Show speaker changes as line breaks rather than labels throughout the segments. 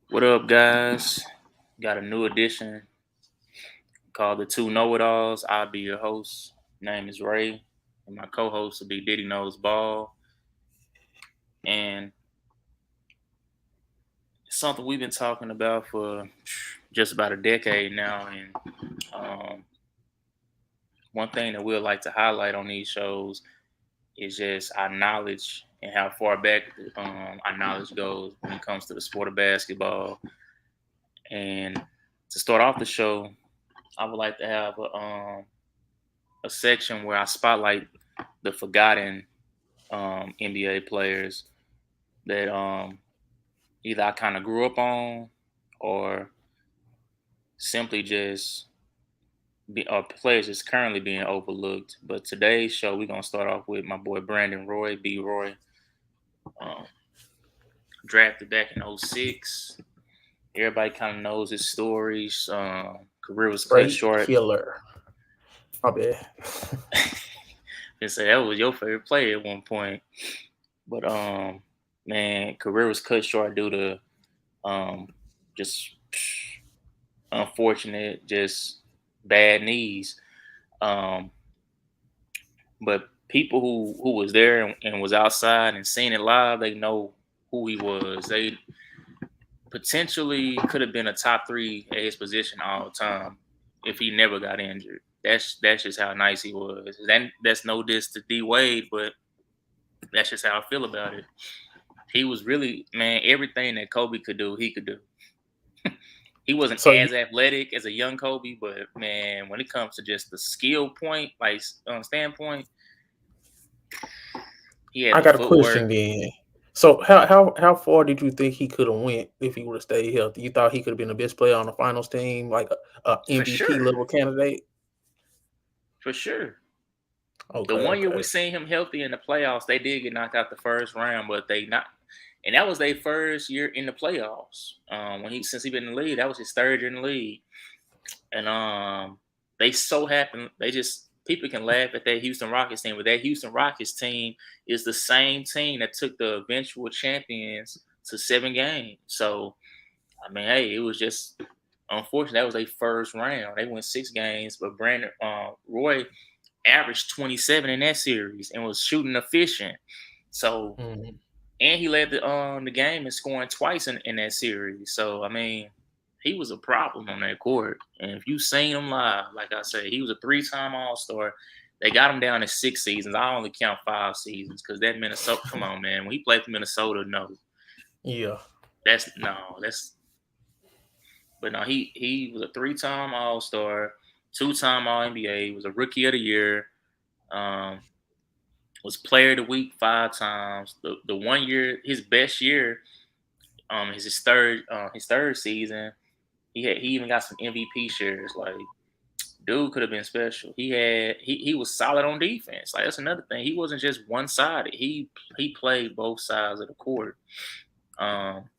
What up, guys? Got a new edition called the Two Know It Alls. I'll be your host. Name is Ray, and my co-host will be Diddyknowsball. And it's something we've been talking about for just about a decade now. And one thing that we'd like to highlight on these shows is just our knowledge and how far back our knowledge goes when it comes to the sport of basketball. And to start off the show, I would like to have a section where I spotlight the forgotten NBA players that either I kind of grew up on or simply just players that's currently being overlooked. But today's show, we're going to start off with my boy Brandon Roy, B. Roy, um, drafted back in '06. Everybody kind of knows his stories. Career was cut
Straight
short.
killer. My bad.
And say that was your favorite player at one point. But man, career was cut short due to just unfortunate, just bad knees. Um, but people who was there and was outside and seen it live, they know who he was. They potentially could have been a top three at his position all the time if he never got injured. That's just how nice he was. That's no diss to D Wade, but that's just how I feel about it. He was really, man, everything that Kobe could do, he could do. He wasn't
So you,
as athletic as a young Kobe, but man, when it comes to just the skill point, like standpoint, he had
I
the
got a
footwork
question then. So how far did you think he could have went if he would have stayed healthy? You thought he could have been the best player on the finals team, like a
for
MVP
sure,
level candidate?
for sure. The
Okay,
one year we
okay.
seen him healthy in the playoffs, they did get knocked out the first round, but they not, and that was their first year in the playoffs. When he since he been in the league, that was his third year in the league, and they so happened they just people can laugh at that Houston Rockets team, but that Houston Rockets team is the same team that took the eventual champions to 7 games. So I mean, hey, it was just unfortunate that was their first round. They went 6 games, but Brandon Roy averaged 27 in that series and was shooting efficient. So
Mhm.
and he led the game in scoring twice in that series. So I mean, he was a problem on that court. And if you seen him live, like I said, he was a 3-time All Star. They got him down to 6 seasons. I only count 5 seasons because that Minnesota. Come on, man. When he played for Minnesota, no,
Yeah.
that's no, that's. But no, he was a 3-time All Star, 2-time All NBA. Was a Rookie of the Year. Um, was Player of the Week 5 times. The one year, his best year, is his third season. He even got some MVP shares. Like dude could have been special. He was solid on defense. Like that's another thing. He wasn't just one sided. He played both sides of the court. Um,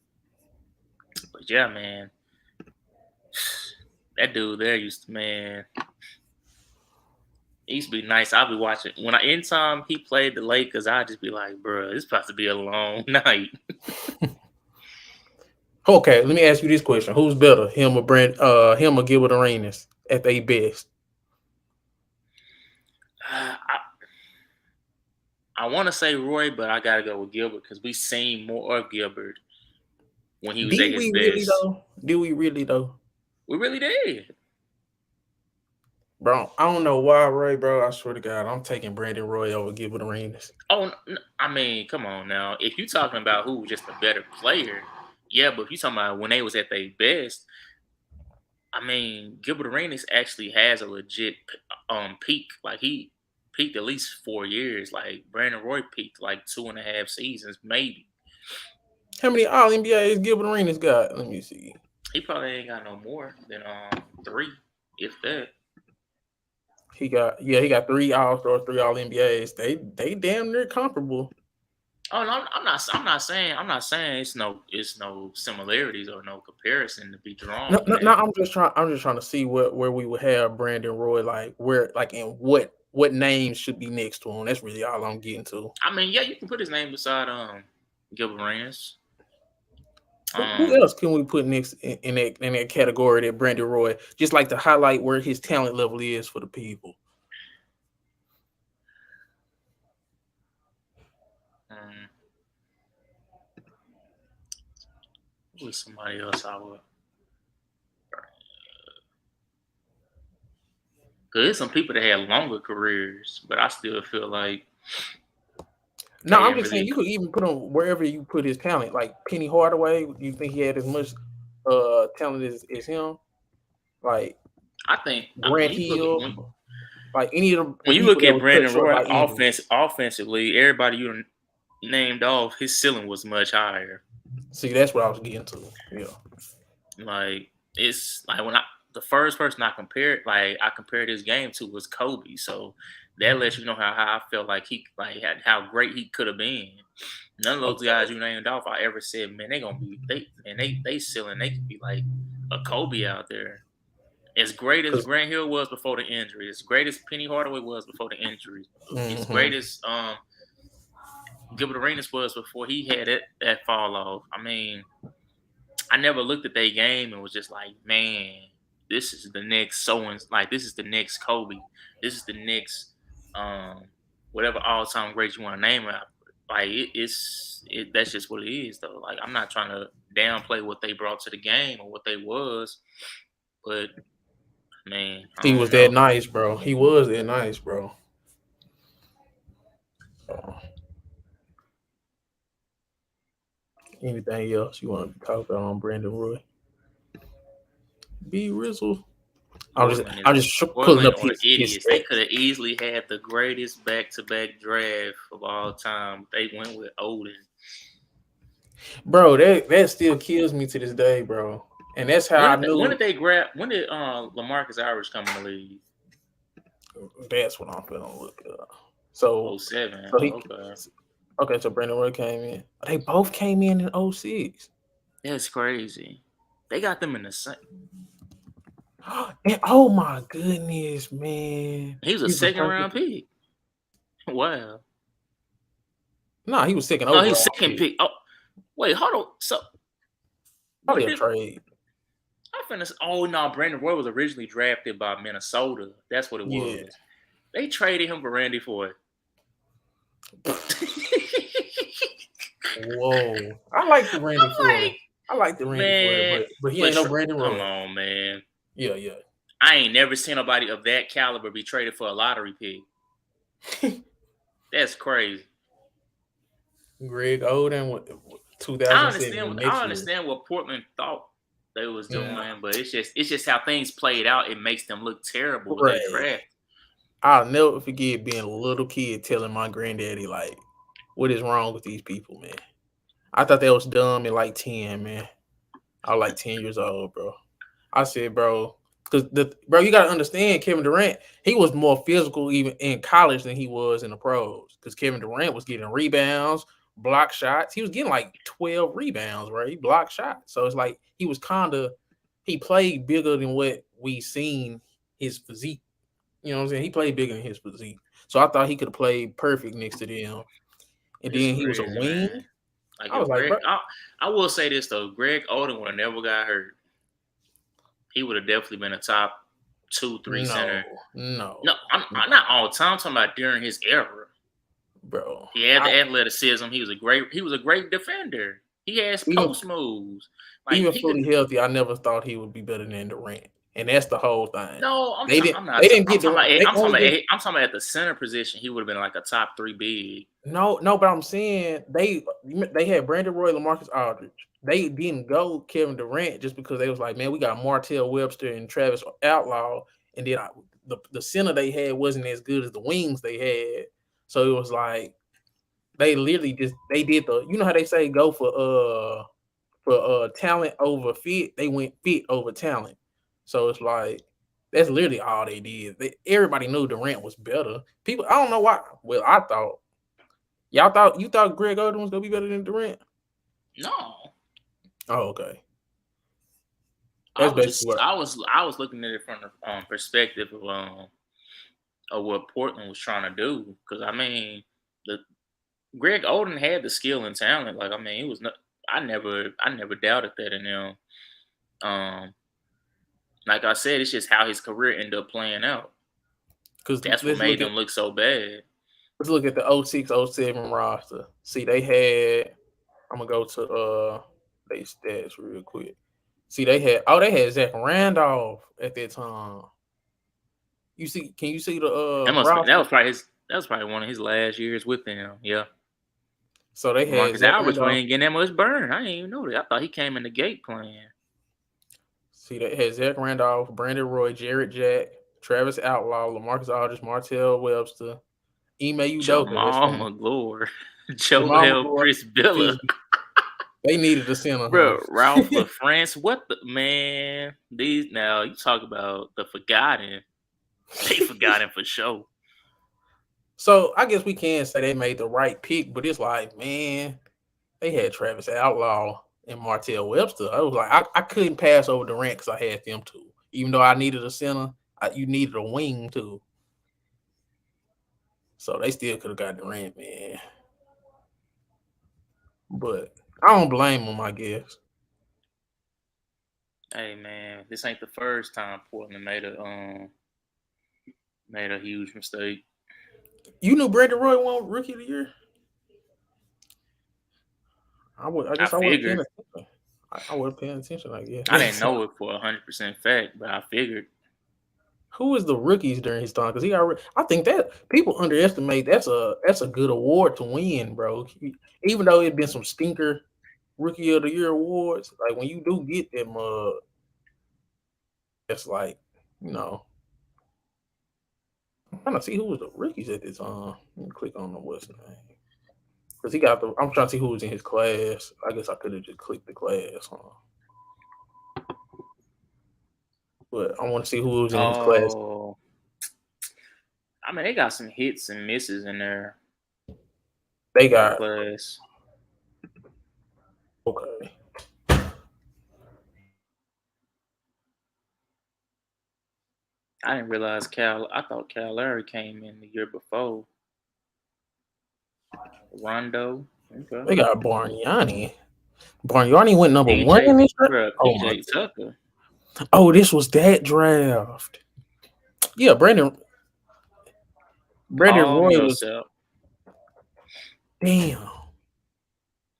but yeah, man, that dude there used to man. He used to be nice. I'll be watching when anytime he played the Lakers. I just be like, bro, this about to be a long night.
Okay, let me ask you this question: who's better, him or Gilbert Arenas at their best?
I want to say Roy, but I gotta go with Gilbert because we seen more of Gilbert when he was at
Did
his
we really
best.
though? Did we really though?
We really did.
Bro, I don't know why, Ray, bro. I swear to God, I'm taking Brandon Roy over Gilbert Arenas.
Oh, I mean, come on now. If you're talking about who was just a better player, yeah. But if you're talking about when they was at their best, I mean, Gilbert Arenas actually has a legit peak. Like he peaked at least 4 years. Like Brandon Roy peaked like 2.5 seasons, maybe.
How many All NBAs Gilbert Arenas got? Let me see.
He probably ain't got no more than three, if that.
He got three All Stars, three All NBAs. They damn near comparable.
Oh no, I'm not. I'm not saying it's no similarities or no comparison to be
No,
drawn
no, no,
there.
I'm just trying to see where we would have Brandon Roy, like where, like, in what names should be next to him. That's really all I'm getting to.
I mean, yeah, you can put his name beside Gilbert Arenas.
Who
Um,
else can we put next in that category that Brandon Roy? Just like to highlight where his talent level is for the people.
um, who is somebody else I would? Cause there's some people that had longer careers, but I still feel like
No,
they
I'm
didn't
just saying
really.
you could even put him wherever you put his talent. Like Penny Hardaway, do you think he had as much talent as him? Like
I mean,
Grant Hill, like any of the
when you
people
look
that
at
was cut
Brandon
short
Roy
by injury.
offensively, everybody you named off, his ceiling was much higher.
See, that's what I was getting to. Yeah.
Like it's like when I the first person I compared his game to was Kobe. So that lets you know how I felt like he like had how great he could have been. None of those
Okay.
guys you named off I ever said, man, they gonna be they ceiling, they could be like a Kobe out there. As great as
Because
Grant Hill was before the injury, as great as Penny Hardaway was before the injury, as great
mhm.
as Gilbert Arenas was before he had that fall off. I mean, I never looked at their game and was just like, man, this is the next like this is the next Kobe. This is the next um whatever all time great you want to name it. Like that's just what it is though. Like I'm not trying to downplay what they brought to the game or what they was, but man, I
He
don't
was that
know.
nice, bro. He was that nice, bro. Uh, Anything else you want to talk about on Brandon Roy? B Rizzle.
Portland
I'm
is
just pulling
Portland
up
are
his
idiots. They could
stats.
have easily had the greatest back-to-back draft of all time. They went with Odin.
Bro, that still kills me to this day, bro. And that's how I
When
knew.
did they grab? When did Lamarcus Aldridge come in the league?
That's what I'm finna look up. So,
Oh seven.
so he
Oh, okay,
okay. So Brandon Roy came in. They both came in 06.
that's crazy. They got them in the same.
And oh my goodness, man,
He was a
he was a
second
perfect.
round pick. Wow.
No, he was second
Oh, he was
overall
second
pick.
pick. Oh, wait, hold on. So
Probably
when
a
did
trade.
I finish? Oh no, Brandon Roy was originally drafted by Minnesota. That's what it
Yeah.
was. They traded him for Randy Foy.
Whoa. I like the Randy
I'm
Floyd. I like the Randy Floyd,
man,
but he ain't no Brandon
come
Roy.
on, man.
Yeah, yeah.
I ain't never seen nobody of that caliber be traded for a lottery pick. That's crazy.
Greg Oden, 2007
I
next year.
understand what Portland thought they was
Yeah.
doing, but it's just how things played out. It makes them look terrible with their
Right.
draft.
I'll never forget being a little kid telling my granddaddy, like, what is wrong with these people, man? I thought that was dumb at like 10, man. I was like 10 years old, bro. I said, bro, because bro, you gotta understand Kevin Durant, he was more physical even in college than he was in the pros. Because Kevin Durant was getting rebounds, block shots. He was getting like 12 rebounds, right? He blocked shots. So it's like he played bigger than what we seen his physique. You know what I'm saying? He played bigger than his physique. So I thought he could have played perfect next to them. And
It's
then he was a
crazy,
wing.
man. Like
I was
if
like, bro,
I will say this though, Greg Oden would have never got hurt. He would have definitely been a top 2, 3 center. No, I'm not all time. I'm talking about during his era.
bro.
He had
I
the athleticism. He was a great defender. He has
even
post moves. Like
even
he could.
fully healthy, I never thought he would be better than Durant. And that's the whole thing.
No,
They
I'm not.
didn't get Durant. They only get
I'm talking about at the center position. He would have been like a top 3 big.
no, but I'm saying they had Brandon Roy, LaMarcus Aldridge. They didn't go Kevin Durant just because they was like, man, we got Martell Webster and Travis Outlaw, and then the center they had wasn't as good as the wings they had. So it was like they literally just they did how they say go for talent over fit. They went fit over talent. So it's like that's literally all they did. Everybody knew Durant was better. People, I don't know why. Well, I thought you thought Greg Oden was gonna be better than Durant.
No,
Oh, okay. That's basically what.
I was looking at it from the perspective of what Portland was trying to do. Because I mean, the Greg Oden had the skill and talent. Like I mean, he was not. I never doubted that in him. Um, like I said, it's just how his career ended up playing out.
Because
That's what
let's look
made
at
him look so bad.
let's look at the 06-07 roster. See, they had. I'm gonna go to they stats real quick. See, they had Zach Randolph at that time. You see, can you see the
That
roster?
was probably his. That was probably one of his last years with them. Yeah,
So they had
Marcus
Zach
Alberts
Randolph.
ain't getting that much burn. I didn't even know that. I thought he came in the gate playing.
See, they had Zach Randolph, Brandon Roy, Jarrett Jack, Travis Outlaw, LaMarcus Aldridge, Martell Webster, Ime Udoka. That's
Jamal
from
McGlure,
Jamal
Joel
McGlory.
Chris Billa,
They needed a center,
bro,
huh?
Ralph LaFrance. What the man? These now you talk about the forgotten. They forgotten for sure.
So I guess we can say they made the right pick, but it's like, man, they had Travis Outlaw and Martell Webster. I was like, I couldn't pass over Durant because I had them two. Even though I needed a center, you needed a wing too. So they still could have got Durant, man. But I don't blame them, I guess.
Hey man, this ain't the first time Portland made a huge mistake.
You knew Brandon Roy won Rookie of the Year. I
I
guess I wasn't paying
figured.
attention. I wasn't paying attention. I
I didn't
guess.
know it for 100% fact, but I figured.
Who was the rookies during his time? Because he already, I think that people underestimate that's a good award to win, bro. Even though it been some stinker Rookie of the Year awards, like when you do get them, it's like, you know, I'm trying to see who was the rookies at this time. Let me click on the what's name because he got the. I'm trying to see who was in his class. I guess I could have just clicked the class, huh? But I want to see who was in his class.
Oh, I mean, they got some hits and misses in there.
They
That
got
class.
okay.
I didn't realize Cal. I thought Cal Larry came in the year before. Rondo. Okay.
They got Bargnani. Bargnani went number one
PJ,
in this draft.
bro.
Oh my
PJ Tucker.
god. Oh, this was that draft. Yeah, Brandon
Paul
Roy was
Millsap.
damn.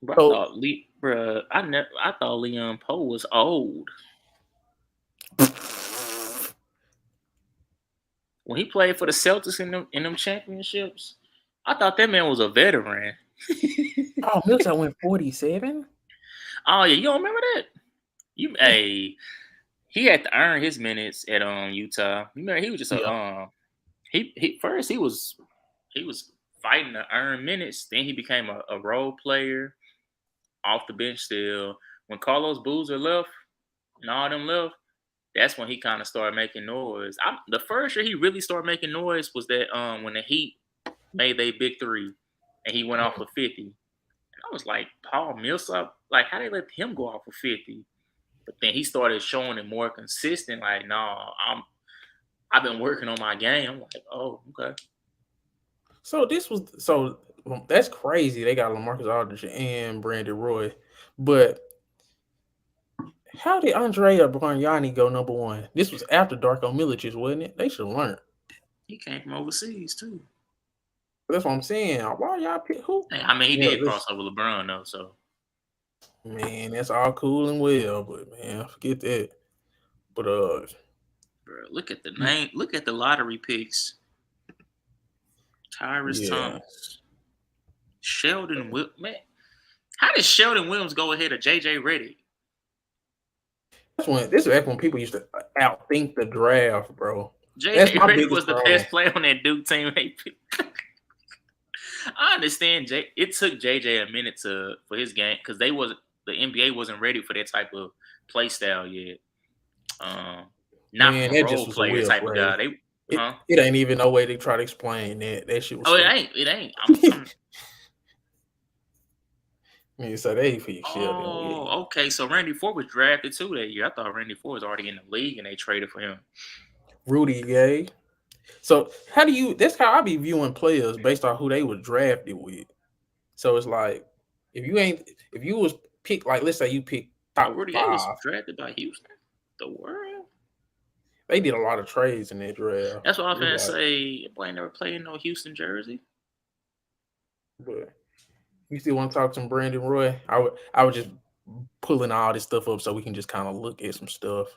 Bro, I
So
thought Lee. Bro, I thought Leon Poe was old when he played for the Celtics in them championships. I thought that man was a veteran.
oh Millsap went 47.
Oh yeah, you don't remember that? Hey, he had to earn his minutes at Utah. You remember he was just a
Yeah,
he first he was fighting to earn minutes. Then he became a role player off the bench still. When Carlos Boozer left and all them left, that's when he kind of started making noise. The first year he really started making noise was that when the Heat made their big three and he went off for 50. And I was like, Paul Millsap, like how they let him go off for 50? But then he started showing it more consistent. Like, no, I've been working on my game. I'm like, oh, okay.
that's crazy. They got LaMarcus Aldridge and Brandon Roy, but how did Andrea Bargnani go number one? This was after Darko Milicic, wasn't it? They should learn.
He came from overseas too.
That's what I'm saying. Why y'all pick who?
I mean, he
Yeah,
did cross over LeBron though. So,
man, that's all cool and well, but man, forget that. But
bro, look at the name. Look at the lottery picks. Tyrus
yeah,
Thomas, Sheldon Will. Man, how did Sheldon Williams go ahead of JJ Redick?
this is back when people used to outthink the draft, bro. That's
JJ
my
Redick
biggest
was the
problem.
best player on that Duke team. I understand. It took JJ a minute for his game because the NBA wasn't ready for that type of play style yet. Not
Man,
from a
that just
role
was a
player
Will
type of
play.
guy. They,
It
huh?
it ain't even no way to try to explain that. That shit was
Oh, it
stupid.
ain't. It ain't. I'm
Man, so they picked Sheldon Williams.
Oh, okay. So Randy Ford was drafted too that year. I thought Randy Ford was already in the league and they traded for him.
Rudy Gay. So how do you? That's how I be viewing players based on who they were drafted with. So it's like if you was pick, like, let's say you pick
Bro,
top
Rudy Gay was
5.
drafted by Houston. The world.
They did a lot of trades in that draft.
That's what I'm
It's
finna
like,
say. Boy, ain't never played in no Houston jersey.
but you still want to talk some Brandon Roy? I was just pulling all this stuff up so we can just kind of look at some stuff.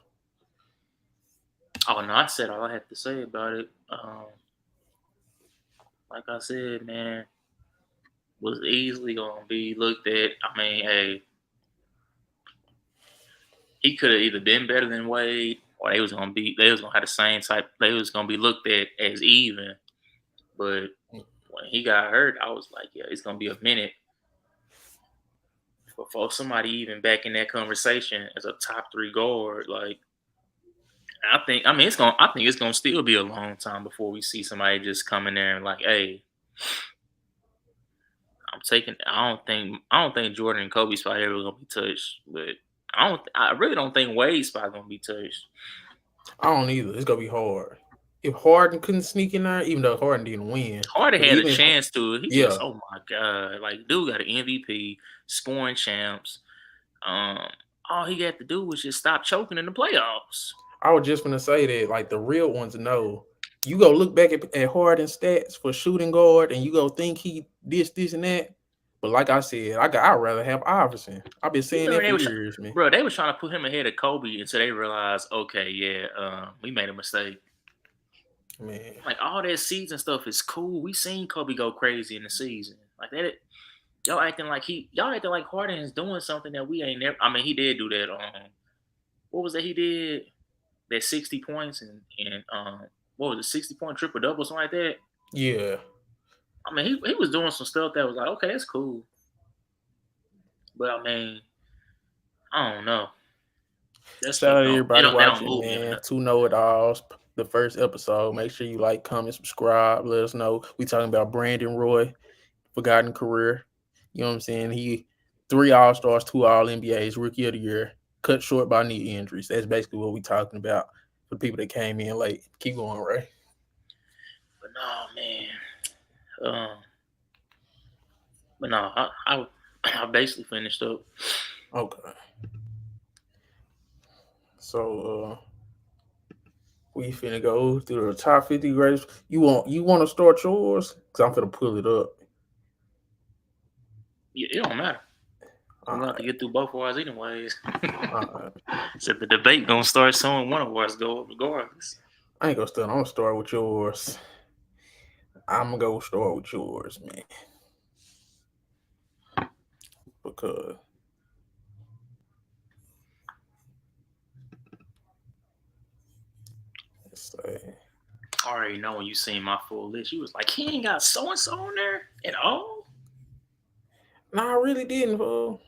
Oh no, I said all I had to say about it. Like I said, man, was easily gonna be looked at. I mean, hey, he could have either been better than Wade, or they was gonna have the same type. They was gonna be looked at as even. But when he got hurt, I was like, yeah, it's gonna be a minute before somebody even back in that conversation as a top three guard. Like, I think it's gonna still be a long time before we see somebody just come in there and like, hey, I'm taking. I don't think Jordan and Kobe's spot ever gonna be touched, but I really don't think Wade's spot gonna be touched.
I don't either. It's gonna be hard. If Harden couldn't sneak in there, even though Harden didn't win,
Harden
but
had a
even if,
chance to. He just,
yeah,
oh my god, like dude got an MVP, scoring champs. Um, all he had to do was just stop choking in the playoffs.
I was just gonna say that, like, the real ones know. You go look back at Harden stats for shooting guard, and you go think he this and that. But like I said, I'd rather have Iverson. I've been
You
saying
remember
that for years, man.
bro, they was trying to put him ahead of Kobe until they realized, okay, yeah, we made a mistake.
Man,
Like all that season stuff is cool. We seen Kobe go crazy in the season. Like that, y'all acting like Harden is doing something that we ain't never. I mean, he did do that. What was that he did? That 60 points and what was it, 60 point triple double, something like that.
yeah.
I mean, he was doing some stuff that was like, okay, that's cool. But I mean, I don't know. That
Shout
stuff
out to
don't
everybody
they don't
watching,
move me or
man.
nothing.
Two Know It Alls, the first episode. Make sure you like, comment, subscribe. Let us know. We talking about Brandon Roy, forgotten career. You know what I'm saying? He 3 All Stars, 2 All NBAs, Rookie of the Year, cut short by knee injuries. That's basically what we talking about for the people that came in late. Keep going, Ray.
But no, man. But no, I basically finished up.
Okay. So we finna go through the top 50 greatest. You want to start yours? Cause I'm finna pull it up.
It don't matter.
All
We're gonna have to
right.
get through both of ours anyways.
All right.
So the debate gonna start soon. One of us go regardless.
I ain't gonna start. I'm gonna start with yours. I'm gonna go start with yours, man. Because let's say,
I already know when you seen my full list, you was like, he ain't got so and so on there at all.
no, I really didn't, fool.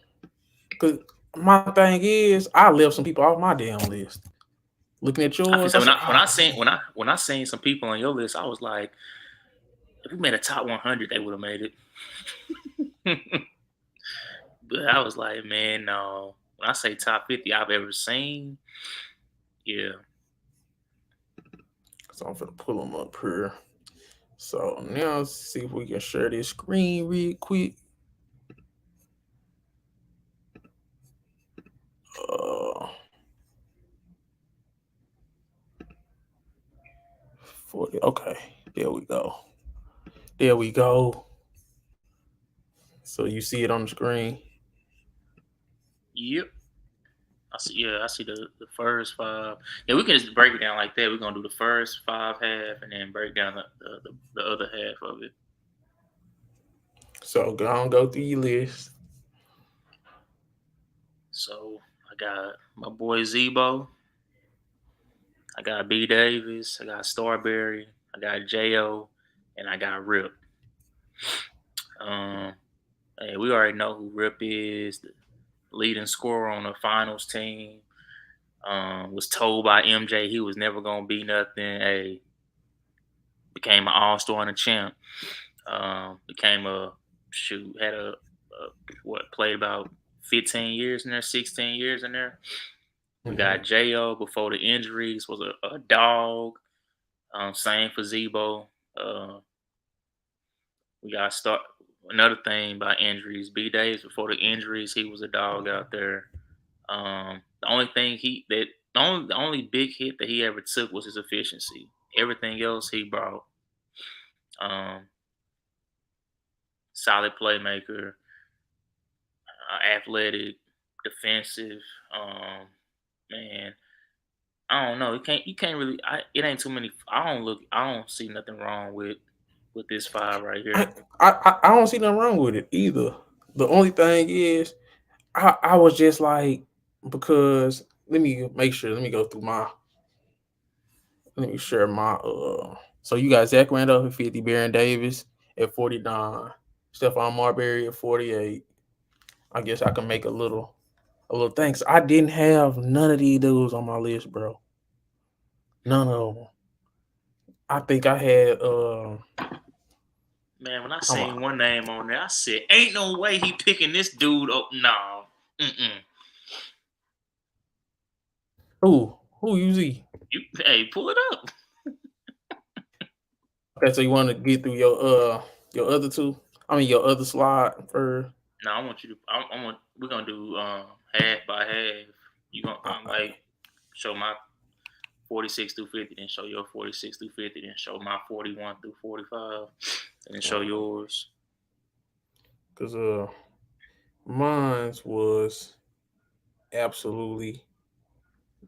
Cause my thing is, I left some people off my damn list. Looking at
I can
yours,
say
I said, oh man,
when I seen some people on your list, I was like, if we made a top 100, they would have made it. But I was like, man, no. When I say top 50 I've ever seen, yeah.
so I'm gonna pull them up here. So now let's see if we can share this screen real quick. Uh, 40. Okay, there we go. There we go. So you see it on the screen.
Yep. I see the first five. Yeah, we can just break it down like that. We're gonna do the first five half and then break down the other half of it.
So go through your list.
So I got my boy Zebo, I got B Davis, I got Starberry, I got Jo, and I got Rip. Um, hey, we already know who Rip is, the leading scorer on the finals team. Was told by MJ he was never gonna be nothing. Hey, became an all star and a champ. Became a shoot had a what played about 15 years in there, 16 years in there. We
Mm-hmm.
got Jo before the injuries was a dog. Same for Zebo. Uh, we got start another thing about injuries, B Days before the injuries, he was a dog out there. The only thing he that the only big hit that he ever took was his efficiency. Everything else he brought. Um, Solid playmaker, athletic, defensive. Um, Man, I don't know. You can't really. It ain't too many. I don't look. I don't see nothing wrong with this five right
I,
here.
I don't see nothing wrong with it either. The only thing is, I was just like, because let me make sure. Let me go through my. Let me share my. So you got Zach Randolph at 50, Baron Davis at 49, Stephon Marbury at 48. I guess I can make a little thanks. I didn't have none of these dudes on my list, bro. None of them. I think I had.
Man, when I
I'm
seen one name on there, I said, "Ain't no way he picking this dude up." No, mm-mm.
who you see?
You hey, pull it up.
Okay, so you want to get through your other two? I mean your other slide for.
No, I want you to. I want. We're gonna do half by half. You gonna like show my 46 through 50, then show your 46 through 50, then show my 41 through 45, and then show yours.
Cause mine's was absolutely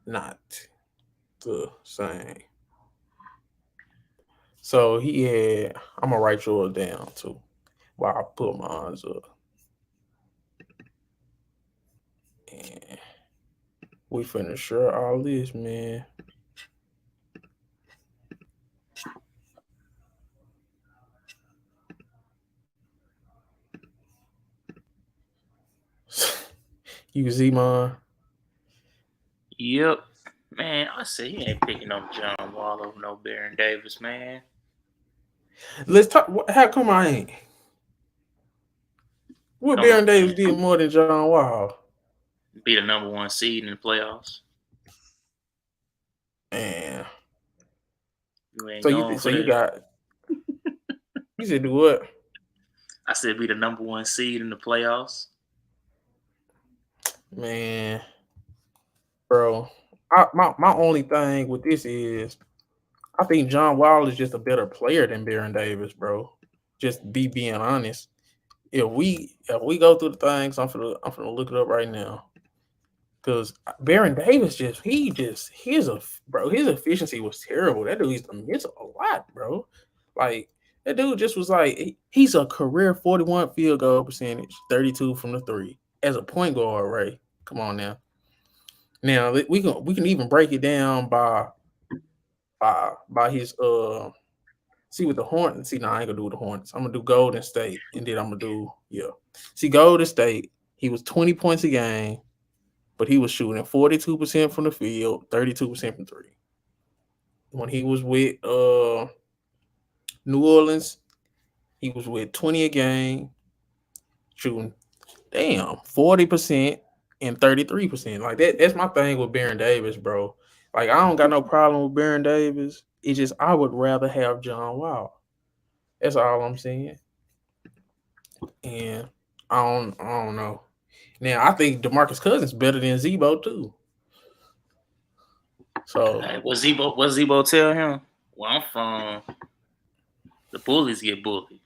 not the same. So he had. I'm gonna write yours down too while I put mine's up, and we finna share our list, man. You can see mine.
Yep. Man, I said he ain't picking up John Wall over no Baron Davis, man.
Let's talk. How come I ain't? What
Come on,
Baron Davis
man.
did more than John Wall?
Be the number one seed in the playoffs.
Man.
You ain't
So
going for
you
that.
got you said do what?
I said be the number one seed in the playoffs.
Man, bro. My only thing with this is I think John Wall is just a better player than Baron Davis, bro. Just be being honest. If we go through the things, I'm gonna look it up right now. Cause Baron Davis his efficiency was terrible. That dude used to miss a lot, bro. Like that dude just was like he's a career 41 field goal percentage, 32 from the three as a point guard, right? Come on now. Now we can even break it down by his see with the Hornets. See, now I ain't gonna do with the Hornets. I'm gonna do Golden State, and then I'm gonna do yeah. See, Golden State, he was 20 points a game, but he was shooting 42% from the field, 32% from three. When he was with New Orleans, he was with 20 a game, shooting 40% and 33%. Like that's my thing with Baron Davis, bro. Like I don't got no problem with Baron Davis. It's just I would rather have John Wall. That's all I'm saying. And I don't know. Now I think DeMarcus Cousins better than Zebo too. So
Hey, what Zebo tell him? Well, I'm from the bullies get bullied.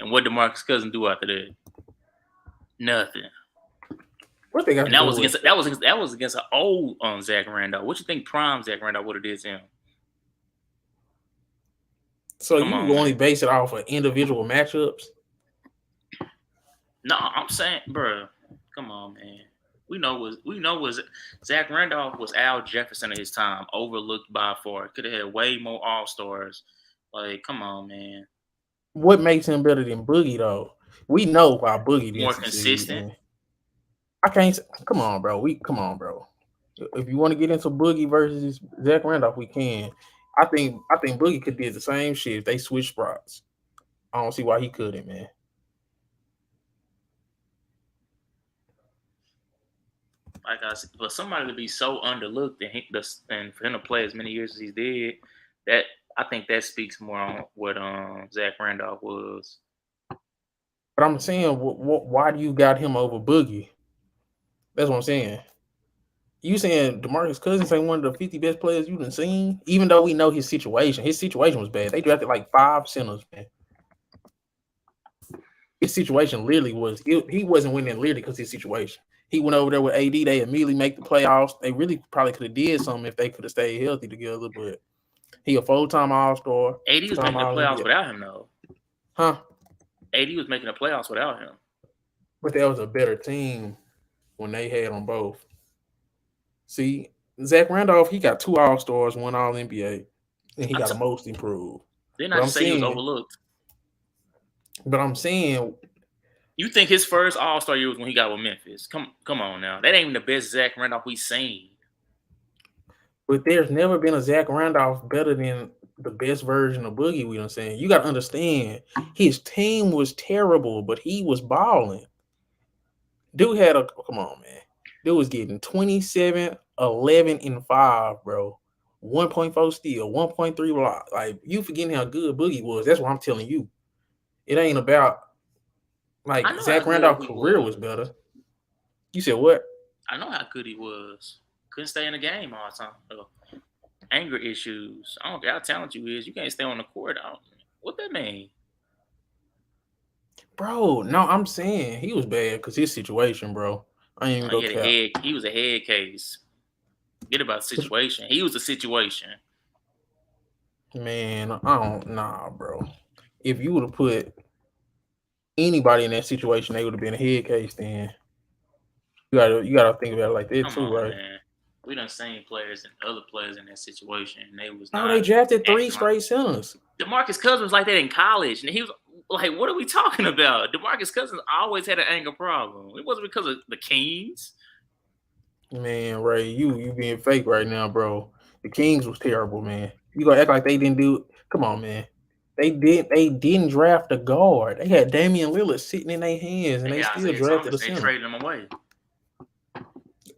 And what DeMarcus Cousins do after that? Nothing.
what they got
And
to
that
do
was
with
against that was against that was against an old Zach Randolph. What you think prime Zach Randolph would have did to him?
so
Come
you
on,
only
man.
base it off of individual matchups?
No, I'm saying, bro. Come on, man. We know was Zach Randolph was Al Jefferson of his time, overlooked by far. Could have had way more All Stars. Like, come on, man.
What makes him better than Boogie though? We know why Boogie didn't
More
succeed,
consistent.
man. I can't. Come on, bro. Come on, bro. If you want to get into Boogie versus Zach Randolph, we can. I think Boogie could do the same shit if they switch spots. I don't see why he couldn't, man.
Like I said, for somebody to be so underlooked and for him to play as many years as he did, that I think that speaks more on what Zach Randolph was.
But I'm saying, why do you got him over Boogie? That's what I'm saying. You saying DeMarcus Cousins ain't one of the 50 best players you done seen? Even though we know his situation. His situation was bad. They drafted like 5 centers, man. His situation literally was he wasn't winning literally because his situation. He went over there with AD. They immediately make the playoffs. They really probably could have did something if they could have stayed healthy together. But he a full-time All-Star,
AD was
time
making the
All
playoffs
NBA,
without him though.
huh?
AD was making the playoffs without him.
But that was a better team when they had them both. See, Zach Randolph, he got 2 All-Stars, 1 All NBA, and he
I
got a
t-
most improved.
didn't
But
I
I'm
just say he was
saying,
overlooked?
but I'm saying,
You think his first All Star year was when he got with Memphis? Come on now. That ain't even the best Zach Randolph we seen.
but there's never been a Zach Randolph better than the best version of Boogie. We done saying you got to understand, his team was terrible, but he was balling. Dude had a come on, man. Dude was getting 27, 11, and 5, bro. 1.4 steal, 1.3 block. Like, you forgetting how good Boogie was. That's what I'm telling you. It ain't about
I
like
know how
Zach
good
Randolph's
he
career was
was.
better. You said what?
I know how good he was. Couldn't stay in the game all the time. Anger issues. I don't care how talented you is. You can't stay on the court. What that mean?
Bro, no, I'm saying he was bad because his situation, bro. I ain't even
He
go
had a
cap.
head. He was a head case. Forget about the situation. He was the situation.
Man, I don't nah, bro. If you would have put anybody in that situation, they would have been a head case. Then you gotta think about it like that
Come
too,
on,
right?
man. We done seen players and other players in that situation, and they was
No,
not
they drafted three
acting like
straight centers.
DeMarcus Cousins was like that in college, and he was like, "What are we talking about?" DeMarcus Cousins always had an anger problem. It wasn't because of the Kings.
Man, Ray, you being fake right now, bro. The Kings was terrible, man. You gonna act like they didn't do? Come on, man. They didn't draft a guard. They had Damian Lillard sitting in their hands, and
They
they
had
still
Isaiah
drafted
Thomas.
a
They
center.
traded him away.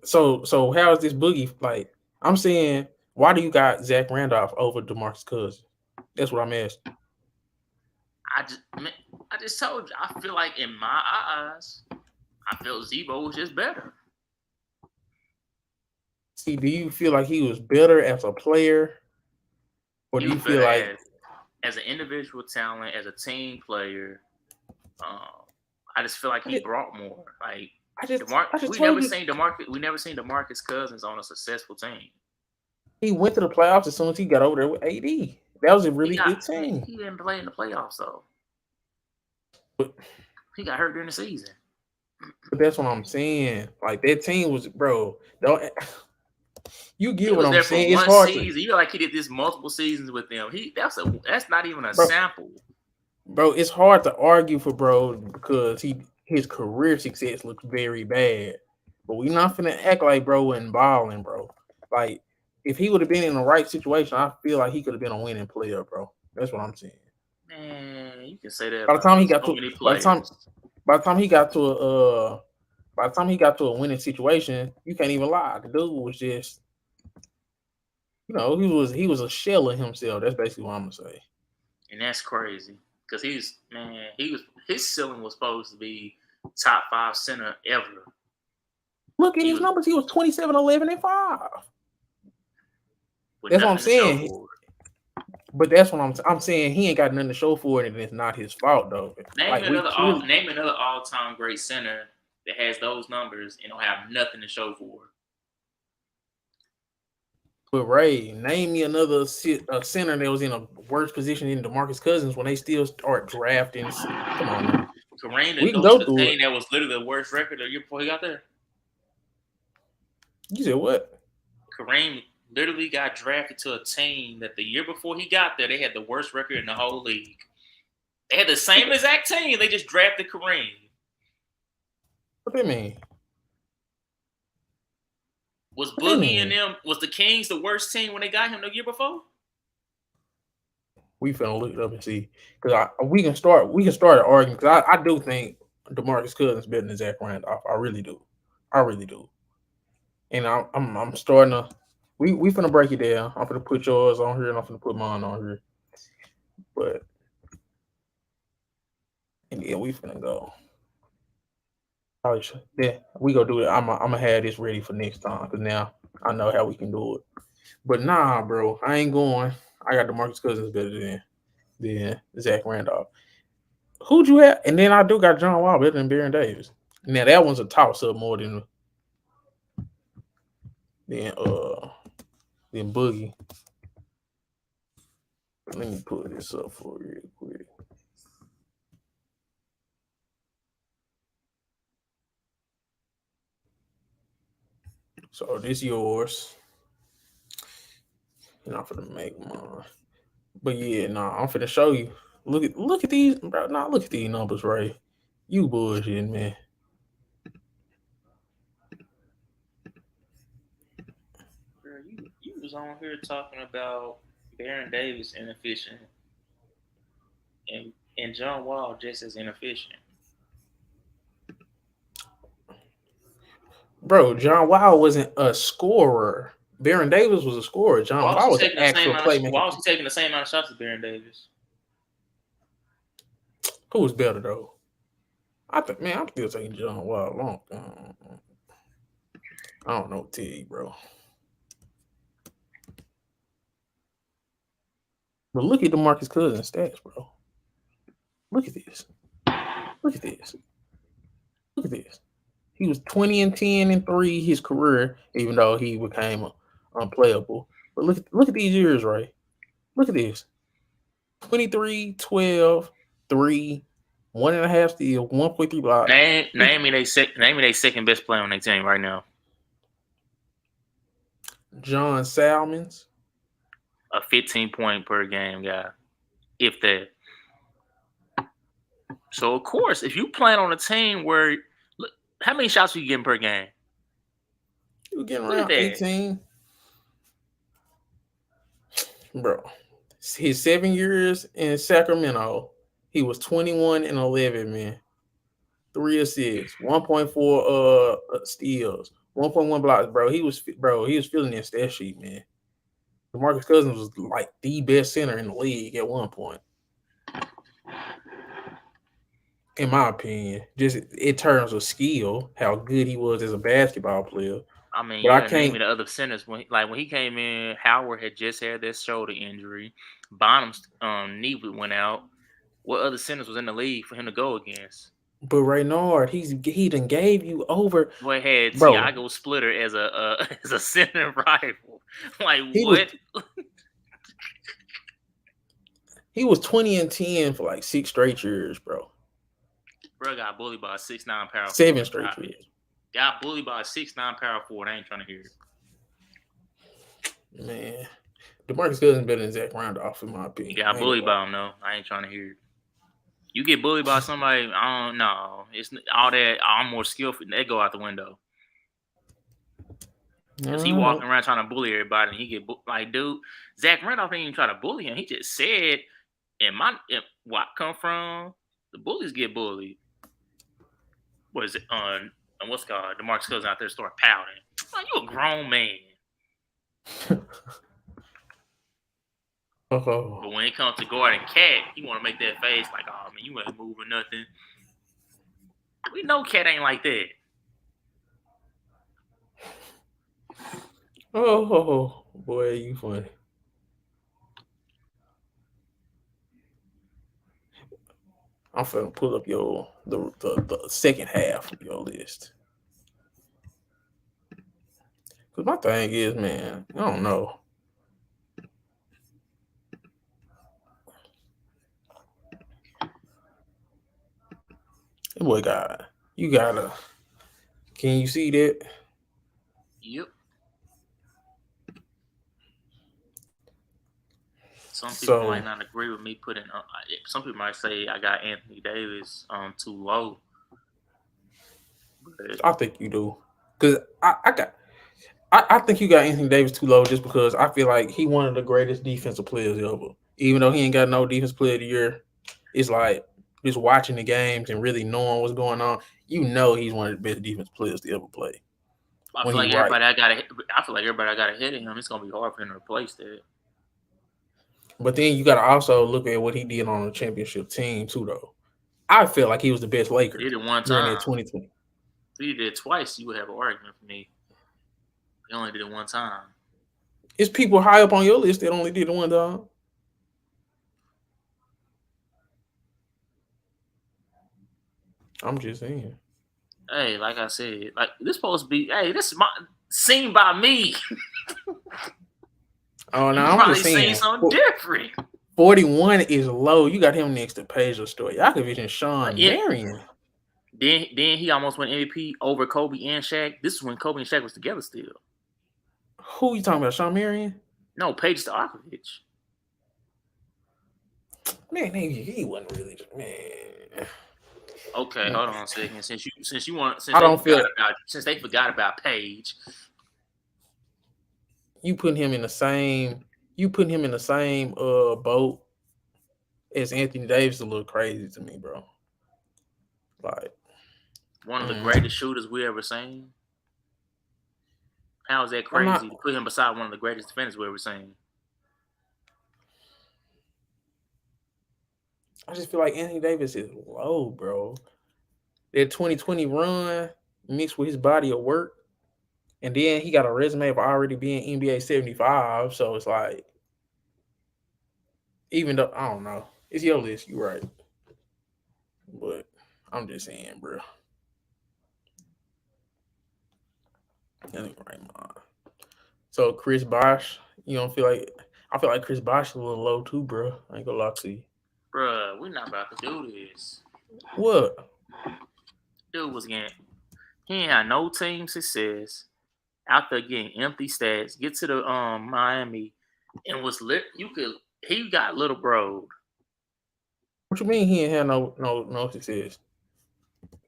So how is this Boogie like? I'm saying, why do you got Zach Randolph over DeMarcus Cousins? That's what I'm asking.
Man, I just told you. I feel like in my eyes, I felt Zebo was just better.
See, do you feel like he was better as a player, or
He
do
was
you feel
better
like
as an individual talent, as a team player. Um, I just feel like
I
he
just,
brought more. Like
I just,
Demar,
I just told you
We never seen Demarcus Cousins on a successful team.
he went to the playoffs as soon as he got over there with AD. That was a really good team.
He didn't play in the playoffs though.
But
He got hurt during the season.
But that's what I'm saying. Like that team was, bro. Don't you
He
get what
was
I'm
there for
saying? It's
one
hard to,
season. You like he did this multiple seasons with them. That's not even a
bro.
sample.
Bro, it's hard to argue for bro because his career success looks very bad. But we not finna act like bro wasn't balling, bro. Like if he would have been in the right situation, I feel like he could have been a winning player, bro. That's what I'm saying.
Man, you can say that
By the
about
time he got
so
to,
many
by the time,
players.
by the time he got to by the time he got to a winning situation, you can't even lie. The dude was just, he was a shell of himself. That's basically what I'm gonna say.
And that's crazy. Because he was his ceiling was supposed to be top 5 center ever.
Look at
He
his
was
numbers. He was 27, 11, and 5.
with
That's what I'm
nothing to show
saying.
for it.
But that's what I'm saying. He ain't got nothing to show for it, and it's not his fault though. Like we clearly,
Name another all time great center that has those numbers and don't have nothing to show for it.
but Ray, name me another a center that was in a worse position than DeMarcus Cousins when they still start drafting. Come on now,
Kareem
we
didn't
can
go to
go
the
through it.
team that was literally the worst record the year before he got there.
You said what?
Kareem literally got drafted to a team that the year before he got there, they had the worst record in the whole league. They had the same exact team. They just drafted Kareem.
What that mean?
Was
What that
Boogie and
mean?
them, was the Kings the worst team when they got him the year before?
We finna look it up and see because we can start an argument because I do think DeMarcus Cousins better than Zach Randolph. I really do. I really do. And I'm starting to. We finna break it down. I'm finna put yours on here, and I'm finna put mine on here. But and then we finna go. Oh, yeah, we gonna do it. I'm gonna have this ready for next time because now I know how we can do it. But nah, bro, I ain't going. I got DeMarcus Cousins better than Zach Randolph. Who'd you have? And then I do got John Wall better than Baron Davis. Now that one's a toss up more than uh than Boogie. Let me pull this up for you real quick. So this yours. And I'm finna make mine. But yeah, nah, I'm finna show you. Look at these, bro. Nah, look at these numbers, Ray. You bullshitting, man.
Girl, you was on here talking about Baron Davis inefficient and John Wall just as inefficient.
Bro, John Wall wasn't a scorer. Baron Davis was a scorer. John Wall was an actual
Why
playmaker.
was he taking the same amount of shots as Baron Davis?
Who was better though? I think, man, I'm still taking John Wall long. I don't know, T, bro. But look at DeMarcus Cousins stats, bro. Look at this. Look at this. Look at this. He was 20 and 10 and 3 his career, even though he became unplayable. But look at these years, right? Look at this. 23, 12, 3, 1.5 steal, 1.3 block.
Name me they second best player on their team right now.
John Salmons.
A 15-point per game guy, if that. So of course, if you playing on a team where look, how many shots are you getting per game?
You getting around 18. Bro. His 7 years in Sacramento, he was 21 and 11, man. 3 assists, 1.4 steals, 1.1 blocks, bro. He was filling in stat sheet, man. DeMarcus Cousins was like the best center in the league at one point. In my opinion, just in terms of skill, how good he was as a basketball player.
I mean,
But
you
I
gotta name
can't.
me the other centers. When he came in, Howard had just had that shoulder injury. Bonham's knee went out. What other centers was in the league for him to go against?
But Raynard, he done gave you over,
Boy had
bro.
Tiago Splitter as a as a center rival. Like
He was
what?
he was 20 and 10 for like 6 straight years, bro.
Bro got bullied by a 6'9" power forward.
7 straight years.
Got bullied by a 6'9" power forward. I ain't trying to hear it.
Man, DeMarcus Cousins better than Zach Randolph, in my opinion.
You got bullied by him though. I ain't trying to hear it. You get bullied by somebody, I don't know. It's all that. I'm more skillful. They go out the window. Because he walking around trying to bully everybody, and he get like, dude, Zach Randolph didn't even try to bully him. He just said, where I come from, the bullies get bullied. What is it? What's it called? DeMarcus Cousins out there start pouting. Oh, you a grown man. But when it comes to guarding Cat, he want to make that face like, oh man, you ain't moving nothing. We know Cat ain't like that.
Oh boy, you funny. I'm finna pull up the second half of your list. Cause my thing is, man, I don't know. Boy, God, you gotta. Can you see that?
Yep. Some people might not agree with me putting. Some people might say I got Anthony Davis too low.
But I think you do, cause I think you got Anthony Davis too low just because I feel like he one of the greatest defensive players ever. Even though he ain't got no defense player of the year, it's like just watching the games and really knowing what's going on. You know he's one of the best defense players to ever play.
I feel like everybody I got ahead of him. It's gonna be hard for him to replace that.
But then you got to also look at what he did on the championship team too, though. I feel like he was the best
He
Laker
did it one
during that
time.
2020.
If he did it twice, you would have an argument for me. He only did it one time.
It's people high up on your list that only did it one time. I'm just saying.
Hey, like I said, like this supposed to be. Hey, this is my seen by me.
Oh
You
no, I'm
probably
just
seen
saying.
something different.
41 is low. You got him next to Paige Stoyakovich and
Like
Sean
it,
Marion.
then he almost won MVP over Kobe and Shaq. This is when Kobe and Shaq was together still.
Who you talking about? Sean Marion?
No, Paige Stojakovic.
Man, he wasn't really man.
Okay, hold on a second. Since
I don't feel
they forgot about Paige.
you putting him in the same boat as Anthony Davis. A little crazy to me, bro. Like
One of the greatest shooters we ever seen. How is that crazy to put him beside one of the greatest defenders we ever seen?
I just feel like Anthony Davis is low, bro. That 2020 run mixed with his body of work, and then he got a resume of already being NBA 75. So it's like, even though I don't know, it's your list. You're right, but I'm just saying, bro. That ain't right, man. So Chris Bosh, you don't feel like? I feel like Chris Bosh is a little low too, bro. I ain't gonna lie to you.
Bruh, we're not about to do this.
What?
Dude was getting, he ain't had no team success. Out there getting empty stats. Get to the Miami, and was lit. He got little bro.
What you mean he ain't had no success?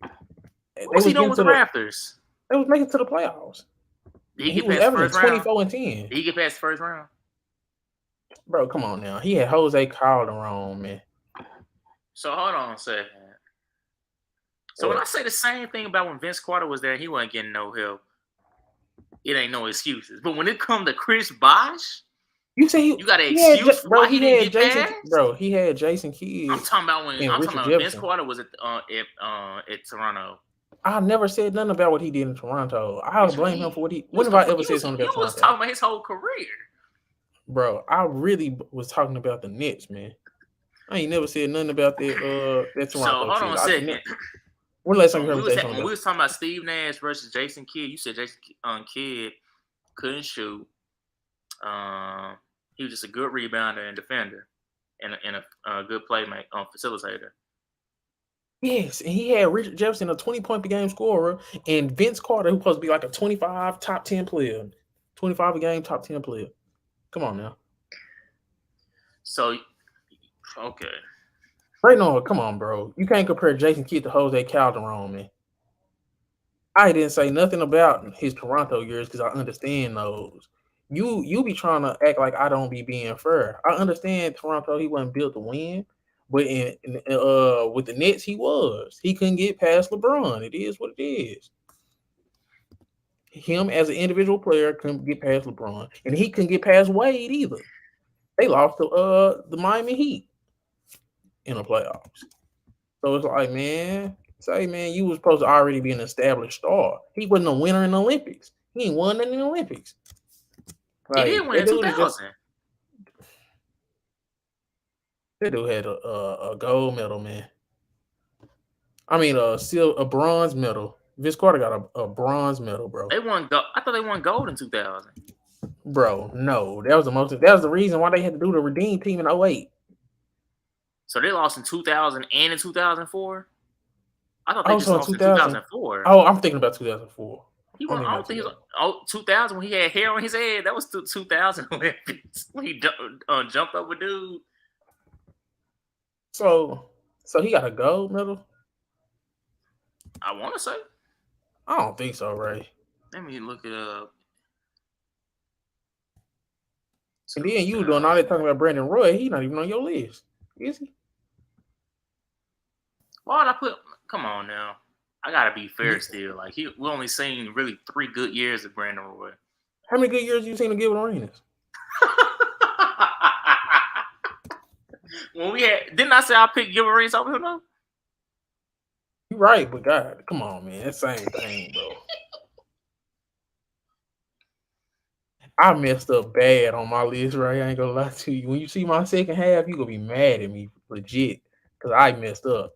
What was he doing with the Raptors?
They was making it to the playoffs. He was averaging 24 and 10.
Did he get past the first round?
Bro, come on now. He had Jose Calderon, man.
So hold on a second. So when I say the same thing about when Vince Carter was there, he wasn't getting no help. It ain't no excuses. But when it come to Chris Bosh,
you say
you got an excuse for why he didn't get
Jason,
past?
Bro, he had Jason Kidd.
I'm talking about Vince Carter was at Toronto.
I never said nothing about what he did in Toronto. I'll blame him for what he. When have I ever said something about Toronto?
You was talking about his whole career.
Bro, I really was talking about the Nets, man. I ain't never said nothing about that Toronto.
So hold on a second.
When last time you heard me say something?
When we was talking about Steve Nash versus Jason Kidd, you said Jason Kidd couldn't shoot. He was just a good rebounder and defender, and a good playmaker, facilitator.
Yes, and he had Richard Jefferson, a 20-point per game scorer, and Vince Carter, who's supposed to be like a 25 top 10 player, 25 a game top 10 player. Come on now.
So, okay.
Right now, come on, bro. You can't compare Jason Kidd to Jose Calderon, man. I didn't say nothing about his Toronto years because I understand those. You be trying to act like I don't be being fair. I understand Toronto, he wasn't built to win, but with the Nets, he was. He couldn't get past LeBron. It is what it is. Him as an individual player couldn't get past LeBron, and he couldn't get past Wade either. They lost to the Miami Heat in the playoffs. So it's like, man, you was supposed to already be an established star. He wasn't a winner in the Olympics. He ain't won in the Olympics.
Like, he did win in 2000.
That dude had a gold medal, man. I mean, a bronze medal. Vince Carter got a bronze medal, bro.
They won. I thought they won gold in 2000.
Bro, no, that was the reason why they had to do the Redeem team in 08.
So they lost in 2000 and in 2004. I thought they just lost in 2004.
Oh, I'm thinking about 2004.
I don't think he was 2000 when he had hair on his head. That was 2000 Olympics when he jumped over dude.
So he got a gold medal?
I want to say.
I don't think so, Ray.
Let me look it up.
And then you doing all that talking about Brandon Roy. He not even on your list, is he?
Why would I put? Come on now. I gotta be fair still. Like we only seen really 3 good years of Brandon Roy.
How many good years you seen him give with arenas?
When we had, didn't I say I picked Gilbert Arenas over him though?
right, but God, come on, man, that same thing, bro. I messed up bad on my list, right? I ain't gonna lie to you. When you see my second half, you gonna be mad at me, legit, because I messed up.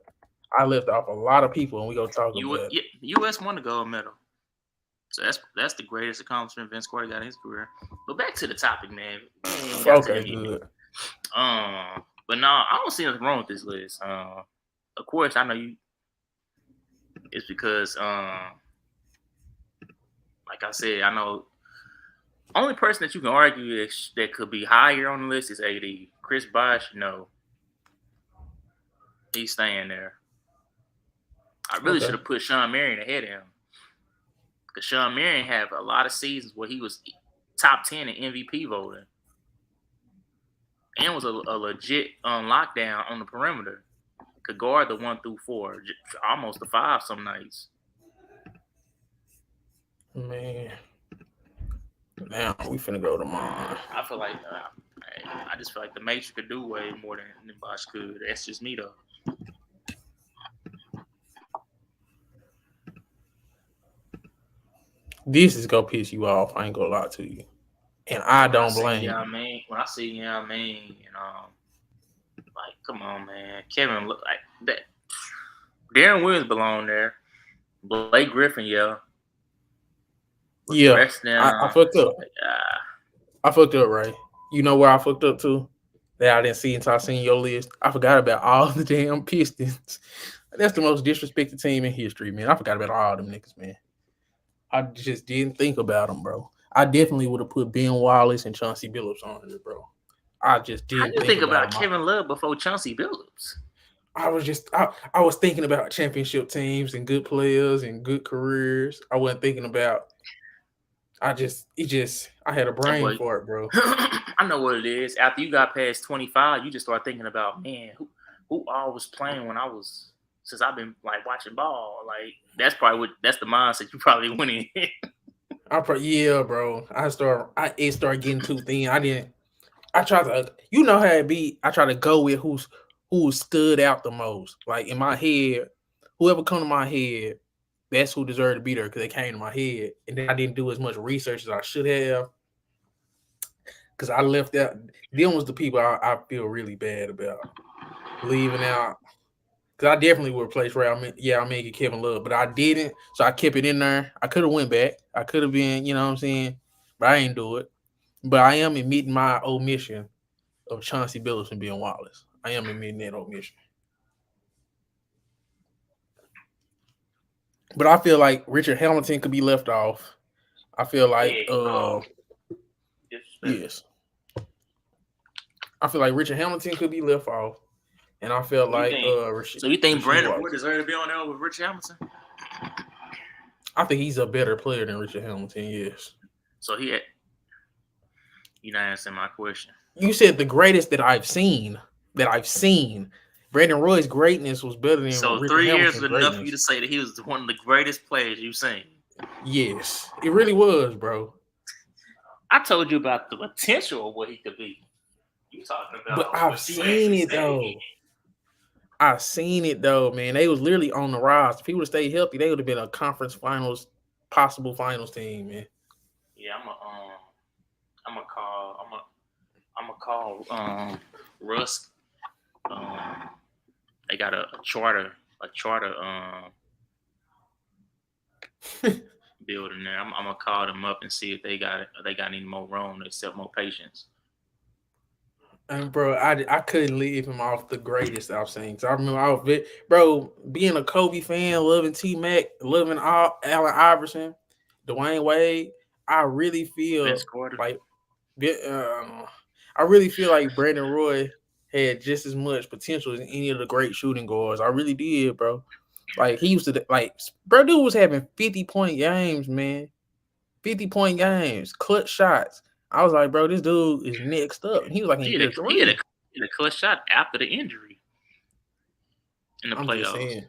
I left off a lot of people, and we gonna talk about it.
U.S. won the gold medal, so that's the greatest accomplishment Vince Carter got in his career. But back to the topic, man. We ain't got to
Okay,
them yet.
good.
But no, I don't see nothing wrong with this list. Of course, I know you. It's because, like I said, I know only person that you can argue that could be higher on the list is AD. Chris Bosh, no, he's staying there. I really should
Okay.
have put Sean Marion ahead of him because Sean Marion had a lot of seasons where he was top 10 in MVP voting and was a legit lockdown on the perimeter. Could guard the 1 through 4, almost the 5 some nights.
Man, now we finna go to mine.
I feel like I just feel like the Matrix could do way more than Bosh could. That's just me though.
This is gonna piss you off. I ain't gonna lie to you, and I
When I
don't
see
blame you.
when I see like come on, man, Kevin look like that. Darren Williams belong there. Blake Griffin, yeah. But the
Yeah,
rest of
I
them,
fucked up.
uh,
I fucked up, right? You know where I fucked up too? That I didn't see until I seen your list. I forgot about all the damn Pistons. That's the most disrespected team in history, man. I forgot about all them niggas, man. I just didn't think about them, bro. I definitely would have put Ben Wallace and Chauncey Billups on there, bro. I just
how
didn't
you
think
think
about
about
them.
Kevin Love before Chauncey Billups?
I was thinking about championship teams and good players and good careers. I wasn't thinking about. I had a
That
brain
boy,
for it, bro.
I know what it is. After you got past 25, you just start thinking about, man, who all was playing when I was since I've been like watching ball. Like that's the mindset you probably went in.
Yeah, bro. It started getting too thin. I tried to, you know how it be. I try to go with who stood out the most. Like in my head, whoever come to my head, that's who deserved to be there because they came to my head, and then I didn't do as much research as I should have because I left out. Them was the people I feel really bad about leaving out. Because I definitely would replace Ray. I may get Kevin Love, but I didn't, so I kept it in there. I could have went back. I could have been, you know what I'm saying, but I ain't do it. But I am admitting my omission of Chauncey Billups and Ben Wallace. I am admitting that omission. But I feel like Richard Hamilton could be left off. I feel like
Hey, bro, disrespectful.
yes. I feel like Richard Hamilton could be left off. And I feel
So you
like
think? So you think
Rasheed
Brandon Boyd
Wallace.
deserved to be on there with Rich Hamilton?
I think he's a better player than Richard Hamilton, yes.
So he had. You not answering my question.
You said the greatest that I've seen. That I've seen. Brandon Roy's greatness was better than
So
Richard
3 years
Hamilton's
is enough for you
greatness.
to say that he was one of the greatest players you've seen.
Yes. It really was, bro.
I told you about the potential of what he could be. You talking
But
about
I've
what you
seen
actually
it
say?
though. I seen it though, man. They was literally on the rise. If he would have stayed healthy, they would have been a conference finals, possible finals team, man.
Yeah, I'm gonna call, I'm gonna call, Russ. Um, they got a charter, building there. I'm gonna call them up and see if they got any more room to accept more patients.
And bro, I couldn't leave him off the greatest I've seen. Cause I remember I was bro, being a Kobe fan, loving T Mac, loving Allen Iverson, Dwayne Wade. I really
Vince
feel
Carter.
like I really feel like Brandon Roy had just as much potential as any of the great shooting guards. I really did, bro. Like he used to like bro, dude was having 50-point games, man. 50-point games, clutch shots. I was like, bro, this dude is next up. And he was like in
He had a
year
he had a,
3.
he had a clutch shot after the injury in the
I'm just
playoffs.
saying.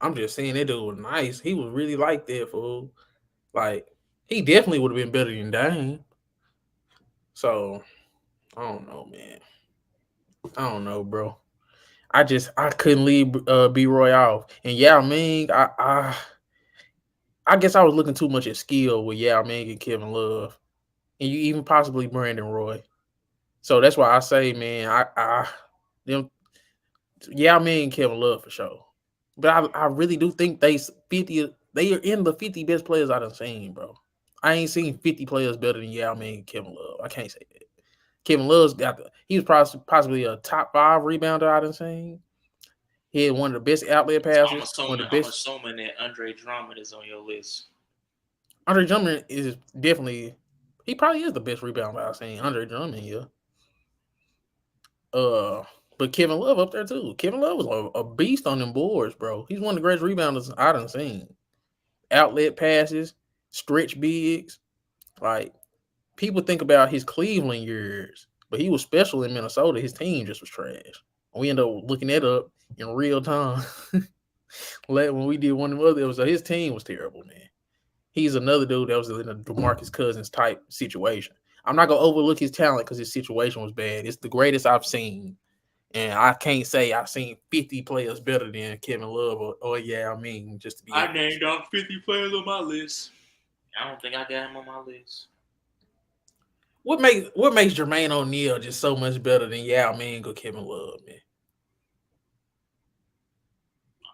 I'm just saying that dude was nice. He was really like that, fool. Like, he definitely would have been better than Dame. So, I don't know, man. I don't know, bro. I couldn't leave B Roy off. And Yao Ming, I guess I was looking too much at skill with Yao Ming and Kevin Love, and you even possibly Brandon Roy. So that's why I say, man, them Yao Ming and Kevin Love for sure. But I really do think they are in the 50 best players I done seen, bro. I ain't seen 50 players better than Yao Ming and Kevin Love. I can't say that. Kevin Love's he was possibly a top 5 rebounder I done seen. He had one of the best outlet
So I'm
passes, one
assuming
of the
I'm
best.
assuming that Andre Drummond is on your list.
Andre Drummond is definitely, he probably is the best rebounder I've seen. Andre Drummond, yeah. Uh, but Kevin Love up there too. Kevin Love was a beast on them boards, bro. He's one of the greatest rebounders I done seen. Outlet passes, stretch bigs. Like, people think about his Cleveland years, but he was special in Minnesota. His team just was trash. We ended up looking that up in real time. When we did one of the other episodes, his team was terrible, man. He's another dude that was in a DeMarcus Cousins type situation. I'm not gonna overlook his talent because his situation was bad. It's the greatest I've seen, and I can't say I've seen 50 players better than Kevin Love or yeah, I mean, just to be
I
honest.
named off 50 players on my list. I don't think I got him on my list.
What makes Jermaine O'Neal just so much better than Yao Ming or Kevin Love, man?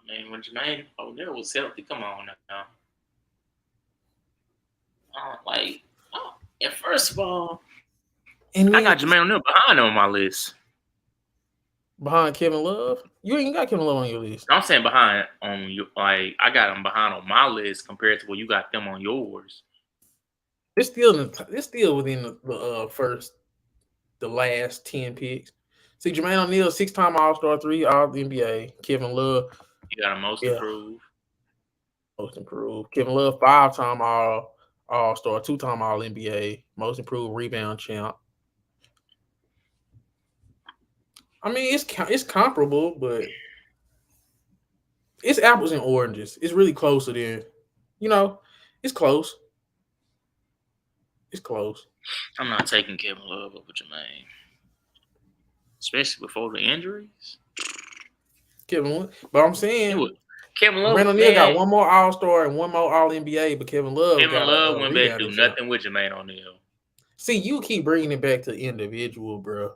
I mean, when Jermaine O'Neal was healthy, come on now. Like, and first of all,
And
I
then
got Jermaine O'Neal behind him on my list.
behind Kevin Love, you ain't got Kevin Love on your list.
I'm saying behind on you, like I got them behind on my list compared to where you got them on yours.
It's still within the last 10 picks. See, Jermaine O'Neal, 6-time All-Star, 3 All NBA. Kevin Love,
You got them most
yeah,
improved.
most improved. Kevin Love, 5-time All-Star, 2-time All NBA, most improved rebound champ. I mean, it's comparable, but it's apples and oranges. It's really closer than, you know, it's close. It's close.
I'm not taking Kevin Love over Jermaine, especially before the injuries.
But I'm
It
saying
was Kevin
Jermaine
Love,
O'Neal got
man.
one more All Star and one more All NBA, but Kevin Love
Kevin
got
Love
a
went back to do
rebounding champ.
nothing with Jermaine O'Neal.
See, you keep bringing it back to individual, bro.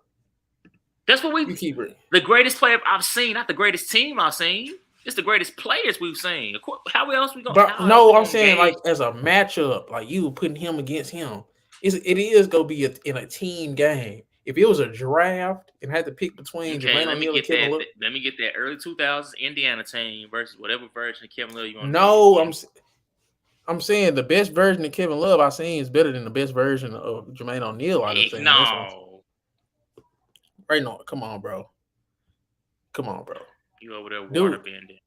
That's what
You keep bringing.
the greatest player I've seen, not the greatest team I've seen. It's the greatest players we've seen. How else we gonna?
But
How else we
no, I'm
gonna
saying
gauge?
like as a matchup, like you putting him against him. It is gonna be in a team game. If it was a draft and had to pick between
Okay,
Jermaine
let me
O'Neal and
get
Kevin
that.
Love,
Let me get that early 2000s Indiana team versus whatever version of Kevin Love you want to put
no,
against.
I'm saying the best version of Kevin Love I seen is better than the best version of Jermaine O'Neal I've
Heck
seen. That's what I'm saying.
no.
Right now, come on, bro. Come on, bro.
You over there water
Dude,
bending.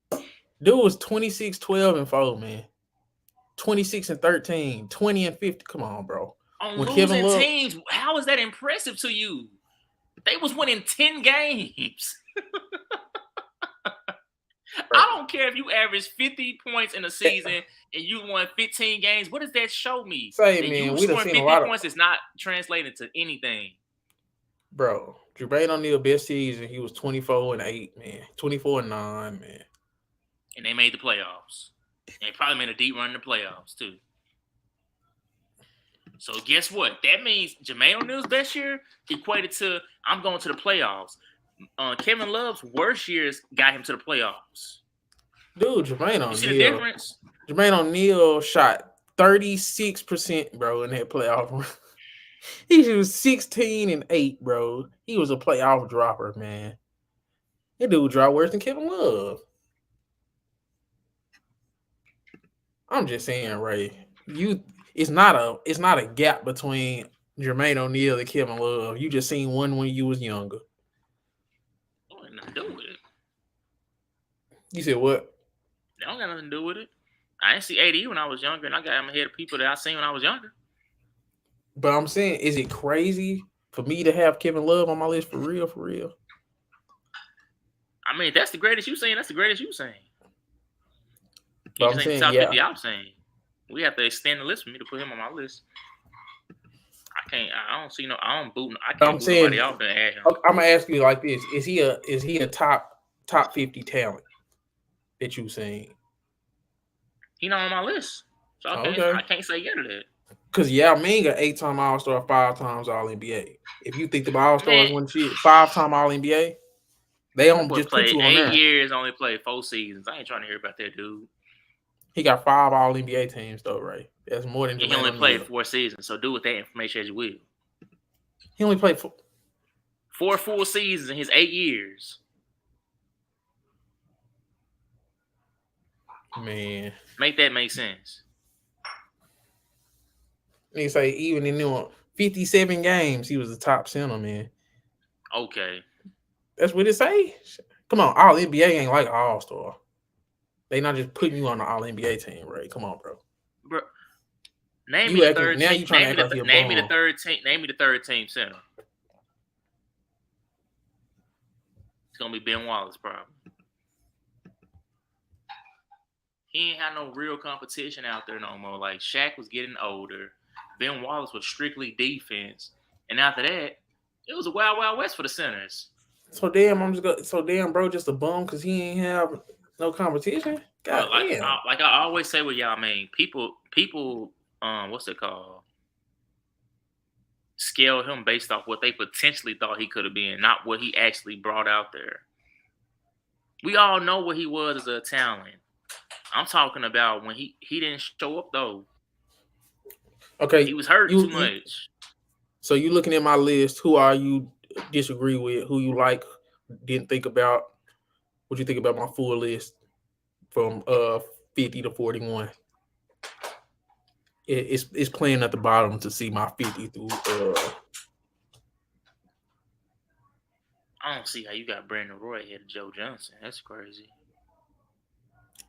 dude was 26, 12, and 4, man. 26 and 13, 20 and 50. Come on, bro.
On
When Kevin
losing
Love,
teams, how is that impressive to you? They was winning 10 games.
bro,
I don't care if you average 50 points in a season and you won 15 games. What does that show me?
say,
That
man,
you
we done
scoring
seen a
50
lot of,
points is not translating to anything.
bro. Jermaine O'Neal best season, he was 24 and 8, man. 24 and 9, man.
And they made the playoffs. And they probably made a deep run in the playoffs, too. So guess what? That means Jermaine O'Neal's best year equated to I'm going to the playoffs. Kevin Love's worst years got him to the playoffs.
Dude, Jermaine
You see the
O'Neal.
difference?
Jermaine O'Neal shot 36%, bro, in that playoff run. He was 16 and 8, bro. He was a playoff dropper, man. That dude dropped worse than Kevin Love. I'm just saying, Ray. It's not a gap between Jermaine O'Neal and Kevin Love. You just seen one when you was younger.
That ain't nothing to do with it.
You said what?
That don't got nothing to do with it. I didn't see AD when I was younger, and I got him ahead of people that I seen when I was younger.
But I'm saying, is it crazy for me to have Kevin Love on my list for real? For real?
I mean, if that's the greatest you seen, that's the greatest you seen.
But
He
I'm
just ain't
saying,
the top
yeah.
50 I've seen. We have to extend the list for me to put him on my list. I can't. I don't boot. I can't
I'm
boot
saying,
nobody out there and add him.
I'm gonna ask you like this: Is he a top top 50 talent that you've seen?
He not on my list, so
Okay.
I can't say yeah to that.
Because Yao Ming an 8-time All Star, 5 times All NBA. If you think the All
Man,
Stars won shit, 5-time All NBA, they
that
don't
boy
just put
played
you on
eight
there.
years, only played 4 seasons. I ain't trying to hear about that dude.
He got 5 All NBA teams though, right? That's more than
And he
Jermaine
only played
O'Neal.
4 seasons. So do with that information as you will.
He only played for
4 full seasons in his 8 years.
man.
Make that make sense.
They say even in them 57 games, he was the top center, man.
Okay,
That's what it say. Come on, All NBA ain't like All Star. They not just putting you on the All NBA team, right? Come on, bro.
bro. Name me
You
the
acting
third
now?
team.
You trying to act like you're
Name me the
bum,
third team. Name me the third team center. It's gonna be Ben Wallace, probably. He ain't had no real competition out there no more. Like Shaq was getting older. Ben Wallace was strictly defense, and after that, it was a wild, wild west for the centers.
so damn. I'm just go. So damn, bro, just a bum because he ain't have no competition.
Bro,
God damn.
like I always say with y'all, man, people, what's it called? Scale him based off what they potentially thought he could have been, not what he actually brought out there. We all know what he was as a talent. I'm talking about when he didn't show up though. He
Okay,
was hurt too
you.
much.
So you looking at my list? Who are you disagree with? Who you like? Didn't think about? What you think about my full list from 50 to 41? It's playing at the bottom to see my 50 through.
I don't see how you got Brandon Roy ahead of Joe Johnson. That's crazy.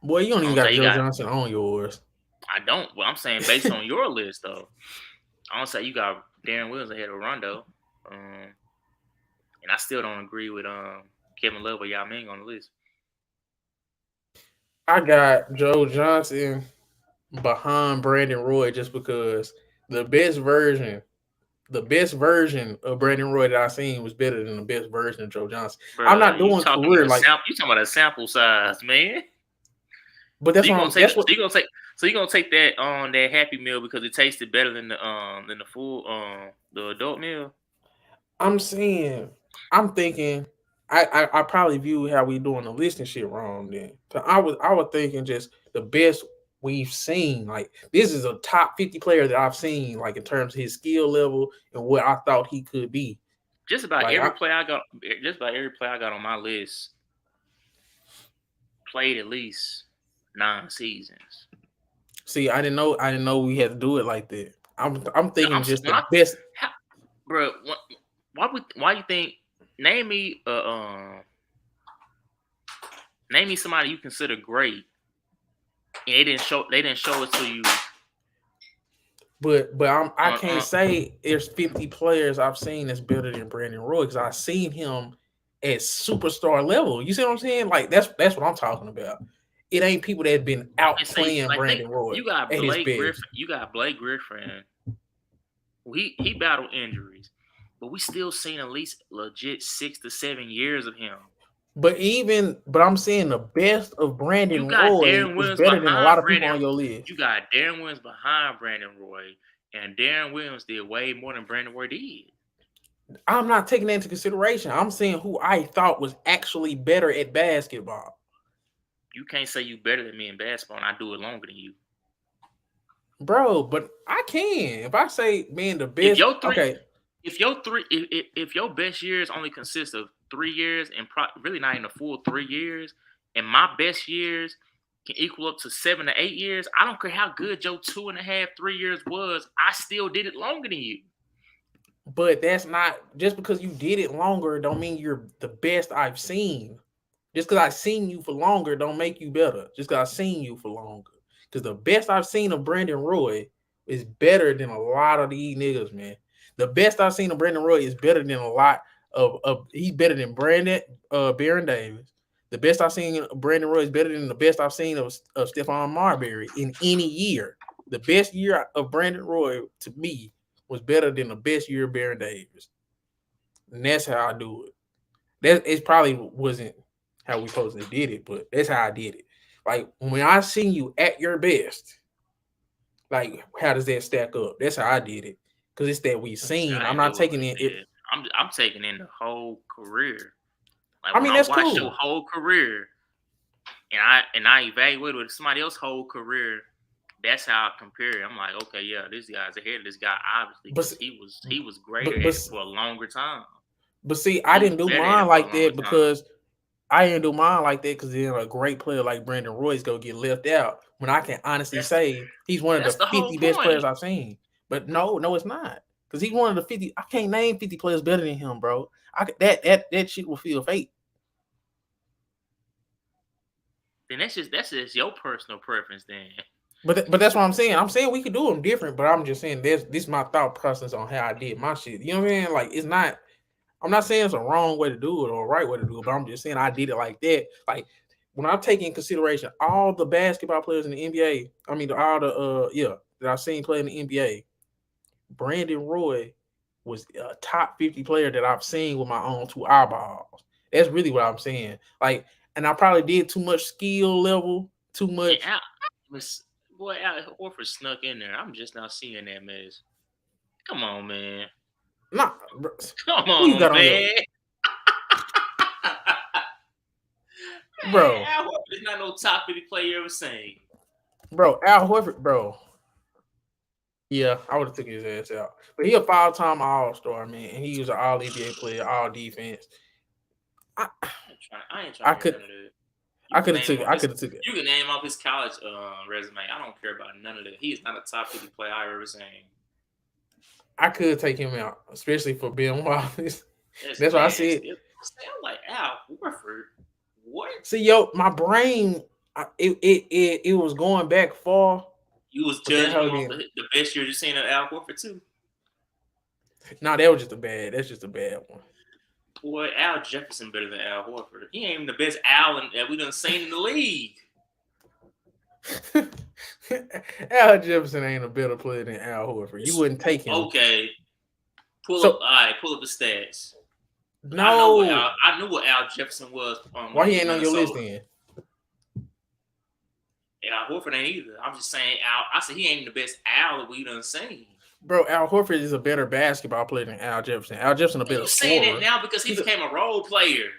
Boy, you don't
I
even
don't say
got
you
Joe
got.
Johnson on yours.
I don't. Well, I'm saying based on your list though. I don't say you got Darren Williams ahead of Rondo. And I still don't agree with Kevin Love or Yao Ming on the list.
I got Joe Johnson behind Brandon Roy just because the best version, the best version of Brandon Roy that I seen was better than the best version of Joe Johnson. I'm
Bro,
not doing career like,
you talking about a sample size, man.
but
So
that's
you
what
gonna
I'm.
take
That's what.
you gonna take that that Happy Meal because it tasted better than the full the adult meal.
I'm saying. I'm thinking. I probably view how we doing the listing shit wrong then. So I was thinking just the best we've seen. Like this is a top 50 player that I've seen. Like in terms of his skill level and what I thought he could be.
Just about
Like
every
I
player I got, on my list played at least 9 seasons.
see. I didn't know we had to do it like that. I'm
No,
thinking just
when
the
I,
best.
how, bro, why you think? Name me name me somebody you consider great, and they didn't show it to you.
But I
Uh,
can't
uh,
say there's 50 players I've seen that's better than Brandon Roy because I've seen him at superstar level. You see what I'm saying? Like that's what I'm talking about. It ain't people that have been out
and say
playing
like think
Brandon Roy
you got
at his
Blake
best.
Griffin. You got Blake Griffin. He battled injuries, but we still seen at least legit 6 to 7 years of him.
But I'm saying the best of
You
Brandon
got
Roy
Darren
is
Williams
better than a lot
behind
of people
Brandon.
on your list.
You got Darren Williams behind Brandon Roy, and Darren Williams did way more than Brandon Roy did.
I'm not taking that into consideration. I'm saying who I thought was actually better at basketball.
You can't say you better than me in basketball, and I do it longer than you.
Bro, but I can. If I say, man, the
If
best,
your three,
okay.
if your best years only consist of 3 years and really not even a full 3 years, and my best years can equal up to 7 to 8 years, I don't care how good your 2.5, 3 years was. I still did it longer than you.
But that's not just because you did it longer, don't mean you're the best I've seen. Just because I've seen you for longer, don't make you better. Just because I've seen you for longer. Because the best I've seen of Brandon Roy is better than a lot of these niggas, man. The best I've seen of Brandon Roy is better than a lot of he's better than Baron Davis. The best I've seen of Brandon Roy is better than the best I've seen of Stephon Marbury in any year. The best year of Brandon Roy to me was better than the best year of Baron Davis. And that's how I do it. That it probably wasn't how we supposed to did it, but that's how I did it. Like when I seen you at your best, like how does that stack up? That's how I did it. Cause it's that we
See,
seen.
I
I'm
didn't
not
do it
taking
like
it.
that. I'm taking in the whole career. Like
I
when
mean,
I
that's
watched your
cool.
whole career and I evaluated with somebody else's whole career, that's how I compare it. I'm like, okay, yeah, this guy's ahead of this guy obviously
But
because he was greater
but
at
but
it for a longer time.
but see, I
He was
didn't do
better at
mine
it for a
like
longer
that
time.
because I didn't do mine like that because then a great player like Brandon Roy's gonna get left out when I can honestly
That's
say he's one of the
that's the whole
50 best players
point.
I've seen. But no, it's not. Because he's one of the 50. I can't name 50 players better than him, bro. That shit will feel fake.
Then that's just your personal preference. Then
But that's what I'm saying. I'm saying we could do them different, but I'm just saying this is my thought process on how I did my shit. You know what I'm saying? Like it's not. I'm not saying it's a wrong way to do it or a right way to do it, but I'm just saying I did it like that. Like when I take in consideration all the basketball players in the NBA, I mean all the that I've seen play in the NBA, Brandon Roy was a top 50 player that I've seen with my own two eyeballs. That's really what I'm saying. Like, and I probably did too much skill level, too
and
much.
Al, boy, Al Horford snuck in there. I'm just not seeing that mess. Come on, man.
Nah,
Come
who you
on,
got on your
man. Man,
bro,
Al Horford is not no top 50 player you ever seen.
Al Horford, bro. Yeah, I would have took his ass out. But he a 5-time All Star, man, and he was an All NBA player, All defense. I,
I ain't trying
I
to hear
could
none of that. You
I
can
could have
name
took it.
off
I
his
could have took it.
you can name off his college resume. I don't care about none of that. He is not a top 50 player I've ever seen.
I could take him out, especially for Ben Wallace.
That's
That's why I
nasty.
said.
I'm like Al Horford. What?
See, yo, my brain, it was going back far,
You was
but that
judging
whole
him off
didn't.
the best year you've seen of Al Horford too.
No, that was just a bad. That's just a bad one.
Boy, Al Jefferson better than Al Horford. He ain't even the best Al that we done seen in the league.
Al Jefferson ain't a better player than Al Horford. You wouldn't take him.
Okay, pull up.
So
All right, pull up the stats.
no,
I knew what Al Jefferson was when
why
he
he
was
ain't
in
on your list
Minnesota.
then,
Al Horford ain't either. I'm just saying Al. I said he ain't the best Al that we done seen.
bro? Al Horford is a better basketball player than Al Jefferson. Al Jefferson a
And
better
you saying that
scorer.
now because he
He's a
became a role player.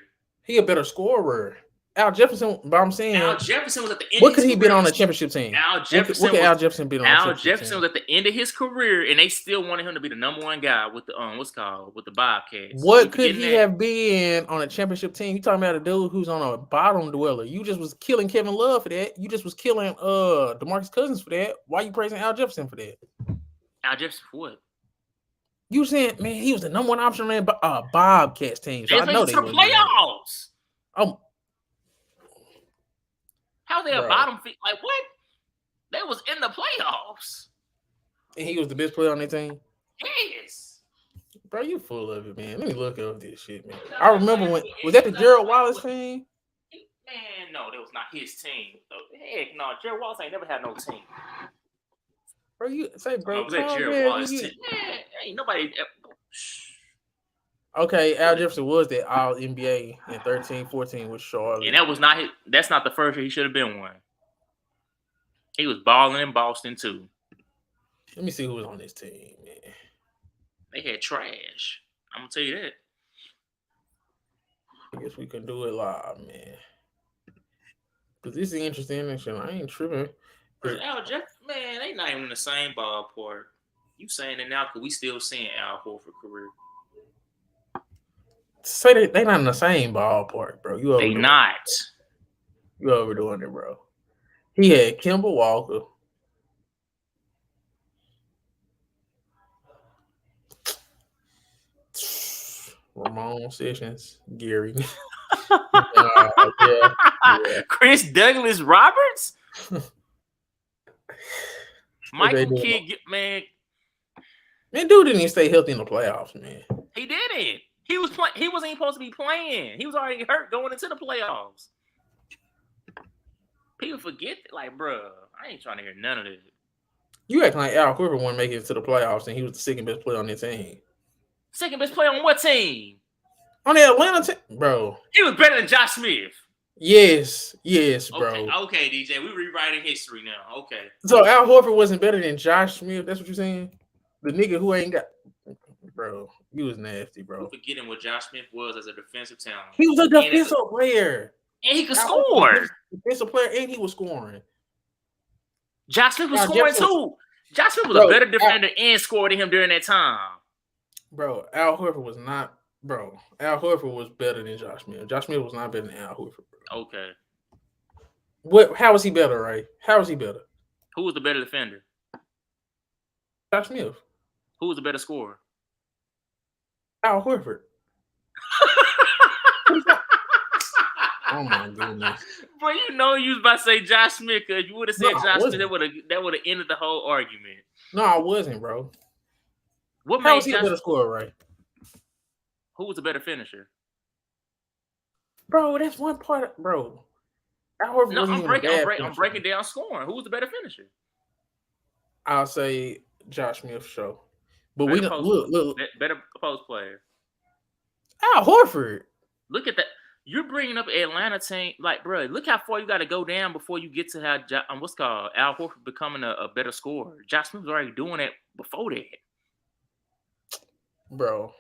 he a better scorer. Al Jefferson, but I'm saying,
Al Jefferson was at the end of
what
his
could he been
career.
on a championship team?
Al
What
Jefferson
could
was
Al Jefferson been on a
Al
championship
Jefferson
team?
was at the end of his career, and they still wanted him to be the number one guy with the what's it called with the Bobcats. You
What could
forgetting
he
that?
have been on a championship team? You talking about a dude who's on a bottom dweller. You just was killing Kevin Love for that. You just was killing DeMarcus Cousins for that. Why you praising Al Jefferson for that?
Al Jefferson for what?
You saying, man, he was the number one option on Bobcats team. So
They
I
was making
know
it
they
to the
wasn't doing it.
playoffs.
Oh,
How they a
bro.
bottom feed? Like what? They was in the playoffs.
And he was the best player on their team.
Yes.
Bro, you full of it, man. Let me look up this shit, man.
He was
I
out there
remember
playing
when
for.
was that
He
the
was out there
Gerald
playing
Wallace
for.
team?
Man, no, that was not his team. Heck no, Jared Wallace ain't never had no team.
Bro, you say,
No,
bro,
was that
calm
Jared
down.
Wallace team? Man, ain't nobody.
Okay, Al Jefferson was that all NBA in 13-14 with
And
Charlotte.
that was not his. That's not the first year he should have been one. He was balling in Boston too.
Let me see who was on this team, man.
They had trash. I'm gonna tell you that.
I guess we can do it live, man. Cause this is interesting and shit. I ain't tripping.
Bro, Al Jeff, man, they not even in the same ballpark. You saying it now because we still seeing Al Horford career.
Say they not in the same ballpark, bro. You
They
overdoing
not.
it. You overdoing it, bro. He had Kemba Walker. Ramon Sessions, Gary. Yeah.
Chris Douglas Roberts,
What they
Michael
doing?
Kidd, man,
Man, dude didn't even stay healthy in the playoffs, man.
he didn't. He was playing. He wasn't even supposed to be playing. He was already hurt going into the playoffs. People forget that, like, bro, I ain't trying to hear none of this.
You acting like Al Horford wouldn't make it to the playoffs, and he was the second best player on their team.
Second best player on what team?
On the Atlanta team, bro.
He was better than Josh Smith.
Yes,
Okay,
bro.
okay, DJ, we rewriting history now. Okay,
So Al Horford wasn't better than Josh Smith. That's what you're saying? The nigga who ain't got, bro. You was nasty,
we
bro.
forgetting what Josh Smith was as a defensive talent,
He was a
and as a,
defensive player.
and he could
Al Horford was
score.
a defensive player, and he was scoring.
Josh Smith was
Al
scoring
Jefferson was,
too. Josh Smith was a
bro.
better defender and scored than him during that time.
Al Horford was not, bro. Al Horford was better than Josh Smith. Josh Smith was not better than Al Horford, bro.
Okay,
What? How was he better, Ray? How was he better?
who was the better defender?
Josh Smith.
Who was the better scorer?
Al Horford. Oh my goodness.
Bro, you know you was about to say Josh Smith because you would have said
No, I
Josh Smith.
wasn't.
That would have ended the whole argument.
No, I wasn't, bro.
What
How was
made
he a
Josh?
better scorer, Ray?
Who was the better finisher?
Bro, that's one part, bro. Al Horford
No,
wasn't even a bad finisher.
I'm breaking down scoring. Who was the better finisher?
I'll say Josh Smith show. But we
Better
don't
post,
look.
better post player.
Al Horford.
Look at that. You're bringing up Atlanta team, like, bro. Look how far you got to go down before you get to have what's called Al Horford becoming a better scorer. Josh Smith was already doing it before that.
Bro.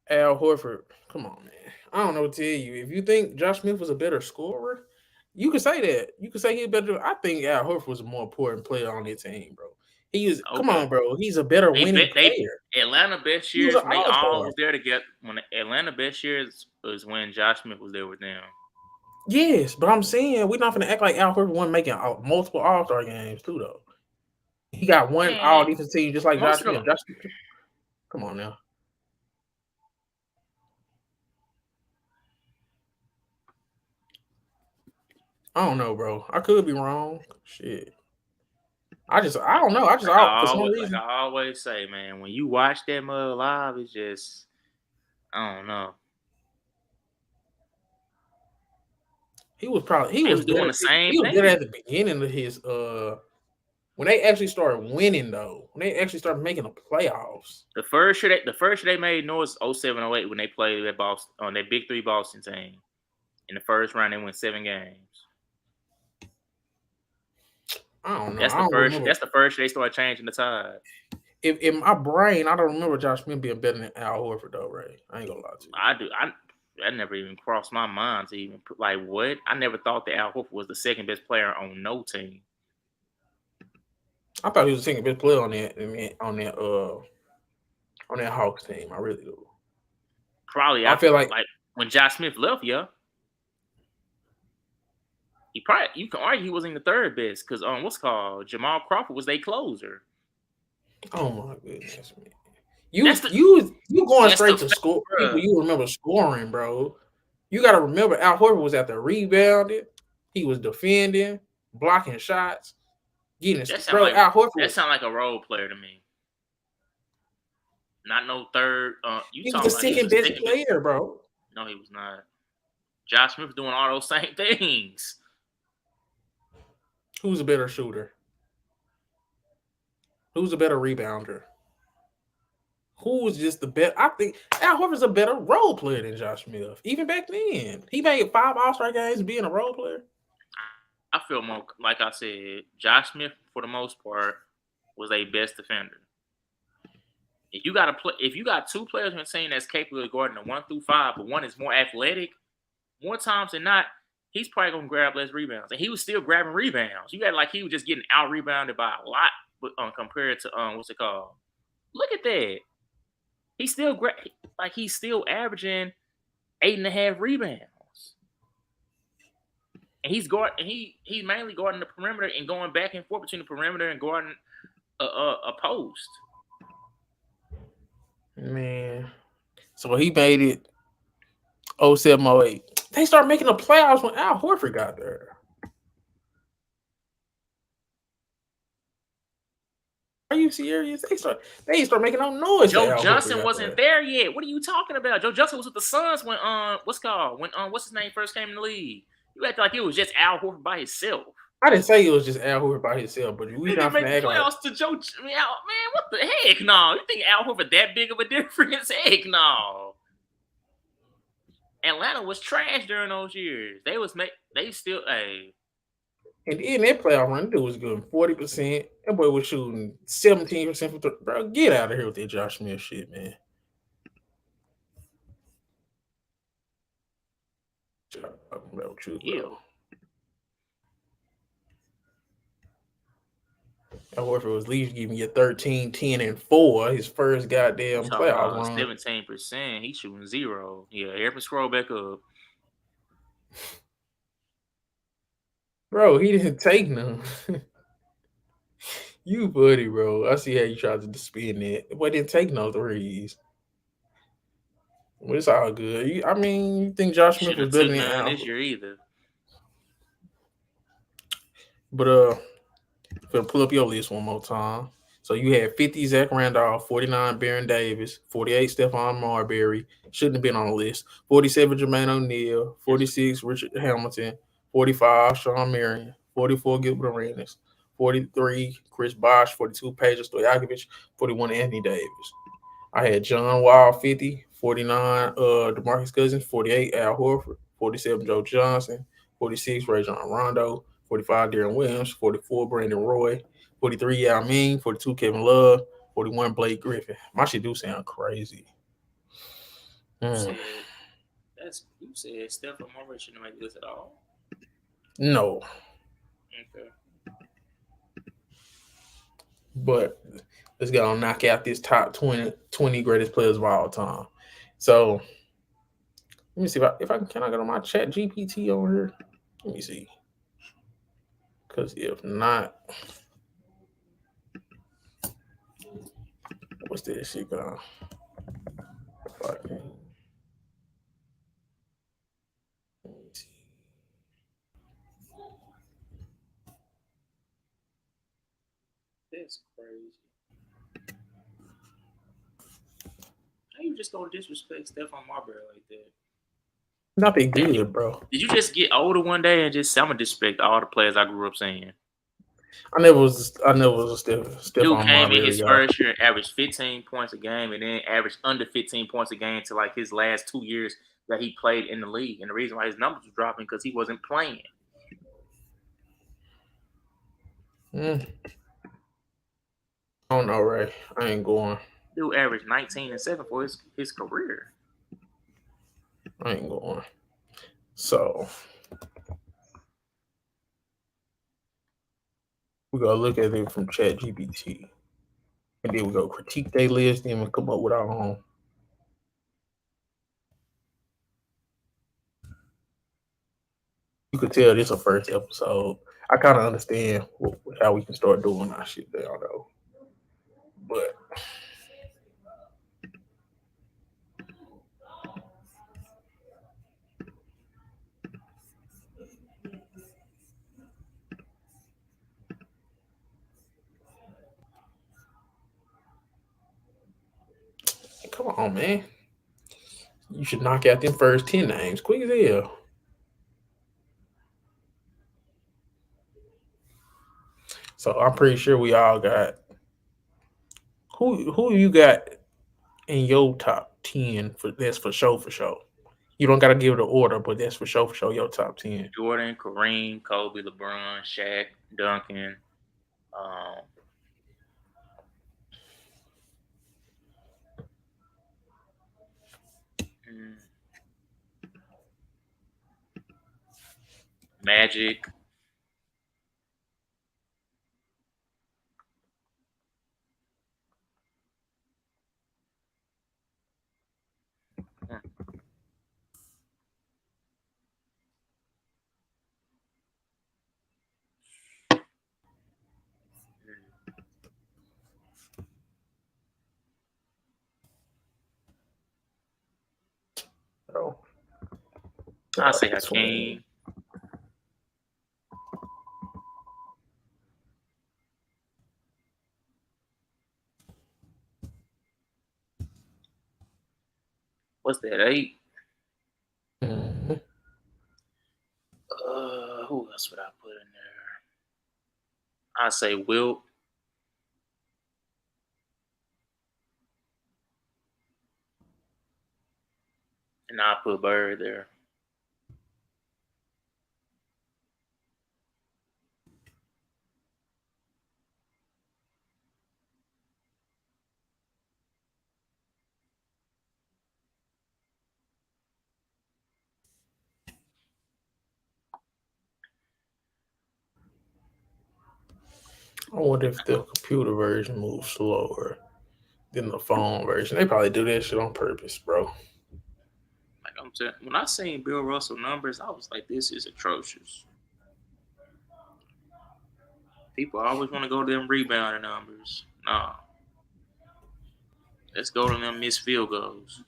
Al Horford. Come on, man. I don't know what to tell you. If you think Josh Smith was a better scorer, you could say that. You could say he's better. I think Al Horford was a more important player on their team, bro. He is. Come
Okay.
on, bro. He's a better winning player.
Atlanta best
He was
years
an
when they all
all-star.
was there together. When Atlanta best years was when Josh Smith was there with them.
Yes, but I'm saying we're not gonna act like Al Horford wasn't making multiple All-Star games too, though. He got one
Man,
All Defensive team just like Josh
most of
Smith.
them.
Come on now. I don't know, bro. I could be wrong. Shit. I don't know. For some
Like
reason,
I always say, man, when you watch that mother live, it's just I don't know.
he was
Doing
better.
the same
He was better
thing.
at the beginning of his when they actually started winning though. When they actually started making the playoffs.
The first year they made noise 07-08 when they played at Boston on that Big Three Boston team. In the first round, they won 7 games.
I don't know.
That's the first year they started changing the tide.
If in my brain, I don't remember Josh Smith being better than Al Horford though, Ray. I ain't gonna lie to you.
I do. That never even crossed my mind to even like what. I never thought that Al Horford was the second best player on no team.
I thought he was the second best player on that Hawks team. I really do.
Probably,
I feel like
when Josh Smith left, yeah. You can argue he wasn't the third best because what's called Jamal Crawford was their closer.
oh my goodness, man. You going straight to score. People you remember scoring, bro. You got to remember Al Horford was at the rebounding. He was defending, blocking shots, getting
Al Horford. That sounds like a role player to me. Not no third.
He was the second best player, bro.
No, he was not. Josh Smith doing all those same things.
Who's a better shooter? Who's a better rebounder? Who was just the best? I think Al Horford's a better role player than Josh Smith. Even back then, he made 5 All-Star games being a role player.
I feel more like I said, Josh Smith for the most part was a best defender. If you got 2 players on the team that's capable of guarding the 1 through 5, but one is more athletic, more times than not, he's probably gonna grab less rebounds, and he was still grabbing rebounds. You got like he was just getting out rebounded by a lot, but compared to what's it called? Look at that. He's still averaging 8.5 rebounds, and he's mainly guarding the perimeter and going back and forth between the perimeter and guarding a post.
Man, so he made it 07-08. They started making the playoffs when Al Horford got there. Are you serious? They start making no noise.
Joe Johnson wasn't there yet. What are you talking about? Joe Johnson was with the Suns when what's his name first came in the league. You act like it was just Al Horford by himself.
I didn't say it was just Al Horford by himself, but we not
make the playoffs to Joe. I mean, man, what the heck? No, you think Al Horford that big of a difference? Heck no. Atlanta was trash during those years. They still
And in that playoff run, dude was good 40%. That boy was shooting 17% from bro. Get out of here with that Josh Smith shit, man. Talking about you, bro.
ew.
That Horford was at least giving you 13, 10, and 4 his first
You
goddamn
talking
playoff
about
run.
17%? He's shooting zero. Yeah, every scroll back up.
Bro, he didn't take none. You buddy, bro. I see how you tried to spin that. Boy didn't take no threes. Well, it's all good. I mean, you think Josh Smith
Shouldn't
was
have
better
took
than
none this
Al?
year either.
But gonna pull up your list one more time. So you had 50 Zach Randolph, 49 Baron Davis, 48 Stephon Marbury. Shouldn't have been on the list. 47 Jermaine O'Neal,
Yes.
46 Richard Hamilton, 45 Sean Marion, 44 Gilbert Arenas, 43 Chris Bosh, 42 Pedro Stojakovic, 41 Anthony Davis. I had John Wall 50, 49 DeMarcus Cousins, 48 Al Horford, 47 Joe Johnson, 46 Rajon Rondo, 45 Darren Williams, 44 Brandon Roy, 43 Yao Ming, 42 Kevin Love, 41 Blake Griffin. My shit do sound crazy.
You
Mm.
said you said Stephen Marbury shouldn't make this at all.
No,
Okay.
but let's go and knock out this top 20 greatest players of all time. So let me see if I can I go to my chat GPT over here? Let me see. Because if not, what's this shit going? If I can, let me see.
That's crazy. How you just gonna disrespect Stephen Marbury like that?
Not that good, bro.
Did you just get older one day and just say, I'm gonna disrespect all the players I grew up seeing?
I never was a
Dude
Stephon
came in
Marbury
his
guy.
first year, averaged 15 points a game, and then averaged under 15 points a game to like his last 2 years that he played in the league. And the reason why his numbers were dropping because he wasn't playing.
Mm, I don't know, Ray. I ain't going.
Dude averaged 19 and 7 for his career.
I ain't going. So we gotta look at it from Chat GPT, and then we go critique their list, and we come up with our own. You could tell this is a first episode. I kind of understand how we can start doing our shit there, though. But come on, man. You should knock out them first 10 names quick as hell. So I'm pretty sure we all got who you got in your top 10 for that's for sure for sure. You don't gotta give it an order, but that's for sure your top 10.
Jordan, Kareem, Kobe, LeBron, Shaq, Duncan, um, mm, Magic. mm, mm.
So
I say
twin.
Hakeem. What's that? 8.
Mhm.
Who else would I put in there? I say Wilt. and I put Bird there.
I wonder if the computer version moves slower than the phone version. They probably do that shit on purpose, bro.
Like I'm saying, when I seen Bill Russell numbers, I was like, this is atrocious. People always want to go to them rebounding numbers. Nah, let's go to them missed field goals.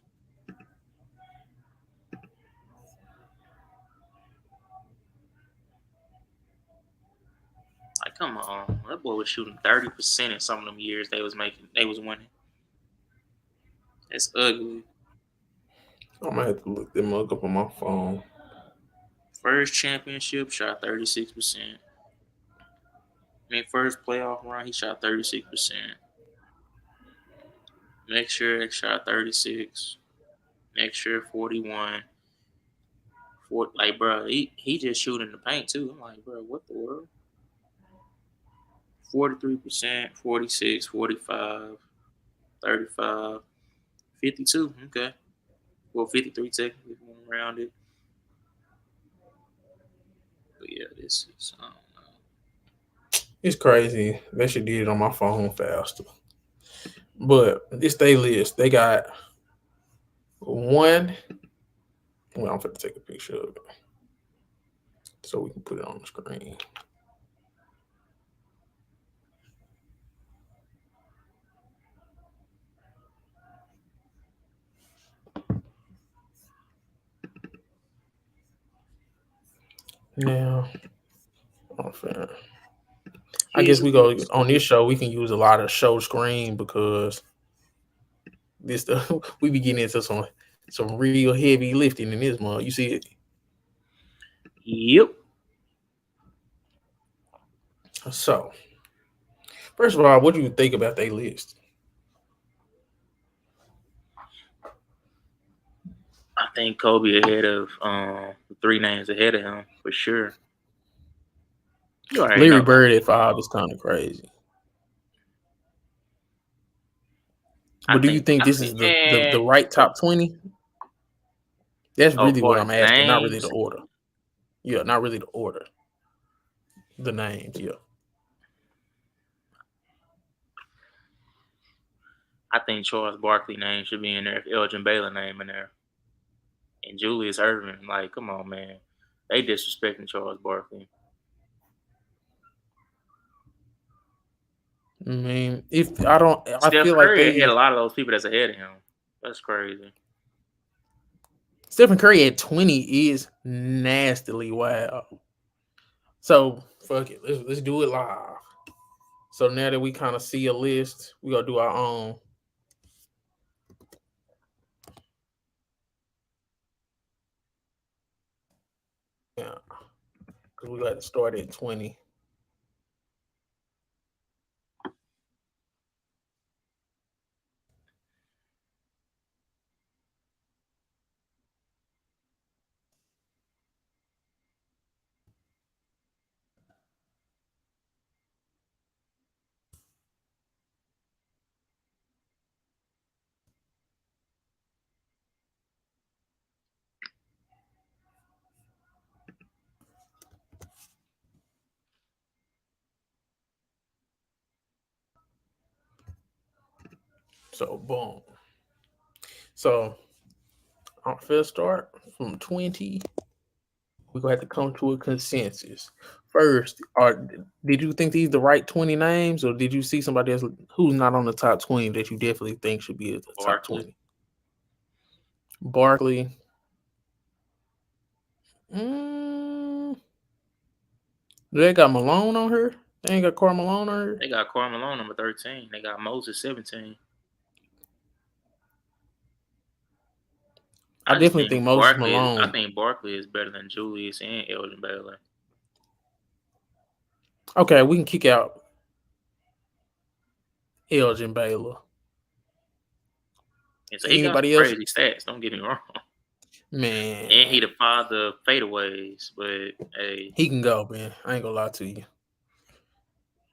Like, come on, that boy was shooting 30% in some of them years they was winning. It's ugly.
I'm gonna have to look them up on my phone.
First championship shot 36%. I mean, first playoff run he shot 36%. Next year it shot 36. Next year 41. Like, bro, he just shooting the paint too. I'm like, bro, what the world? 43%, 46, 45, 35, 52. Okay. Well, 53 technically if you want to round it. But yeah, this is, I don't know.
It's crazy. They should did it on my phone faster. But this they list, they got one. Well, I'm gonna take a picture of it so we can put it on the screen. Now, oh, I guess
He's a
we go
beast.
on this show. We can use a lot of show screen because this stuff we be getting into some real heavy lifting in this month. You see it?
Yep.
So, first of all, what do you think about their list?
I think Kobe ahead of three names ahead of him for sure. You already
Larry
know.
Bird at 5 is kind of crazy. But do you think
I
this
think
is the right top 20? That's
oh,
really what
for
I'm asking, not really the
names,
order. Yeah, not really the order. The names, yeah.
I think Charles Barkley name should be in there if Elgin Baylor name in there. And Julius Erving, like, come on, man. They disrespecting Charles Barkley.
I mean, if I don't, I
Steph
feel like
Curry had a
they
lot of those people that's ahead of him. That's crazy.
Stephen Curry at 20 is nastily wild. So fuck it, let's do it live. So now that we kind of see a list, we gonna do our own. Yeah, because we got to start at 20. So boom. So our first start from 20. We're gonna have to come to a consensus. First, did you think these the right 20 names, or did you see somebody else who's not on the top 20 that you definitely think should be at the top
Barkley.
20? Barkley. Mm, they got Malone on her. They ain't got Karl Malone on her.
They got Carmelo number 13. They got Moses 17.
I
I just
definitely
think
think Moses Malone.
Barkley is better than Julius and Elgin Baylor.
Okay, we can kick out Elgin Baylor.
And so he got some
Anybody else?
crazy stats. Don't get me wrong. And he
Man,
the father of fadeaways. But hey,
he can go, man. I ain't gonna lie to you.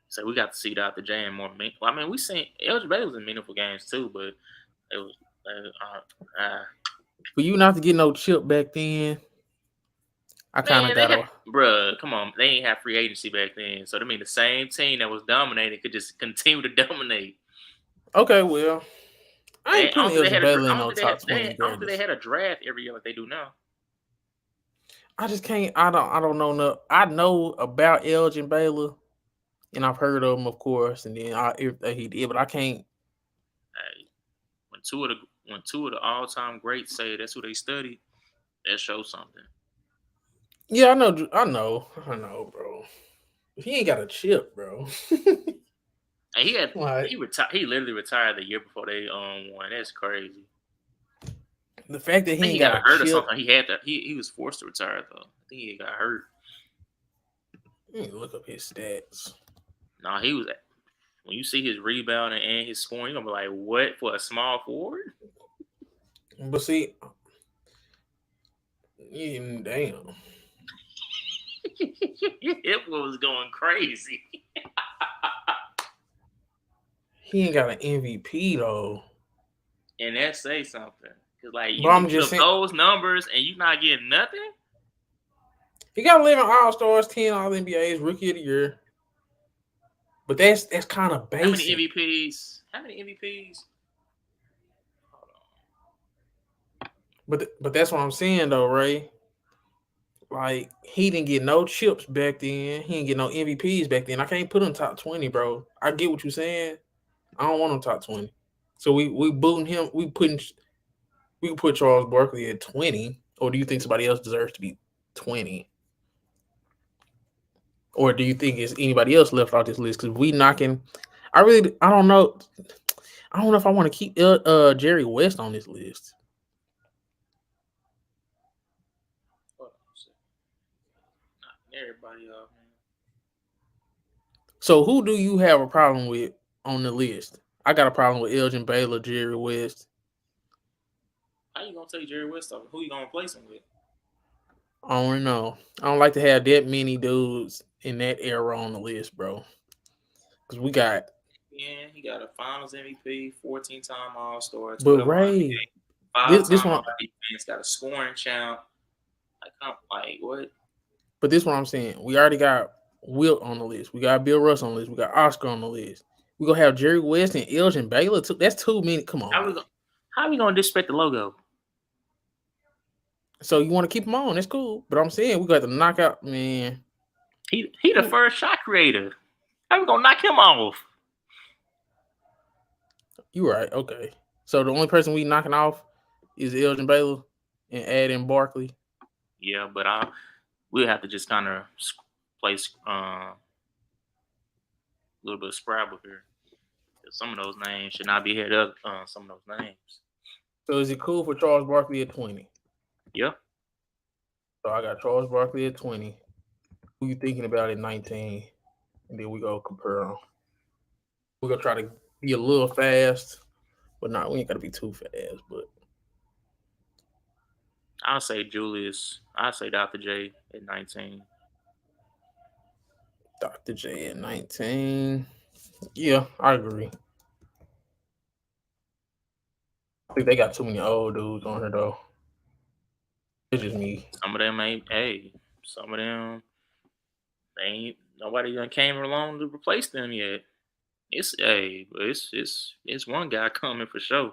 so we got to see Dr. J in more. Well, I mean, we seen Elgin Baylor was in meaningful games too, but it was.
For you not to get no chip back then, I kind of
Man, they
got
had,
to.
bruh, come on. They ain't have free agency back then. So, that mean the same team that was dominating could just continue to dominate.
Okay, well, I ain't
I don't
putting
think they
Elgin
had
Baylor
I
in
don't
no
think they had,
top 20
I don't think they
greatest.
had a draft every year like they do now.
I just can't. I don't know. No, I know about Elgin Baylor, and I've heard of him, of course, and then everything he did, but I can't.
Hey, when two of the all time greats say that's who they studied, that shows something.
Yeah, I know. I know, bro. He ain't got a chip, bro.
And
Like
he literally retired the year before they won. That's crazy.
the fact that
I
he
think
ain't
he
got
got
a
hurt or
chip.
something. He was forced to retire though. I think he got hurt.
Let me look up his stats.
No, he was when you see his rebounding and his scoring, you're gonna be like, what for a small forward?
But see, damn,
It was going crazy.
he ain't got an MVP though.
And that say something. Cause like
But
you
I'm
put
just
up
saying,
those numbers and you not getting nothing.
he got 11 All Stars, 10 All NBAs, Rookie of the Year. But that's kind of
How many
basic.
MVPs? How many MVPs? Hold
But that's what I'm saying though, Ray. Like he didn't get no chips back then. He didn't get no MVPs back then. I can't put him top 20, bro. I get what you're saying. I don't want him top 20. So we booting him. We can put Charles Barkley at 20. Or do you think somebody else deserves to be 20? Or do you think it's anybody else left off this list? Because we knocking. I don't know. I don't know if I want to keep Jerry West on this list.
on. Knocking everybody off, man.
So who do you have a problem with on the list? I got a problem with Elgin Baylor, Jerry West.
How you gonna take Jerry West off? Who you gonna replace him with?
I don't know. I don't like to have that many dudes in that era on the list, bro. Because we got,
Yeah, he got a Finals MVP, 14-time All Star,
but
12 All
Ray,
NBA,
this
5-time
one,
All Defense, got a scoring champ. Like, what?
but this one I'm saying, we already got Wilt on the list. We got Bill Russ on the list. We got Oscar on the list. We gonna have Jerry West and Elgin Baylor too. That's too many. Come on,
How we
man.
gonna how we gonna disrespect the logo?
So you want to keep them on? That's cool. But I'm saying we got to knock out, man.
He the first shot creator. How we gonna knock him off?
You right. Okay. So the only person we knocking off is Elgin Baylor and add in Barkley.
Yeah, but we'll have to just kind of place a little bit of Scrabble here. Some of those names should not be here. Some of those names.
So is it cool for Charles Barkley at 20?
Yeah,
So I got Charles Barkley at 20. Who you thinking about at 19? And then we go compare them. We're gonna try to be a little fast, but not we ain't gotta be too fast. But
I'll say Julius. I'll say Dr. J at 19.
Dr. J at 19. Yeah, I agree. I think they got too many old dudes on here though. It's just me.
Some of them ain't. Hey, some of them they ain't. Nobody done came along to replace them yet. It's one guy coming for sure.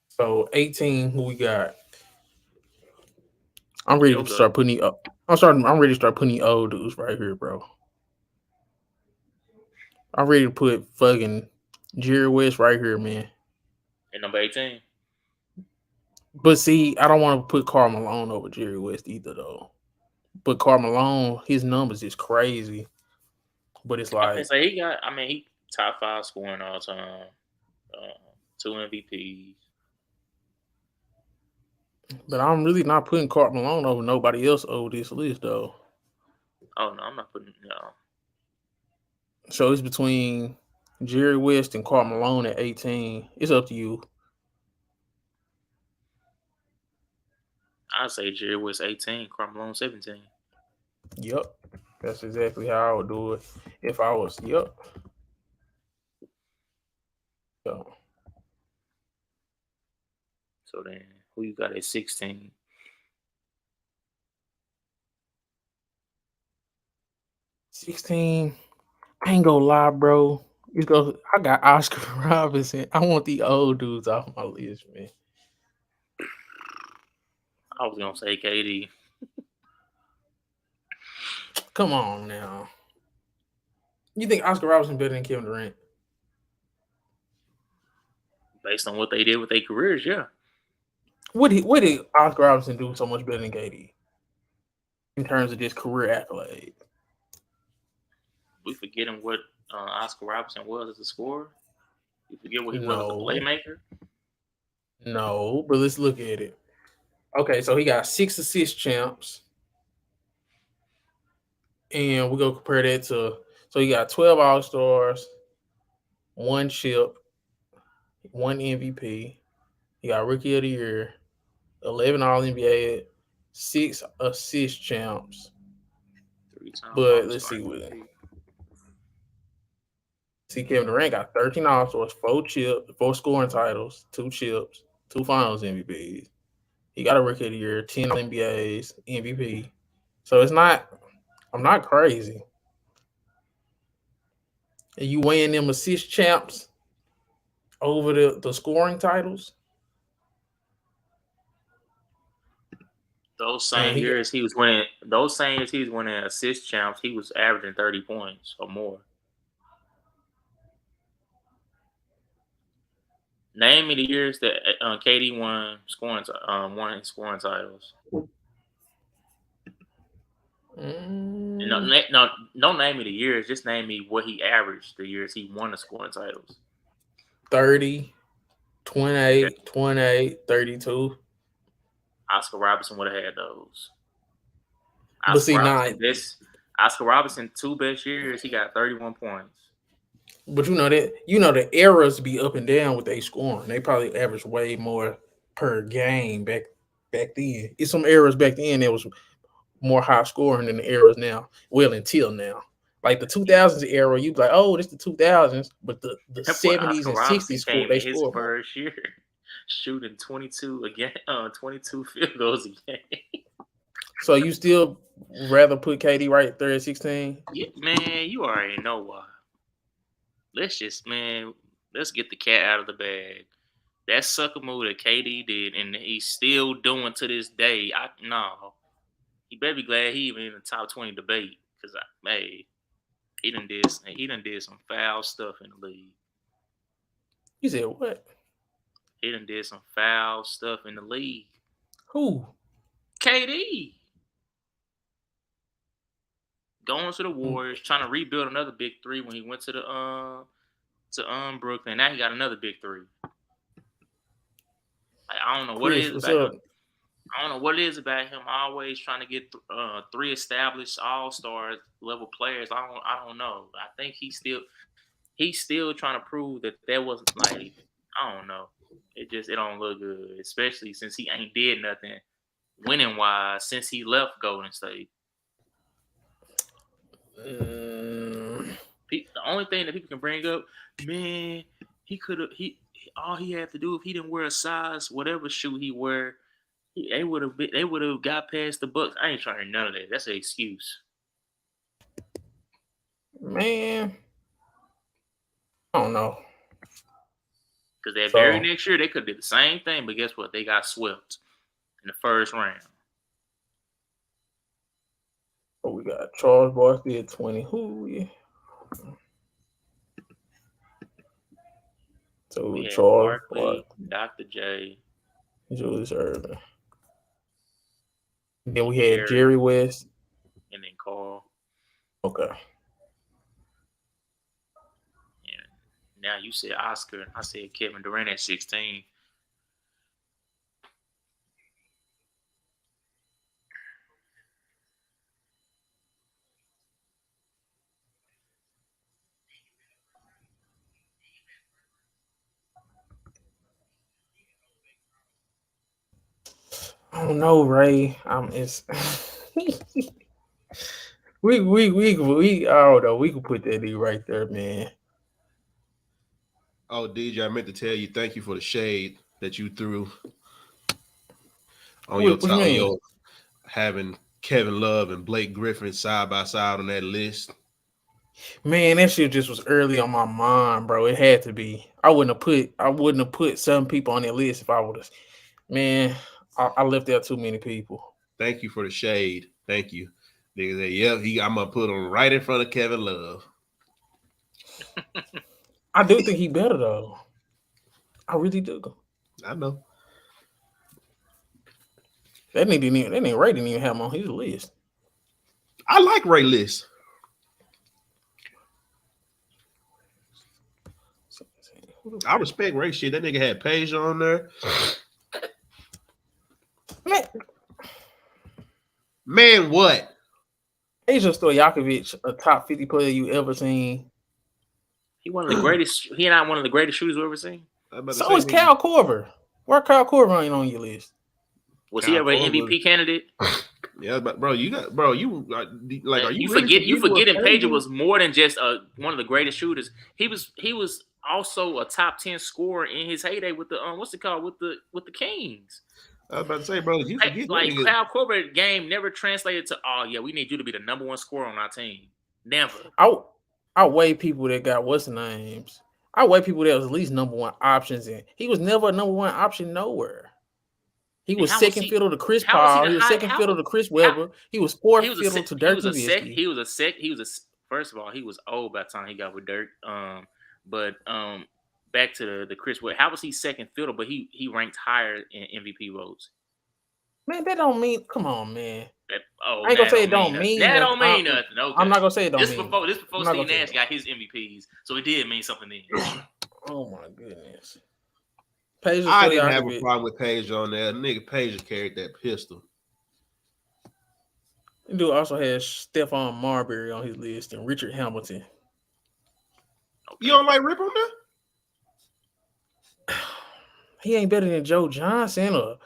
So 18, who we got? I'm ready to
Yoga.
start putting up. I'm ready to start putting old dudes right here, bro. I'm ready to put fucking Jerry West right here, man.
At number 18.
But see, I don't want to put Karl Malone over Jerry West either, though. But Karl Malone, his numbers is crazy. But it's
I can
like,
say he got. I mean, he top 5 scoring all time. Uh, 2 MVPs.
but I'm really not putting Karl Malone over nobody else over this list, though.
Oh no, I'm not putting. No,
So it's between Jerry West and Karl Malone at 18. It's up to you.
I say Jerry West 18, Carmelo 17.
Yep. That's exactly how I would do it if I was. Yep. So,
So then, who you got at 16?
16. I ain't gonna lie, bro. You go. I got Oscar Robinson. I want the old dudes off my list, man.
I was gonna say KD.
Come on now. You think Oscar Robinson better than Kevin Durant?
Based on what they did with their careers, yeah.
What did Oscar Robinson do so much better than KD in terms of just career accolade?
We forgetting what Oscar Robertson was as a scorer. We forget what he was as a
No,
playmaker.
no. But let's look at it. Okay, so he got 6 assist champs, and we go compare that to. So he got 12 All Stars, 1 chip, 1 MVP. He got Rookie of the Year, 11 All NBA, 6 assist champs.
3 times
But
All
let's
Star
see what.
MVP.
See, Kevin Durant got 13 All Stars, 4 scoring titles, 2 chips, 2 Finals MVPs. He got a Rookie of the Year, 10 NBAs, MVP. So it's not. I'm not crazy. And you weighing them assist champs over the scoring titles,
Those
and
same
he
years he was winning. Those same years he was winning assist champs. He was averaging 30 points or more. Name me the years that KD won scoring titles. No,
mm,
no, don't name me the years. Just name me what he averaged the years he won the scoring titles.
30,
Okay,
28, 28, 32.
Oscar Robertson would have had those.
But
Oscar
see, not.
Robertson, this Oscar Robertson 2 best years, he got 31 points.
But the eras be up and down with they scoring. They probably average way more per game back then. It's some eras back then that was more high scoring than the eras now. Well, until now. Like the
He,
2000s era, you be like, oh, this the 2000s, but the
but
70s
Oscar
and
Robinson
60s
came
they
in his
score more.
first year shooting 22 again, 22 field goals a game.
So you still rather put KD right there at 16?
Yeah, man, you already know why. Let's just, man, let's get the cat out of the bag. That sucker move that KD did, and he's still doing to this day. No, he better be glad he even in the top 20 debate because, hey, he done did some foul stuff in the league.
You said what?
He done did some foul stuff in the league.
Who?
KD going to the
Mm,
Warriors, trying to rebuild another big three when he went to Brooklyn. Now he got another big three. I don't know what it
Chris,
is
what's
about him.
up?
I don't know what it is about him. Always trying to get three established All Star level players. I don't know. I think he's still trying to prove that there wasn't like I don't know. It don't look good, especially since he ain't did nothing winning wise since he left Golden State.
Mm,
The only thing that people can bring up, man, he could have all he had to do if he didn't wear a size whatever shoe he wear, they would have got past the Bucks. I ain't trying to hear none of that. That's an excuse.
man, I don't know.
Because that very
So,
next year they could have did the same thing, but guess what? They got swept in the first round.
what we got? Charles Barkley at 20. Who? Yeah.
We
So
had
Charles
Barkley,
Barkley,
Dr. J,
Julius Erving. Then we had
Jerry,
Jerry West.
and then Carl.
Okay.
And now you said Oscar, and I said Kevin Durant at 16.
I don't know, Ray. It's we I don't know. We could put that nigga right there, man.
Oh, DJ, I meant to tell you, thank you for the shade that you threw on your
What you
top, on
mean?
your having Kevin Love and Blake Griffin side by side on that list.
Man, that shit just was early on my mind, bro. It had to be. I wouldn't have put some people on that list if I would have. Man, I left out too many people.
Thank you for the shade. Thank you. Nigga said, yeah, I'm gonna put him right in front of Kevin Love.
I do think he better though. I really do.
I know.
That nigga Ray didn't even have him on his list.
I like Ray List. I respect Ray shit. That nigga had Paige on there. Man, what?
Peja Stojakovic, a top 50 player you ever seen.
He one of the greatest. He not one of the greatest shooters we've ever seen.
So is Cal Korver. Where Cal Korver ain't on your list?
Was he ever an MVP candidate?
Yeah, but bro, you are you
forgetting Peja was more than just one of the greatest shooters. He was also a top 10 scorer in his heyday with the with the Kings.
I was about to say, bro, you forget
like Kyle Korver game never translated to we need you to be the number one scorer on our team. Never.
I weigh people that got what's the names. I weigh people that was at least number one options in. He was never a number one option nowhere. He was second fiddle to Chris Paul. He was second fiddle to Chris Webber. He was fourth fiddle to Dirk Nowitzki.
First of all, he was old by the time he got with Dirk. But back to the Chris Webber. How was he second fiddle? But he ranked higher in MVP votes.
Man, that don't mean. Come on, man. I ain't gonna say it don't mean.
That don't mean nothing. Okay.
I'm not gonna say it don't
this
mean.
This before Steve Nash got his MVPs, so it did mean something then.
Oh my goodness.
I didn't have a problem with Page on there. Nigga, Page carried that pistol.
The dude also has Stephon Marbury on his list and Richard Hamilton.
Okay. You don't like Rip on
there? He ain't better than Joe Johnson or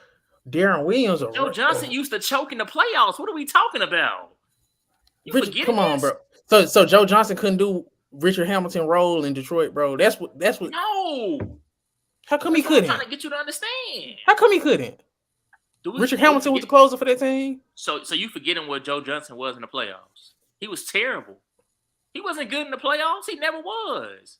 Darren Williams. Or
Joe Johnson used to choke in the playoffs. What are we talking about?
Come on, bro. So Joe Johnson couldn't do Richard Hamilton role in Detroit, bro. That's what.
No.
How come he couldn't?
I'm trying to get you to understand.
How come he couldn't? Richard Hamilton was the closer for that team.
So you forgetting what Joe Johnson was in the playoffs? He was terrible. He wasn't good in the playoffs. He never was.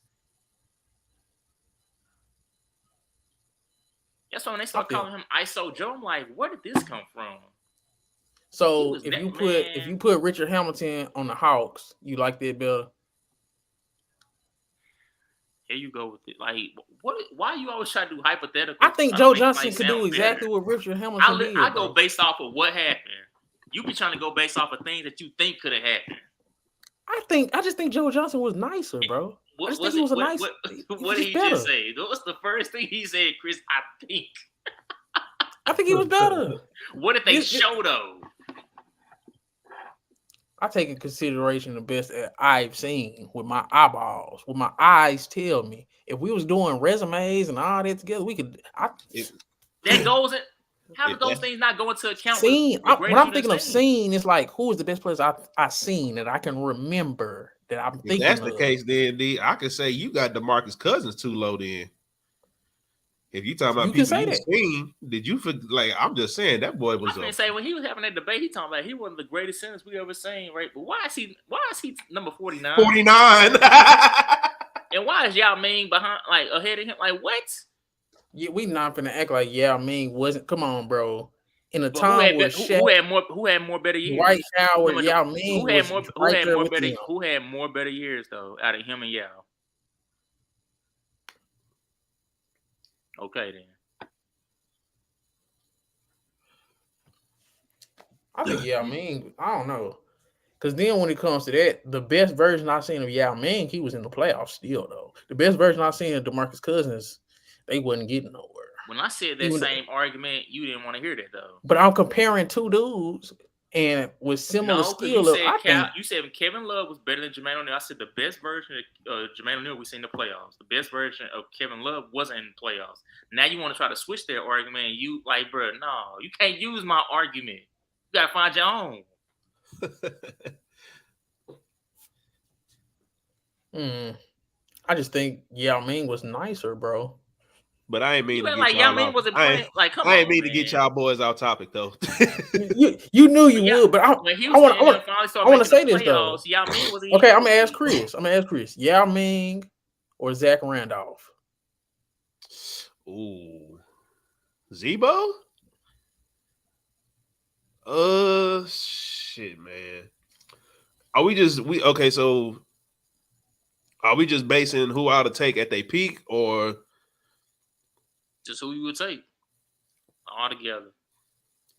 That's why when they start calling him ISO Joe, I'm like, where did this come from?
So if you put Richard Hamilton on the Hawks, you like that better?
Here you go with it. Like, what? Why you always try to do hypothetical?
I think Joe Johnson could do exactly what Richard Hamilton did.
I go based off of what happened. You be trying to go based off of things that you think could have happened.
I just think Joe Johnson was nicer, bro. What did he
just say? What's the first thing he said, Chris? I think.
I think he was better.
What did they show though?
I take in consideration the best that I've seen with my eyeballs. What my eyes tell me. If we was doing resumes and all that together, we could.
That goes in. How do those things not go into account?
When I'm thinking of scene, it's like who is the best players I seen that I can remember that I'm thinking.
If that's the case, then I could say you got DeMarcus Cousins too low. Then, if you talking about people you seen, did you like? I'm just saying that boy was.
I was gonna say when he was having that debate, he talking about he wasn't the greatest centers we ever seen, right? But why is he number 49?
49.
And why is Yao Ming behind, like ahead of him? Like what?
Yeah, we not gonna act like Yao Ming wasn't. Come on, bro. In a time where
who had more better years?
Dwight Howard, Yao Ming.
Who had more better years though out of him and Yao? Okay then.
I think Yao Ming. I don't know. Because then when it comes to that, the best version I've seen of Yao Ming, he was in the playoffs still, though. The best version I've seen of DeMarcus Cousins, they wasn't getting nowhere.
When I said that same argument, you didn't want to hear that, though.
But I'm comparing two dudes. And with similar
No, because
skill level, I think
you said Kevin Love was better than Jermaine O'Neal. I said the best version of Jermaine O'Neal we seen in the playoffs. The best version of Kevin Love wasn't in the playoffs. Now you want to try to switch that argument. You like, bro, no, you can't use my argument. You gotta find your own.
I just think Yao Ming was nicer, bro.
But I ain't mean to get
like
y'all
Yao Ming wasn't playing. Like, come on,
I ain't mean
man.
to get y'all boys off topic though.
you knew you would, but I want to say this though.
Yao Ming was
okay. I'm gonna ask Chris. Yao Ming or Zach Randolph?
Ooh, Zebo? Shit, man. Are we just basing who I ought to take at their peak, or
just who you would take all together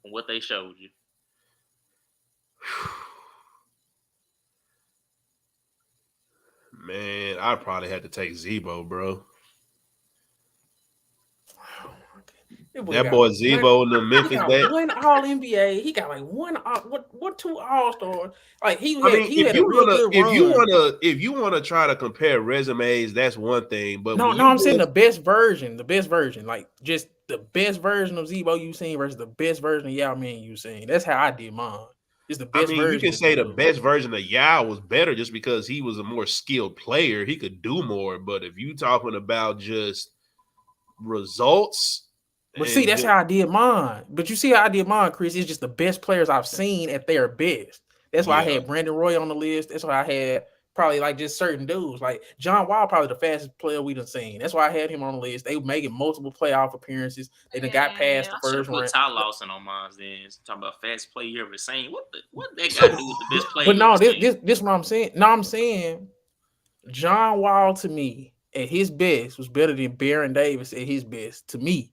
from what they showed you?
Man, I'd probably have to take Zebo, bro. That boy Zebo in the Memphis Day.
One All NBA. He got like one. What 2 All Stars? Like he had
if
a real good run.
If you wanna try to compare resumes, that's one thing. But
I'm saying the best version. Like just the best version of Zebo you seen versus the best version of Yao Ming you seen. That's how I did mine. It's the best version.
You can say the best version of Yao was better just because he was a more skilled player. He could do more. But if you talking about just results.
But see, that's how I did mine. But you see how I did mine, Chris. It's just the best players I've seen at their best. That's why I had Brandon Roy on the list. That's why I had probably like just certain dudes. Like John Wall, probably the fastest player we done seen. That's why I had him on the list. They were making multiple playoff appearances. They done got past the first round.
Ty Lawson on mine then. Talking about fastest player you ever seen. What that got to do with the best player?
But no, this what I'm saying. No, I'm saying John Wall to me at his best was better than Baron Davis at his best to me.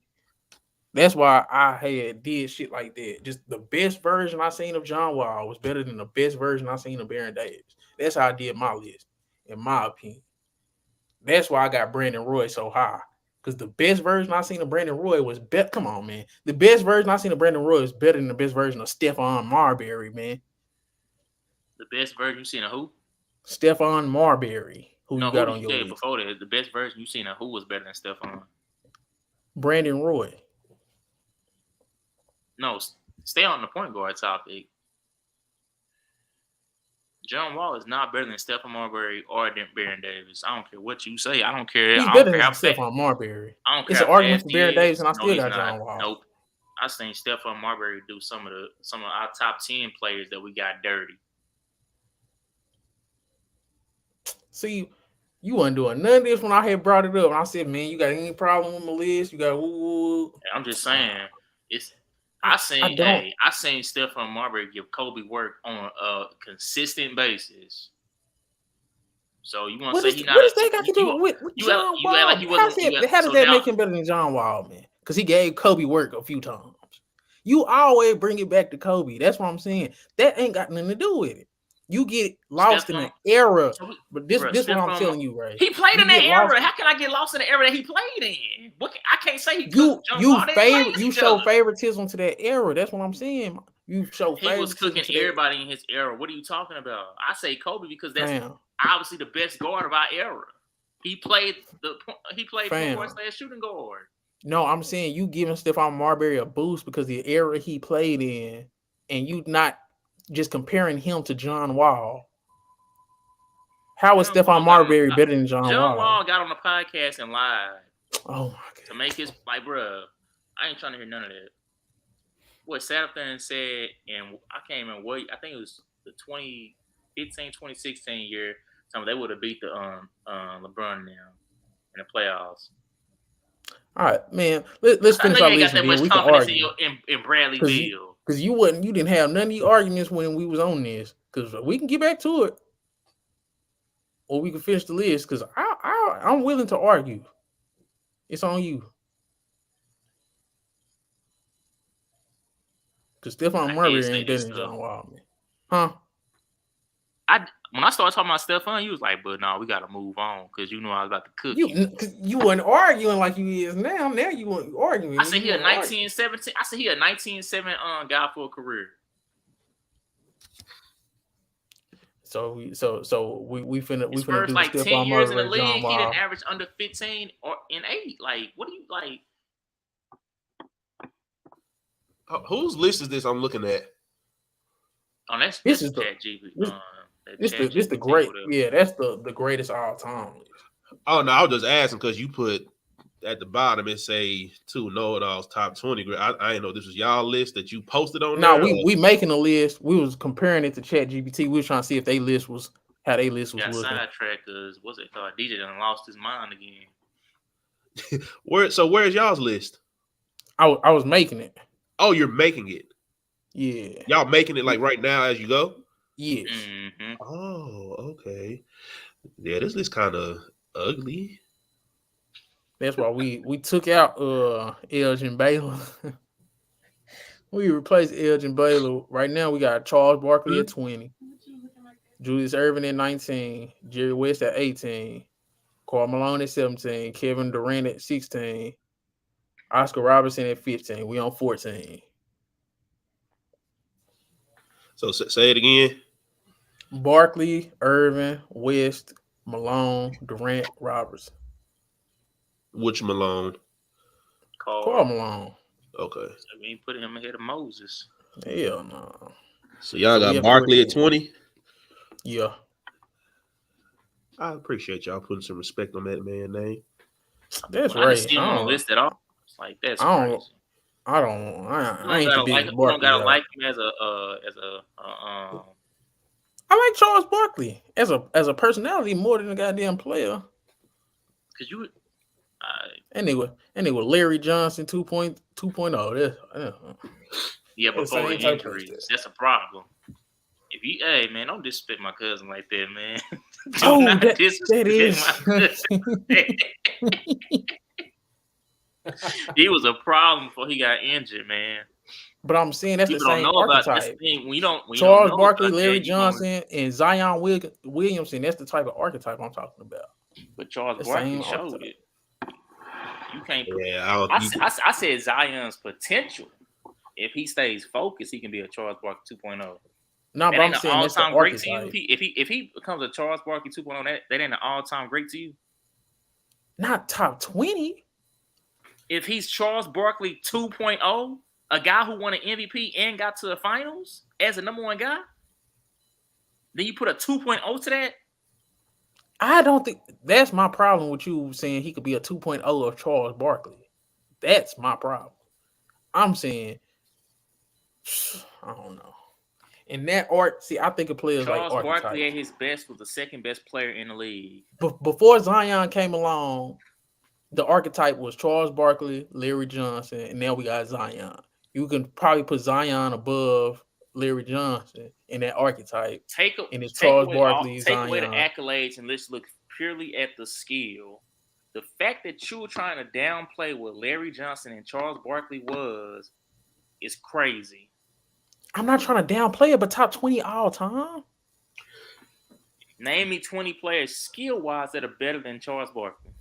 That's why I did shit like that. Just the best version I seen of John Wall was better than the best version I seen of Baron Davis. That's how I did my list, in my opinion. That's why I got Brandon Roy so high. Because the best version I seen of Brandon Roy was better. Come on, man. The best version I seen of Brandon Roy is better than the best version of Stephon Marbury, man.
The best version you seen of who?
Stephon Marbury. Who you got on your list?
Before that, the best version you seen of who was better than Stephon?
Brandon Roy.
No, stay on the point guard topic. John Wall is not better than Stephon Marbury or Baron Davis. I don't care what you say. I don't care.
He's better than Stephon Marbury. It's an argument for Baron Davis, and I still got John Wall.
Nope. I think Stephon Marbury do some of our top 10 players that we got dirty.
See, you wasn't doing none of this when I had brought it up. And I said, man, you got any problem with my list? You got woo.
I'm just saying, I seen Stephon Marbury give Kobe work on a consistent basis. So you want to say he's not?
What does that got to do with John Wall? How does that make him better than John Wall, man? Because he gave Kobe work a few times. You always bring it back to Kobe. That's what I'm saying. That ain't got nothing to do with it. You get lost in an era, but this what I'm telling you, right?
He played in that era. How can I get lost in the era that he played in? I can't say he.
You show favoritism to that era. That's what I'm saying. You show favoritism.
He was cooking everybody in his era. What are you talking about? I say Kobe because that's obviously the best guard of our era. He played point guard / shooting guard.
No, I'm saying you giving Stephon Marbury a boost because the era he played in, and you not just comparing him to John Wall. How is Stephon Marbury better than John Wall?
John Wall got on the podcast and lied.
Oh my God.
To make his bruh, I ain't trying to hear none of that. What sat up there and said, and I can't remember what, I think it was the 2015, 2016 year, they would have beat the LeBron now in the playoffs.
All right, man. Let's finish our list. We can argue
in Bradley Beal.
Because you didn't have none of the arguments when we was on this. Because we can get back to it, or we can finish the list. Because I'm willing to argue. It's on you. Because Stephon Marbury ain't better than John Wall, man. Huh?
When I started talking about Stephon, you was like, but no, we got to move on because you know I was about to cook
you weren't arguing like you is now. Now you weren't arguing.
I said he a 1917. I said he a 19-7 guy for a career.
We
His
finna
first
do the
like 10
Stephon
years in the
Marbury, John
league, he didn't
Wall.
average under 15 or in 8. Like, what do you like?
Whose list is this I'm looking at?
Oh, that's
This is the
Chatgpt.
this,
That
this the
Chatgpt
great,
whatever.
yeah, that's the greatest all time list.
Oh no, I was just asking because you put at the bottom it say two know-it-alls top 20. I didn't know this was y'all list that you posted on
Now
there.
we making a list. We was comparing it to ChatGPT. We was trying to see if they list was how they list was
Got
looking.
sidetracked because what's it called? DJ done lost his mind again.
Where's y'all's list?
I was making it.
Oh, you're making it.
Yeah.
Y'all making it like right now as you go?
Yes.
Mm-hmm.
Oh, okay. Yeah, this list kind of ugly.
That's why we took out Elgin Baylor. We replaced Elgin Baylor. Right now we got Charles Barkley at 20, Julius Erving at 19, Jerry West at 18, Karl Malone at 17, Kevin Durant at 16, Oscar Robertson at 15. We on 14.
So say it again.
Barkley, Irvin, West, Malone, Durant, Robertson.
Which Malone?
Karl Malone.
Okay.
So we ain't put him ahead of Moses.
Hell no.
So y'all got Barkley at 20?
Yeah.
I appreciate y'all putting some respect on that man's name.
That's
I didn't
right.
see him on the list at all. It's like that's
I
crazy.
I ain't the biggest Barkley.
You don't gotta like him as a
I like Charles Barkley as a personality more than a goddamn player.
Cause you
anyway, Larry Johnson 2.0.
Yeah, before the injuries, that's a problem. If you, hey man, don't disrespect my cousin like that, man. Do not disrespect my cousin. He was a problem before he got injured, man.
But I'm saying that's
People
the same
don't know
archetype.
about this thing.
Charles Barkley, Larry Johnson, and Zion Williamson. That's the type of archetype I'm talking about.
But Charles Barkley showed it. You can't.
Yeah,
I said Zion's potential. If he stays focused, he can be a Charles Barkley 2.0.
No, but I'm saying that's the
great to
archetype.
you. If he becomes a Charles Barkley 2.0, that ain't an all-time great to you.
Not top 20.
If he's Charles Barkley 2.0, a guy who won an MVP and got to the finals as a number one guy, then you put a 2.0 to that.
I don't think that's my problem with you saying he could be a 2.0 of Charles Barkley. That's my problem. I'm saying, I don't know. In that art, see, I think of players
Charles
like
Barkley
archetypes.
at his best was the second best player in the league.
Before Zion came along, the archetype was Charles Barkley, Larry Johnson, and now we got Zion. You can probably put Zion above Larry Johnson in that archetype.
Take
away the
accolades and let's look purely at the skill. The fact that you were trying to downplay what Larry Johnson and Charles Barkley is crazy.
I'm not trying to downplay it, but top 20 all time.
Name me 20 players skill-wise that are better than Charles Barkley.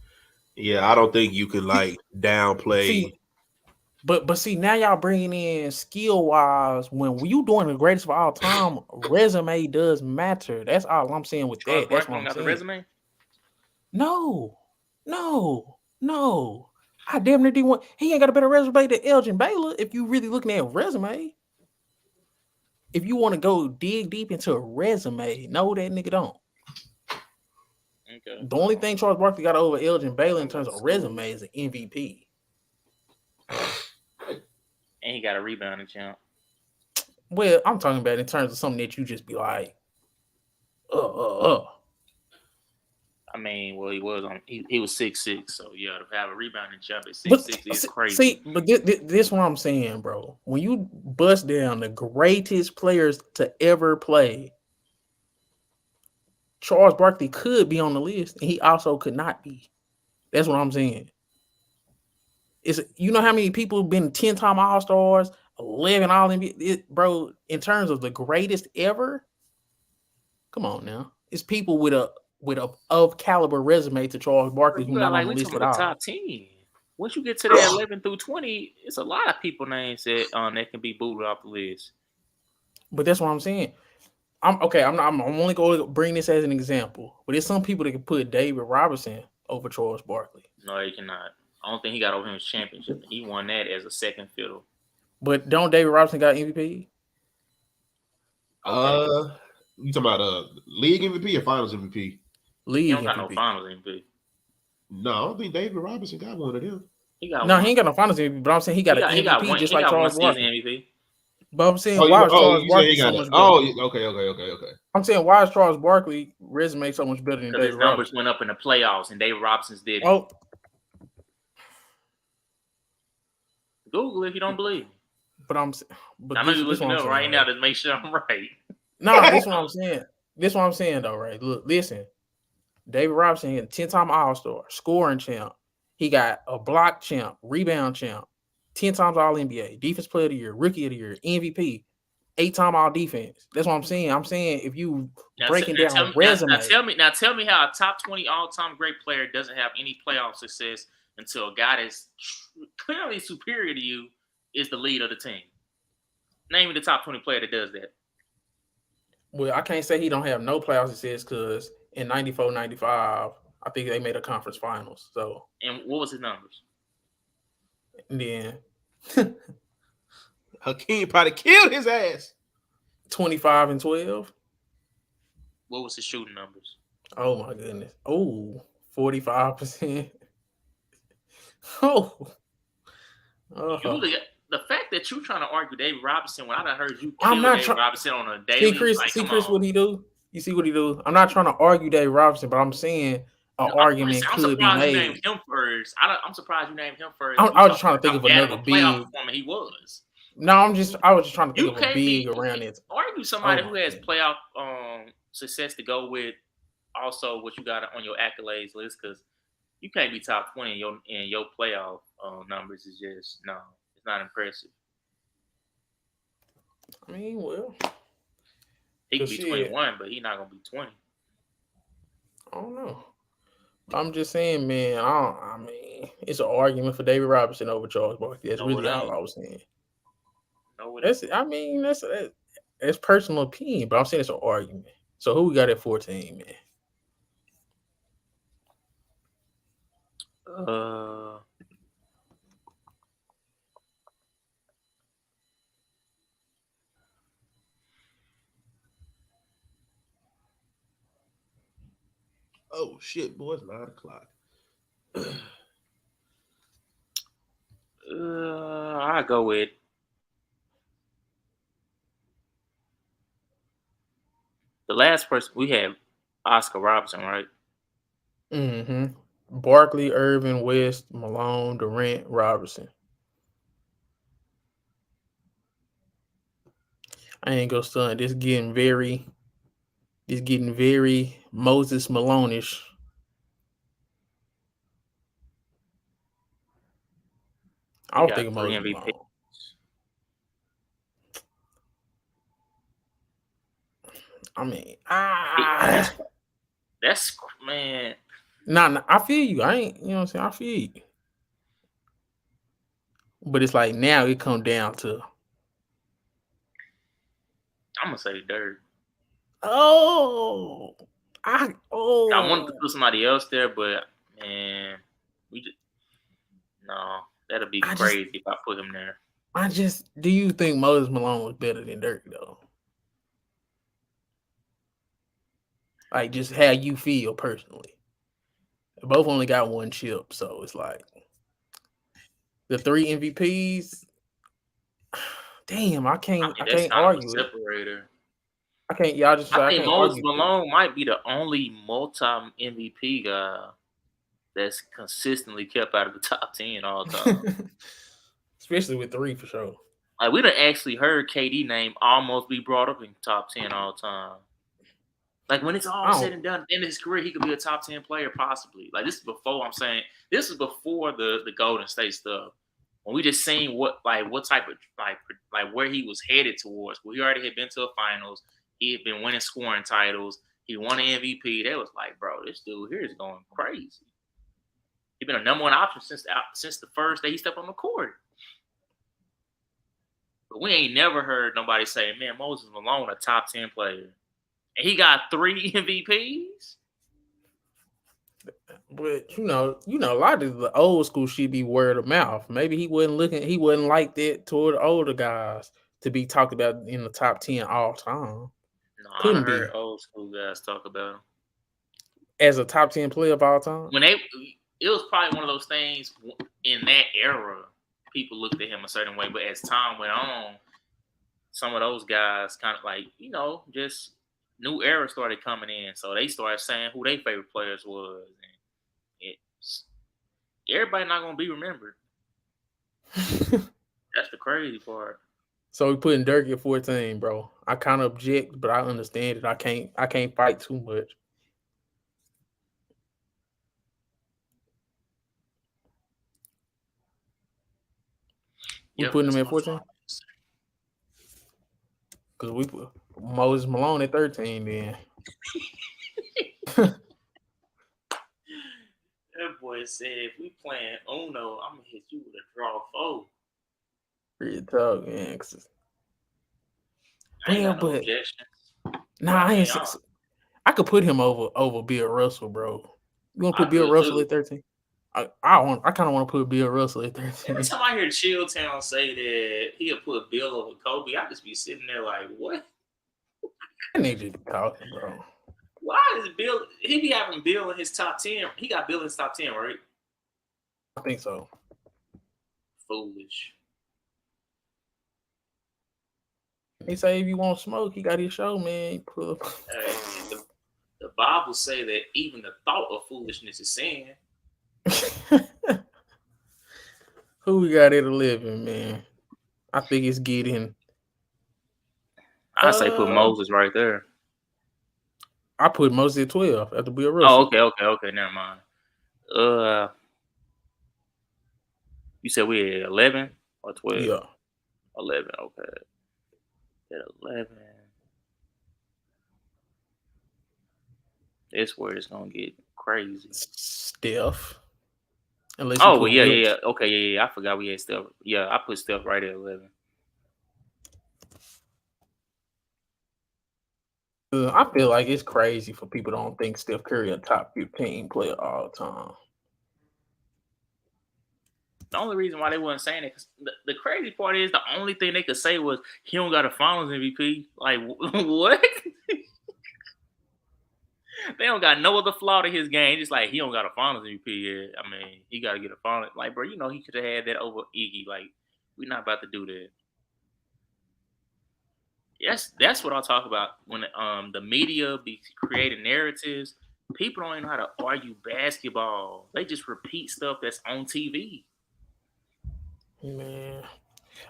Yeah, I don't think you can like downplay.
See, but see, now y'all bringing in skill-wise when you doing the greatest of all time, resume does matter. That's all I'm saying with
Charles
that. That's
Barkley
what I'm saying.
The resume?
No. I damn near didn't want. He ain't got a better resume than Elgin Baylor. If you really looking at resume, if you want to go dig deep into a resume, no, that nigga don't. Okay. The only thing Charles Barkley got over Elgin Baylor in terms of resume is an MVP.
And he got a rebounding champ.
Well, I'm talking about in terms of something that you just be like,
I mean, well, he was 6'6", so yeah, to have a rebounding champ at 6'6" is crazy.
See, but this what I'm saying, bro. When you bust down the greatest players to ever play, Charles Barkley could be on the list, and he also could not be. That's what I'm saying. You know how many people have been 10-time All-Stars, 11 All-NBA, bro? In terms of the greatest ever, come on now, it's people with a of caliber resume to Charles Barkley who not on the list at all.
Top 10. Once you get to that 11 through 20, it's a lot of people names that can be booted off the list.
But that's what I'm saying. I'm only going to bring this as an example, but there's some people that can put David Robinson over Charles Barkley.
No, he cannot. I don't think he got over him his championship. He won that as a second fiddle.
But don't David Robinson got MVP?
Okay.
You talking about league MVP or finals MVP?
He
League
don't got no
MVP.
finals MVP.
No, I don't think David Robinson got one of them.
He got
No,
one.
he ain't got no finals MVP, but I'm saying he got an
He got
MVP
one.
just
He
like
got one
Charles
season
Barkley.
MVP.
But I'm saying why is Charles
you said
Barkley
he got
so
it.
much better?
Oh, okay.
I'm saying why is Charles Barkley resume so much better than
Because his
David
numbers
Robinson?
went up in the playoffs and David Robinson's didn't.
Oh,
Google if you don't believe me.
but
I know you're looking up right now to make sure I'm right.
Nah, this is what I'm saying. This is what I'm saying though, right? Look, listen. David Robinson had a 10-time All-Star, scoring champ. He got a block champ, rebound champ, 10 times All-NBA, Defense Player of the Year, Rookie of the Year, MVP, 8-time All-Defense. That's what I'm saying. I'm saying if you breaking down resume.
Tell me how a top 20 all-time great player doesn't have any playoff success until a guy that's clearly superior to you is the lead of the team. Name me the top 20 player that does that.
Well, I can't say he don't have no playoff success because in 94, 95, I think they made a conference finals. So,
and what was his numbers?
And then
Hakeem probably killed his ass.
25 and 12.
What was his shooting numbers?
Oh my goodness. Oh, 45%. Oh.
The fact that you're trying to argue David Robinson when I done heard you kill David Robinson on a daily.
See, Chris, what he do? You see what he do? I'm not trying to argue David Robinson, but I'm saying argument could be made.
I'm surprised you named him first.
I was just trying to think of another big
performer he was.
No, I was just trying to think of a big around it.
Argue somebody who has playoff success to go with also what you got on your accolades list, because you can't be top 20 in your playoff numbers. Is just it's not impressive.
I mean, well,
he can be 21, but he's not gonna be 20.
I don't know. I'm just saying, man. I mean, it's an argument for David Robinson over Charles Barkley. That's really all I was saying. That's personal opinion, but I'm saying it's an argument. So who we got at 14, man?
Oh shit, boy, it's 9 o'clock.
I go with the last person we had, Oscar Robertson, right?
Mm-hmm. Barkley, Irvin, West, Malone, Durant, Robertson. I ain't gonna stunt. This getting very Moses Malone-ish. I was thinking Moses Malone. I mean,
that's man.
Nah, I feel you. I ain't, you know what I'm saying? I feel you. But it's like now it come down to.
I'm gonna say Dirk.
I
wanted to put somebody else there, but man, that'll be crazy if I put him there.
Do you think Moses Malone was better than Dirk though? Like just how you feel personally. They both only got one chip, so it's like the 3 MVPs. Damn, I can't argue it.
Separator.
I can't. Y'all just.
I think Moses Malone might be the only multi-MVP guy that's consistently kept out of the top 10 all time.
Especially with 3 for sure.
Like we done actually heard KD name almost be brought up in top 10 all time. Like when it's all said and done, at the end of his career, he could be a top 10 player possibly. Like this is before this is before the Golden State stuff. When we just seen what type of like where he was headed towards. Well, he already had been to the finals. He had been winning scoring titles. He won an MVP. They was like, bro, this dude here is going crazy. He's been a number 1 option since the first day he stepped on the court. But we ain't never heard nobody say, man, Moses Malone, a top 10 player. And he got 3 MVPs.
But a lot of the old school shit be word of mouth. Maybe he wasn't like that toward the older guys to be talked about in the top 10 all time.
No, I done
Couldn't
heard
be
old school guys talk about him.
as a top 10 player of all time.
When it was probably one of those things in that era. People looked at him a certain way, but as time went on, some of those guys kind of like just new era started coming in, so they started saying who their favorite players was, and it's everybody not gonna be remembered. That's the crazy part.
So we putting Dirk at 14, bro. I kind of object, but I understand it. I can't fight too much. We
Yep,
putting
that's
him at
my
14
fault.
because we put Moses Malone at 13. Then
That boy said, if we playing Uno, I'm gonna hit you with a draw 4.
real talk, man.
I ain't
Well,
got no
but
objections. But
nah,
I mean,
I could put him over Bill Russell, bro. You want to
I
put Bill
could
Russell
too.
at 13? I kind of want to put Bill Russell at
Every
13.
time I hear Chilltown say that he'll put Bill over Kobe, I just be sitting there like, what?
That nigga be talking, bro.
Why is Bill? He be having Bill in his top 10. He got Bill in his top 10, right?
I think so.
Foolish.
He say if you want smoke, he got his show, man. Pull up.
Hey, the Bible say that even the thought of foolishness is sin.
Who we got at 11, man? I think it's getting.
I say put Moses right there.
I put Moses at 12 after Bill
Oh,
Russell.
okay. Never mind. You said we at 11 or 12?
Yeah.
11. Okay. At 11, that's where it's gonna get crazy.
Steph. Unless you
Oh,
put
well, yeah.
Wilt.
Okay, yeah. I forgot we had Steph. Yeah, I put Steph right at 11.
I feel like it's crazy for people don't think Steph Curry a top 15 player all time.
The only reason why they wasn't saying it, cause the crazy part is the only thing they could say was he don't got a Finals MVP. Like what? They don't got no other flaw to his game. Just like he don't got a Finals MVP yet. I mean, he got to get a Finals. Like, bro, he could have had that over Iggy. Like, we're not about to do that. Yes, that's what I'll talk about when the media be creating narratives. People don't even know how to argue basketball. They just repeat stuff that's on TV.
Man,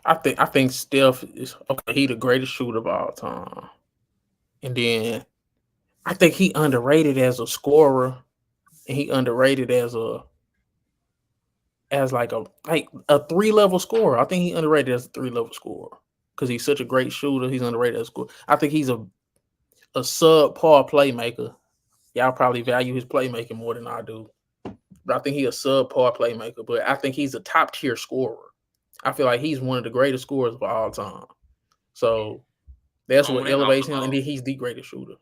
I think Steph is okay. He the greatest shooter of all time, and then I think he underrated as a scorer, and he underrated as like a 3-level scorer. I think he underrated as a 3-level scorer because he's such a great shooter. He's underrated as a scorer. I think he's a subpar playmaker. Y'all probably value his playmaking more than I do, but I think he's a subpar playmaker. But I think he's a top tier scorer. I feel like he's one of the greatest scorers of all time. So that's what
On and off
elevates
the
him, and
ball.
then he's the greatest shooter.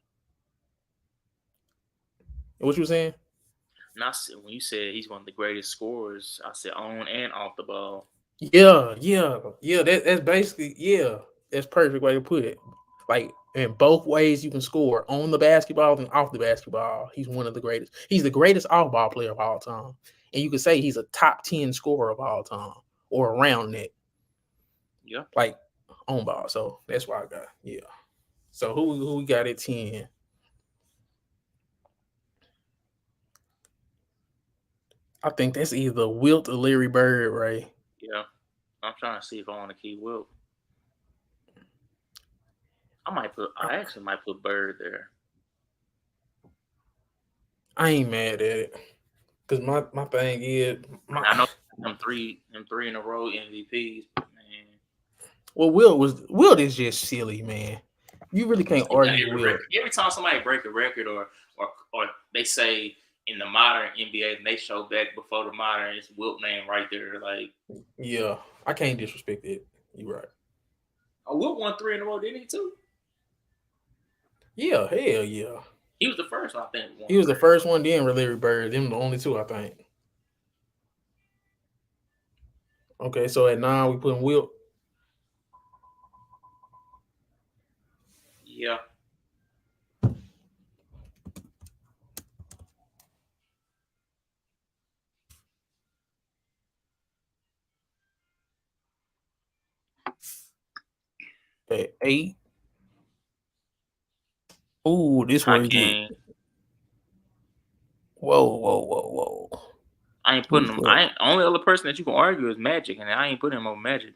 What you saying?
And when you said he's one of the greatest scorers, I said on and off the ball.
Yeah. That's basically That's perfect way to put it. Like in both ways, you can score on the basketball and off the basketball. He's one of the greatest. He's the greatest off-ball player of all time, and you could say he's a top 10 scorer of all time or around that.
Yeah.
Like on ball. So that's why I got So who we got at 10? I think that's either Wilt or Larry Bird, right?
Yeah. I'm trying to see if I want to keep Wilt. I actually might put Bird there.
I ain't mad at it. Cause my thing is
I know them three in a row MVPs, man.
well, Wilt is just silly, man. You really can't argue Wilt.
Every time somebody break a record or they say in the modern NBA and they show back before the modern, it's Wilt name right there. Like,
yeah, I can't disrespect it. You're right.
Wilt won 3 in a row, didn't he too?
Yeah, hell yeah.
He was the first, I think.
He was the first one, then Larry Bird. Them the only two, I think. Okay, so at 9 we put Wilt.
Yeah.
At 8. Ooh, this where he get.
Hakeem.
Whoa.
I ain't putting
Who's
him.
that?
I ain't only other person that you can argue is Magic, and I ain't putting him over Magic.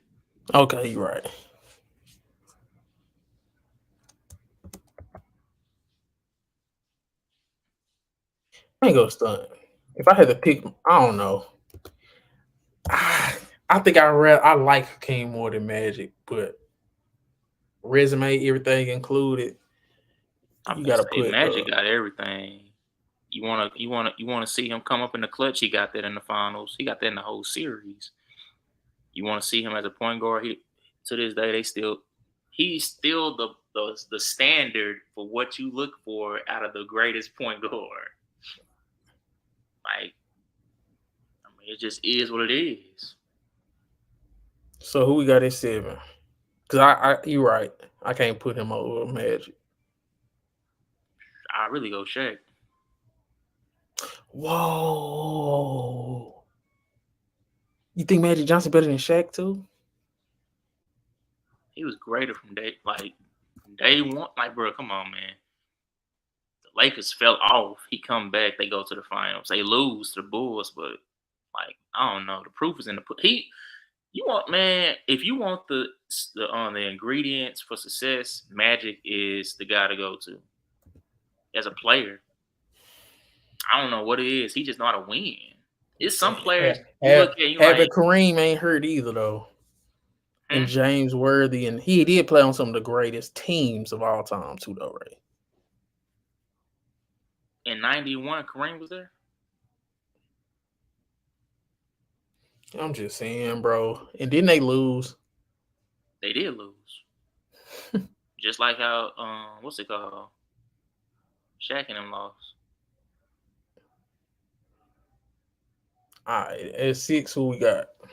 Okay, you right. I ain't gonna stunt. If I had to pick, I don't know. I think I like Hakeem more than Magic, but resume, everything included,
I'm
you
gonna
gotta
say
put.
Magic got everything. You wanna see him come up in the clutch. He got that in the finals. He got that in the whole series. You want to see him as a point guard. He to this day he's still the standard for what you look for out of the greatest point guard. Like, I mean, it just is what it is.
So who we got at 7? Cause I you right. I can't put him over Magic.
I really go Shaq.
Whoa. You think Magic Johnson better than Shaq too?
He was greater from day one. Like, bro, come on, man. The Lakers fell off. He come back. They go to the finals. They lose to the Bulls, but like, I don't know. The proof is in the he. You want, man, if you want the ingredients for success, Magic is the guy to go to. As a player, I don't know what it is. He just know how to win. It's some players you look at, you
Having
like,
Kareem ain't hurt either though. And
hmm?
James Worthy, and he did play on some of the greatest teams of all time too, though, right?
In '91, Kareem was there.
I'm just saying, bro. And didn't they lose?
They did lose, just like how what's it called? Shaq and them lost.
All right, at 6, who we got?
I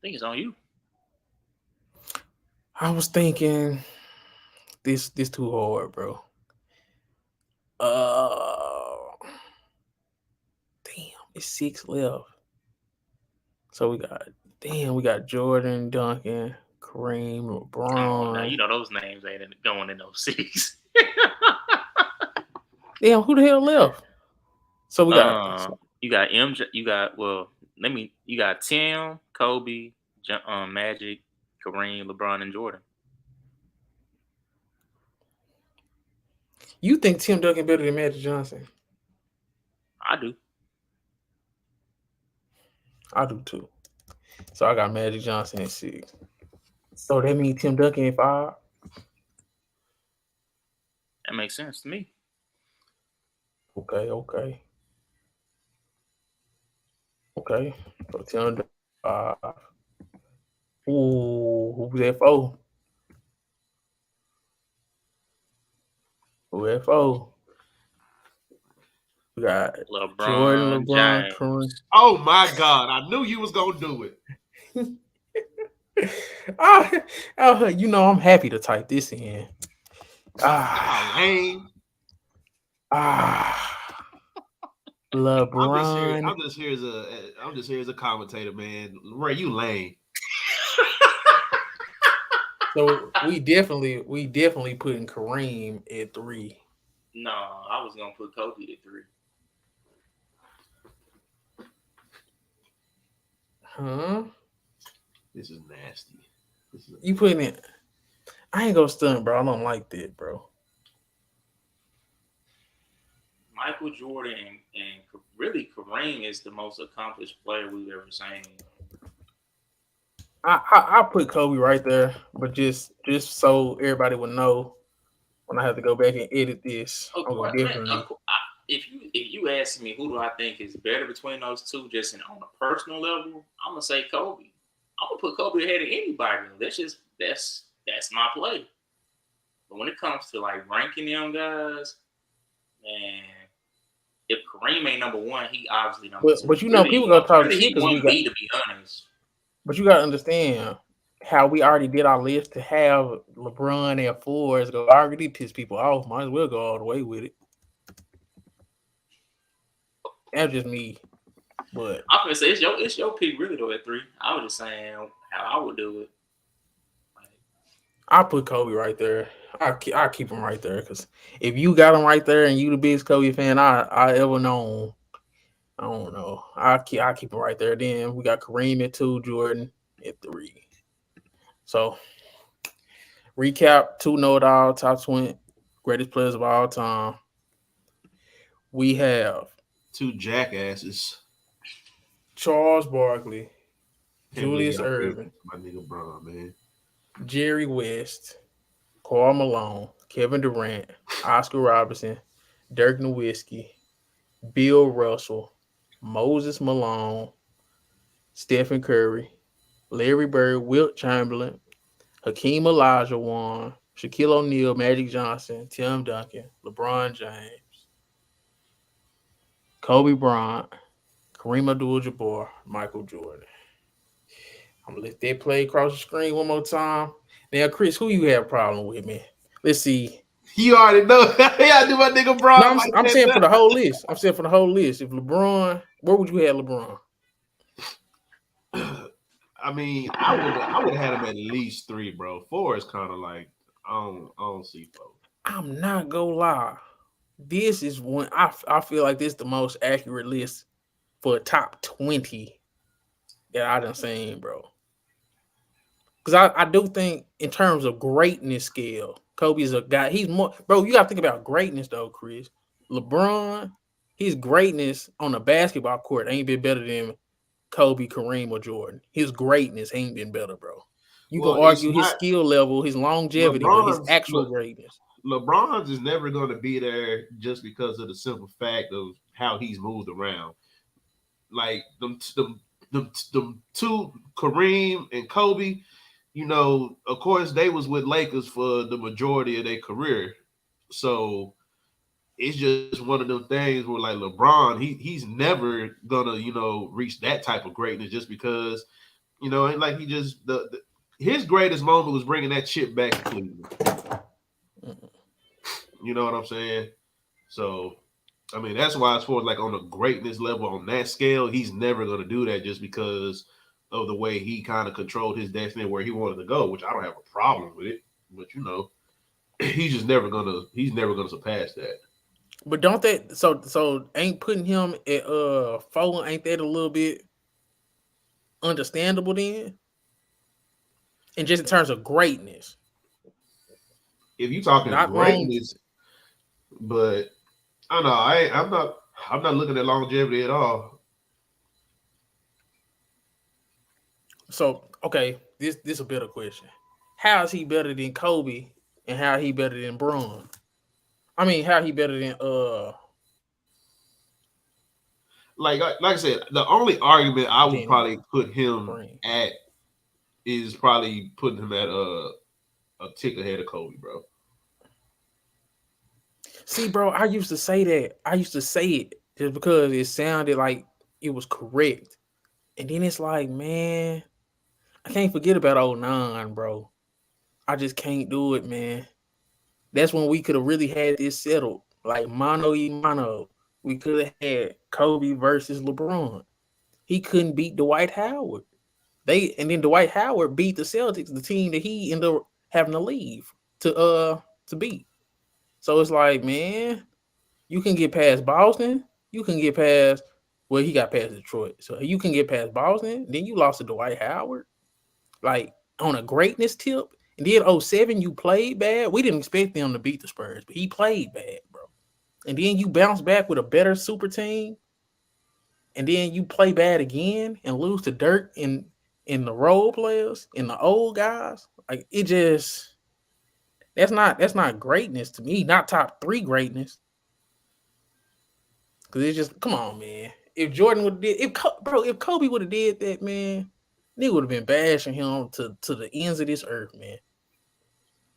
think it's on you.
I was thinking this too hard, bro. Damn, it's 6 left. So we got Jordan, Duncan, Kareem,
Come on now,
LeBron.
you know those names ain't going in those six.
Damn, who the hell left? So we got
You got MJ. You got You got Tim, Kobe, Magic, Kareem, LeBron, and Jordan.
You think Tim Duncan better than Magic Johnson?
I do.
I do too. So I got Magic Johnson at 6. So that means Tim Duncan at 5.
That makes sense to me.
Okay. So Tim Duncan 5. Ooh, who's at 4? Who at 4? We got Jordan,
LeBron
LeBron,
James.
Kareem.
Oh my God! I knew you was gonna do it.
You know I'm happy to type this in.
Lame.
LeBron.
I'm just here as a commentator, man. Ray, you lame.
So we definitely putting Kareem at 3.
No, I was gonna put Kobe at 3.
Huh?
This is nasty.
You putting it? I ain't gonna stun, bro. I don't like that, bro.
Michael Jordan and really Kareem is the most accomplished player we've ever seen.
I put Kobe right there, but just so everybody would know, when I have to go back and edit this,
Of
I'm
course,
gonna
man.
definitely.
If you ask me who do I think is better between those two, just on a personal level, I'm gonna say Kobe. I'm gonna put Kobe ahead of anybody. That's That's my play. But when it comes to like ranking them guys, man, if Kareem ain't number one, he obviously number two.
But you know,
Really,
people gonna talk
really,
shit
he
because we
one
got.
B to be honest.
But you gotta understand how we already did our list to have LeBron at four is gonna already piss people off. Might as well go all the way with it. That's just me. But
I'm gonna say it's your pick really though at three. I was just saying how I would do it. Like,
I put Kobe right there. I keep him right there because if you got him right there and you the biggest Kobe fan I ever known, I don't know. I keep him right there. Then we got Kareem at two, Jordan at three. So recap: two know it all, top 20 greatest players of all time. We have
Two jackasses.
Charles Barkley,
Can't believe
Julius
y'all picked
Erving,
my nigga Braun, man.
Jerry West, Karl Malone, Kevin Durant, Oscar Robertson, Dirk Nowitzki, Bill Russell, Moses Malone, Stephen Curry, Larry Bird, Wilt Chamberlain, Hakeem Olajuwon, Shaquille O'Neal, Magic Johnson, Tim Duncan, LeBron James, Kobe Bryant, Kareem Abdul-Jabbar, Michael Jordan. I'm gonna let that play across the screen one more time. Now, Chris, who you have a problem with, man? Let's see.
You already know. Y'all do my nigga
No,
Braun
I'm,
like
I'm saying for
that.
the whole list. I'm saying for the whole list. If LeBron, where would you have LeBron?
I mean, I would have had him at least three, bro. Four is kind of like I don't see four.
I'm not gonna lie. This is one I feel like this is the most accurate list for a top 20 that I done seen, bro. Because I do think in terms of greatness scale, Kobe's a guy. He's more, bro. You got to think about greatness though, Chris. LeBron, his greatness on the basketball court ain't been better than Kobe, Kareem, or Jordan. His greatness ain't been better, bro. You can
Well, it's
argue his
not
skill level, his longevity, but his
LeBron's.
actual greatness.
LeBron's is never going to be there just because of the simple fact of how he's moved around. Like them two, Kareem and Kobe, of course they was with Lakers for the majority of their career. So it's just one of them things where like LeBron, he's never gonna, reach that type of greatness just because, ain't like he just his greatest moment was bringing that chip back to Cleveland. You know what I'm saying? So I mean, that's why as far as like on a greatness level on that scale, he's never gonna do that just because of the way he kind of controlled his destiny where he wanted to go, which I don't have a problem with it. But he's never gonna surpass that.
But don't that so ain't putting him at four, ain't that a little bit understandable then? And just in terms of greatness.
If you talking
Not long.
greatness, but I don't know, I'm not looking at longevity at all.
So okay, this a better question. How is he better than Kobe and how he better than Braun? I mean, how he better than
Like I said, the only argument I would
than
probably put him
Kareem?
at is probably putting him at a tick ahead of Kobe, bro.
See, bro, I used to say that. I used to say it just because it sounded like it was correct. And then it's like, man, I can't forget about '09, bro. I just can't do it, man. That's when we could have really had this settled. Like mano y mano. We could have had Kobe versus LeBron. He couldn't beat Dwight Howard. And then Dwight Howard beat the Celtics, the team that he ended up having to leave to beat. So it's like, man, you can get past Boston. You can get past he got past Detroit. So you can get past Boston. Then you lost to Dwight Howard. Like on a greatness tip. And then '07, you played bad. We didn't expect them to beat the Spurs, but he played bad, bro. And then you bounce back with a better super team. And then you play bad again and lose to Dirk in the role players, in the old guys. Like it just that's not greatness to me. Not top three greatness. Cause it's just come on, man. If Jordan would did if Kobe would have did that, man, nigga would have been bashing him to the ends of this earth, man.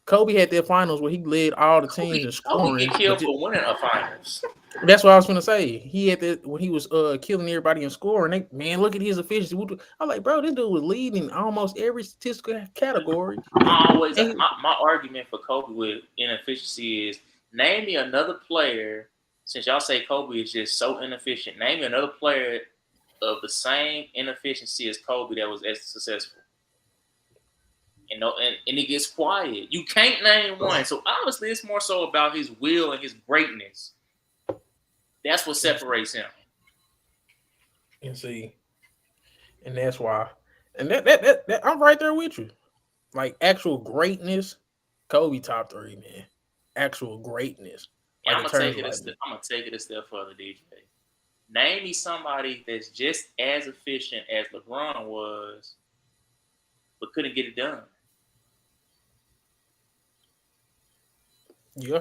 Kobe had their finals where he led all the teams in
Kobe
scoring.
get killed for winning a finals.
That's what I was gonna say. He had that when he was killing everybody in scoring. Man, look at his efficiency. I'm like, bro, this dude was leading almost every statistical category.
My argument for Kobe with inefficiency is name me another player. Since y'all say Kobe is just so inefficient, name me another player of the same inefficiency as Kobe that was as successful. And it gets quiet. You can't name one. So obviously, it's more so about his will and his greatness. That's what separates him.
And see, and that's why. And that I'm right there with you. Like actual greatness, Kobe top 3, man. Actual greatness.
Like
I'm
gonna take it a step further, DJ. Name me somebody that's just as efficient as LeBron was, but couldn't get it done.
Yeah.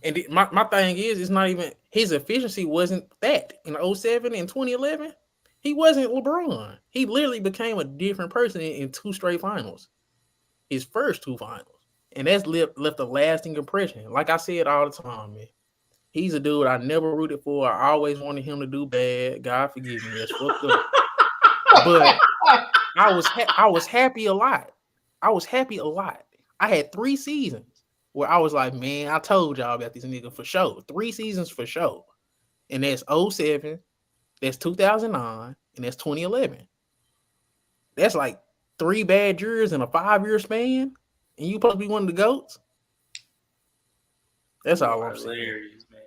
And my thing is, it's not even his efficiency wasn't that in 07 and 2011. He wasn't LeBron. He literally became a different person in 2 straight finals. His first 2 finals. And that's left a lasting impression. Like I said all the time, man. He's a dude I never rooted for. I always wanted him to do bad. God forgive me. That's fucked up. But I was happy a lot. I was happy a lot. I had 3 seasons where I was like, man, I told y'all about this nigga for sure. 3 seasons for sure. And that's 07, that's 2009, and that's 2011. That's like 3 bad years in a 5-year span. And you supposed to be one of the GOATs? That's all I'm saying.
Man.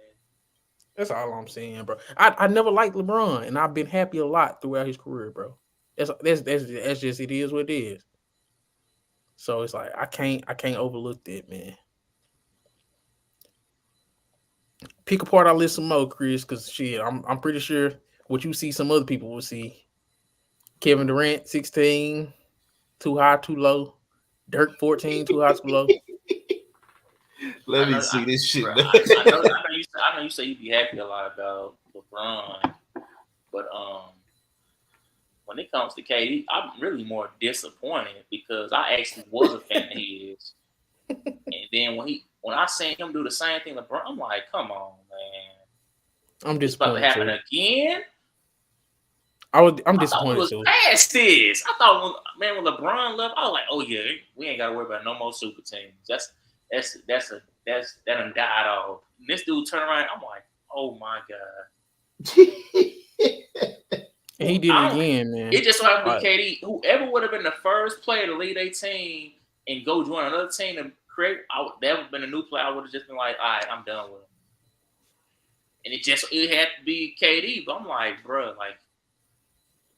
That's all I'm saying, bro. I never liked LeBron, and I've been happy a lot throughout his career, bro. That's just it is what it is. So it's like I can't overlook that, man. Pick apart our list some more, Chris, because shit, I'm pretty sure what you see some other people will see. Kevin Durant, 16, too high, too low. Dirk, 14, too high, too low.
Let me see this shit.
I know you say you'd be happy a lot about LeBron, but when it comes to KD, I'm really more disappointed because I actually was a fan of his. And then when I seen him do the same thing, LeBron, I'm like, come on, man.
I'm disappointed.
It's about to happen again.
I'm disappointed too.
Past this, I thought when LeBron left, I was like, oh yeah, we ain't got to worry about no more super teams. That done died off. And this dude turned around, I'm like, oh my god.
And he did it again, man.
It just so happened to KD. Whoever would have been the first player to lead a team and go join another team and create, that would have been a new player. I would have just been like, all right, I'm done with him. And it had to be KD, but I'm like, bro, like,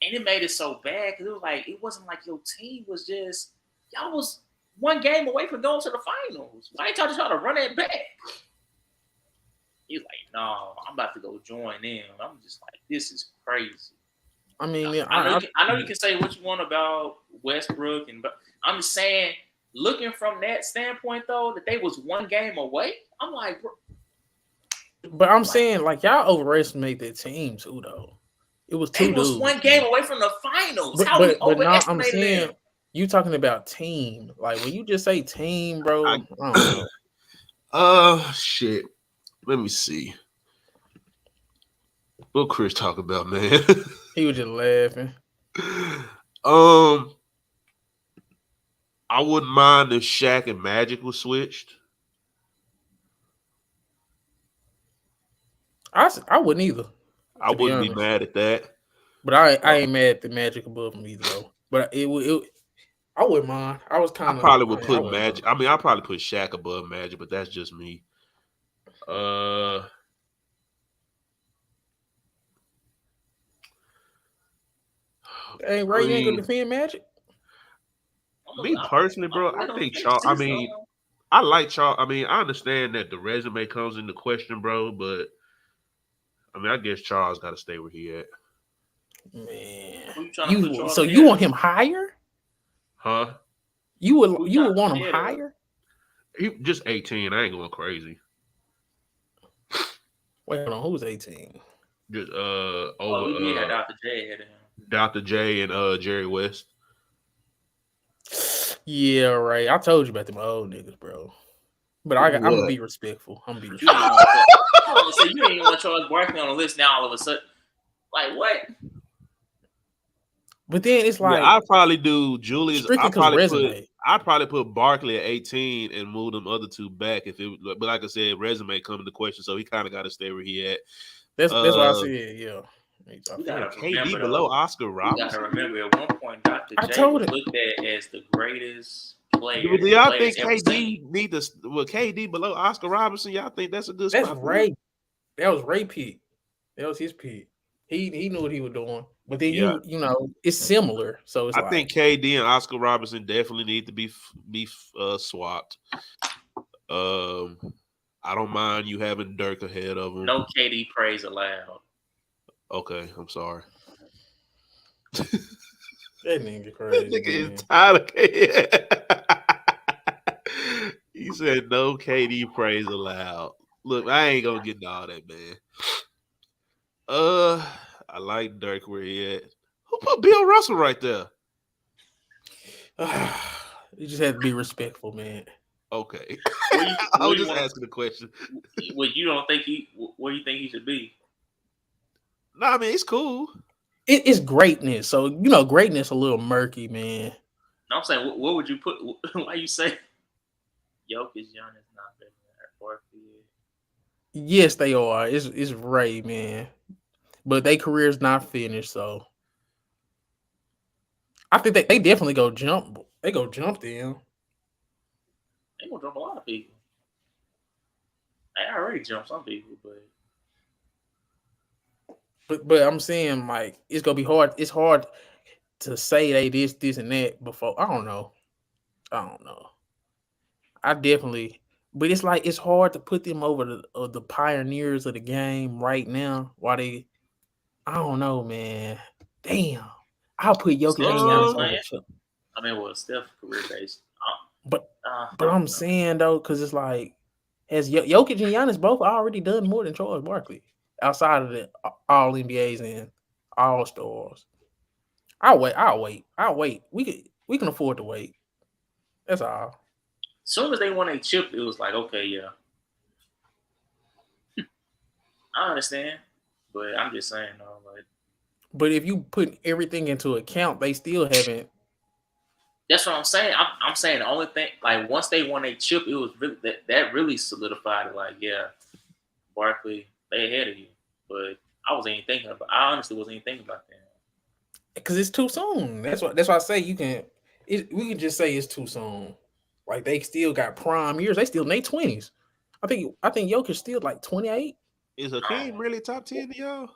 and it made it so bad because it was like, it wasn't like your team was just, y'all was one game away from going to the finals. Why ain't y'all just trying to run that back? He's like, no, I'm about to go join them. I'm just like, this is crazy.
I mean,
I know you can say what you want about Westbrook, but I'm just saying, looking from that standpoint, though, that they was one game away, I'm like, bro.
But I'm saying, like, y'all overestimate that team, too, though. It was 2 dudes.
They was one game away from the finals.
But now I'm saying, you talking about team. Like, when you just say team, bro, I don't
know. Shit. Let me see. What Chris talk about, man?
He was just laughing.
I wouldn't mind if Shaq and Magic was switched.
I wouldn't either.
I wouldn't be mad at that.
But I ain't mad at the Magic above him either, though. But I wouldn't mind. I was kind of.
I probably would put Magic. I mean, I probably put Shaq above Magic, but that's just me.
Ain't Ray ain't gonna defend Magic?
Me personally, bro, I think Charles. I mean, I like Charles. I mean, I understand that the resume comes into question, bro, but I mean, I guess Charles got to stay where he at.
Man, so you want him higher?
Huh?
You would want him higher?
He just 18. I ain't going crazy.
Wait, hold on. Who's 18?
Just
we had Dr. J.
Dr. J and Jerry West.
Yeah, right. I told you about them old niggas, bro. But I'm gonna
What?
be respectful. I'm gonna be
But you ain't
respectful.
want to. Hold on, so you ain't want Charles Barkley on the list now. All of a sudden, like what?
But then it's
Yeah,
like
I'd probably do Julius.
strictly because resume.
I'd probably put Barkley at 18 and move them other two back if it. But like I said, resume come into question, so he kind of got to stay where he at.
That's why I
Uh,
said, yeah. I
We
feel
damn,
gotta
you.
KD
remember
below
though.
Oscar
We gotta
Robertson.
remember at one point, Dr.
I
J
told
was
it.
looked at as the greatest player
Do
that the
y'all
players
think
ever seen.
KD need to? Well, KD below Oscar Robertson. Y'all think that's a good
That's
spot for him?
Ray. That was Ray pick. That was his pick. He knew what he was doing. But then
Yeah,
you know it's similar, so it's
I think
like
KD and Oscar Robertson definitely need to be swapped. Um, I don't mind you having Dirk ahead of him.
No KD praise allowed.
Okay, I'm sorry.
that nigga
That
crazy,
nigga is
man.
tired of He said no KD praise allowed. Look, I ain't gonna get into all that, man. Uh, I like Dirk where he at. Who put Bill Russell right there?
You just had to be respectful, man.
Okay. I
Where
was
you
just
want?
asking the question.
What you don't think he? Where you think he should be?
No, I mean it's cool.
It's greatness. So you know, greatness a little murky, man.
No, I'm saying, what would you put? Why you say Jokic, Giannis not better than Barkley?
Yes, they are. It's Ray, man. But their career's not finished, so I think they definitely go jump. They go jump them.
They gonna jump a lot of people. I already jumped some people, but
But I'm saying like it's gonna be hard. It's hard to say they this and that before. I don't know. I don't know. I definitely, but it's like it's hard to put them over the pioneers of the game right now. Why they? I don't know, man. Damn, I'll put Jokic
Steph
and
still
Giannis
Um,
over
playing.
Chuck.
I mean, well, Steph career based.
But
I
but
don't
I'm
know.
saying though, because it's like has Jokic and Giannis both already done more than Charles Barkley outside of the All NBAs and All Stars. I'll wait. I'll wait. I'll wait. We can afford to wait. That's all.
As soon as they won a chip, it was like, okay, yeah, I understand, but I'm just saying, though, like
But if you put everything into account, they still haven't.
that's what I'm saying. I'm saying the only thing, like once they won a chip, it was really that really solidified it. Like, yeah, Barkley, they ahead of you, but I wasn't even thinking about. I honestly wasn't even thinking about that.
Because it's too soon. That's why I say you can. We can just say it's too soon. Like they still got prime years. They still in their 20s. I think Jokic still like 28.
is Hakeem really top 10 to y'all?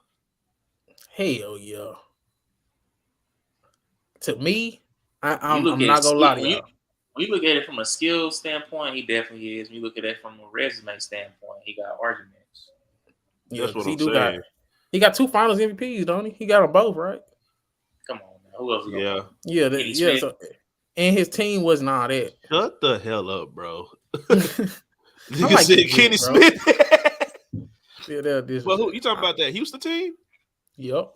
Hell yeah. To me,
When you look
I'm
at
not gonna lie to
when
y'all.
you look at it from a skill standpoint, he definitely is. When you look at it from a resume standpoint, he got arguments.
Yeah,
That's
because
what I'm saying.
he got two Finals MVPs, don't he? He got them both, right?
Come on, man. Who else is gonna
Yeah.
win?
Yeah,
Kenny
yeah.
Smith.
So, and his team wasn't all that.
Shut the hell up, bro.
I
Nigga
like
said
the jet,
Kenny
bro.
Smith.
Yeah, they'll
Well, who you
disrespect.
talking about that Houston team?
Yep.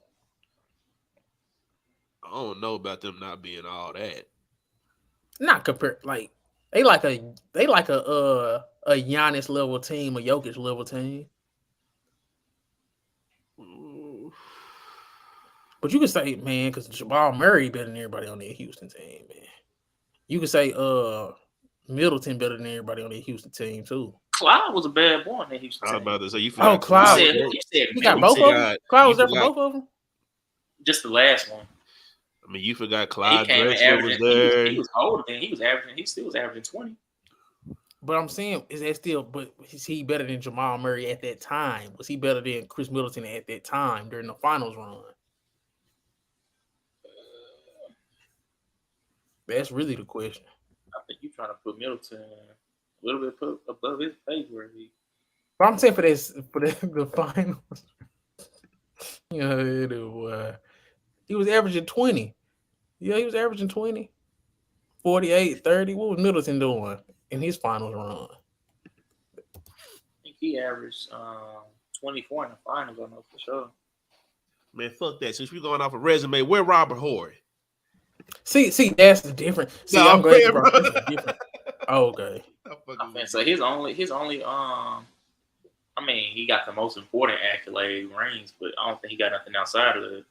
I don't know about them not being all that.
Not compared. Like they like a Giannis level team, a Jokic level team.
Mm,
But you could say, man, because Jamal Murray better than everybody on that Houston team, man. You could say Middleton better than everybody on that Houston team too.
Clyde was a bad boy in that Houston
I was
team.
about to say you
Oh,
forgot
You
Clyde
Clyde.
was
said who?
there.
You said
He got
You
both
Middleton.
of them.
forgot.
Clyde
You
was there for
forgot.
both of them.
Just the last one.
I mean, you forgot
He
Clyde
came in
Drexler was
averaging.
there.
He was older than he was averaging. He still was averaging 20.
But I'm saying, is that still? But is he better than Jamal Murray at that time? Was he better than Chris Middleton at that time during the finals run? That's really the question.
I think you're trying to put Middleton a little bit above his pay grade.
But I'm saying for this for the finals, you know, he was averaging 20. Yeah, he was averaging 20, 48, 30. What was Middleton doing in his finals run?
I think he averaged 24 in the finals. I know for sure.
Man, fuck that. Since we're going off a resume, where Robert Horry?
See, that's the difference. See,
No,
I'm
I'm
glad you
playing,
brought.
bro.
This is different. Oh, okay.
I'm
I
fucking
mean,
with
so
you.
his only I mean, he got the most important accolade rings, but I don't think he got nothing outside of it.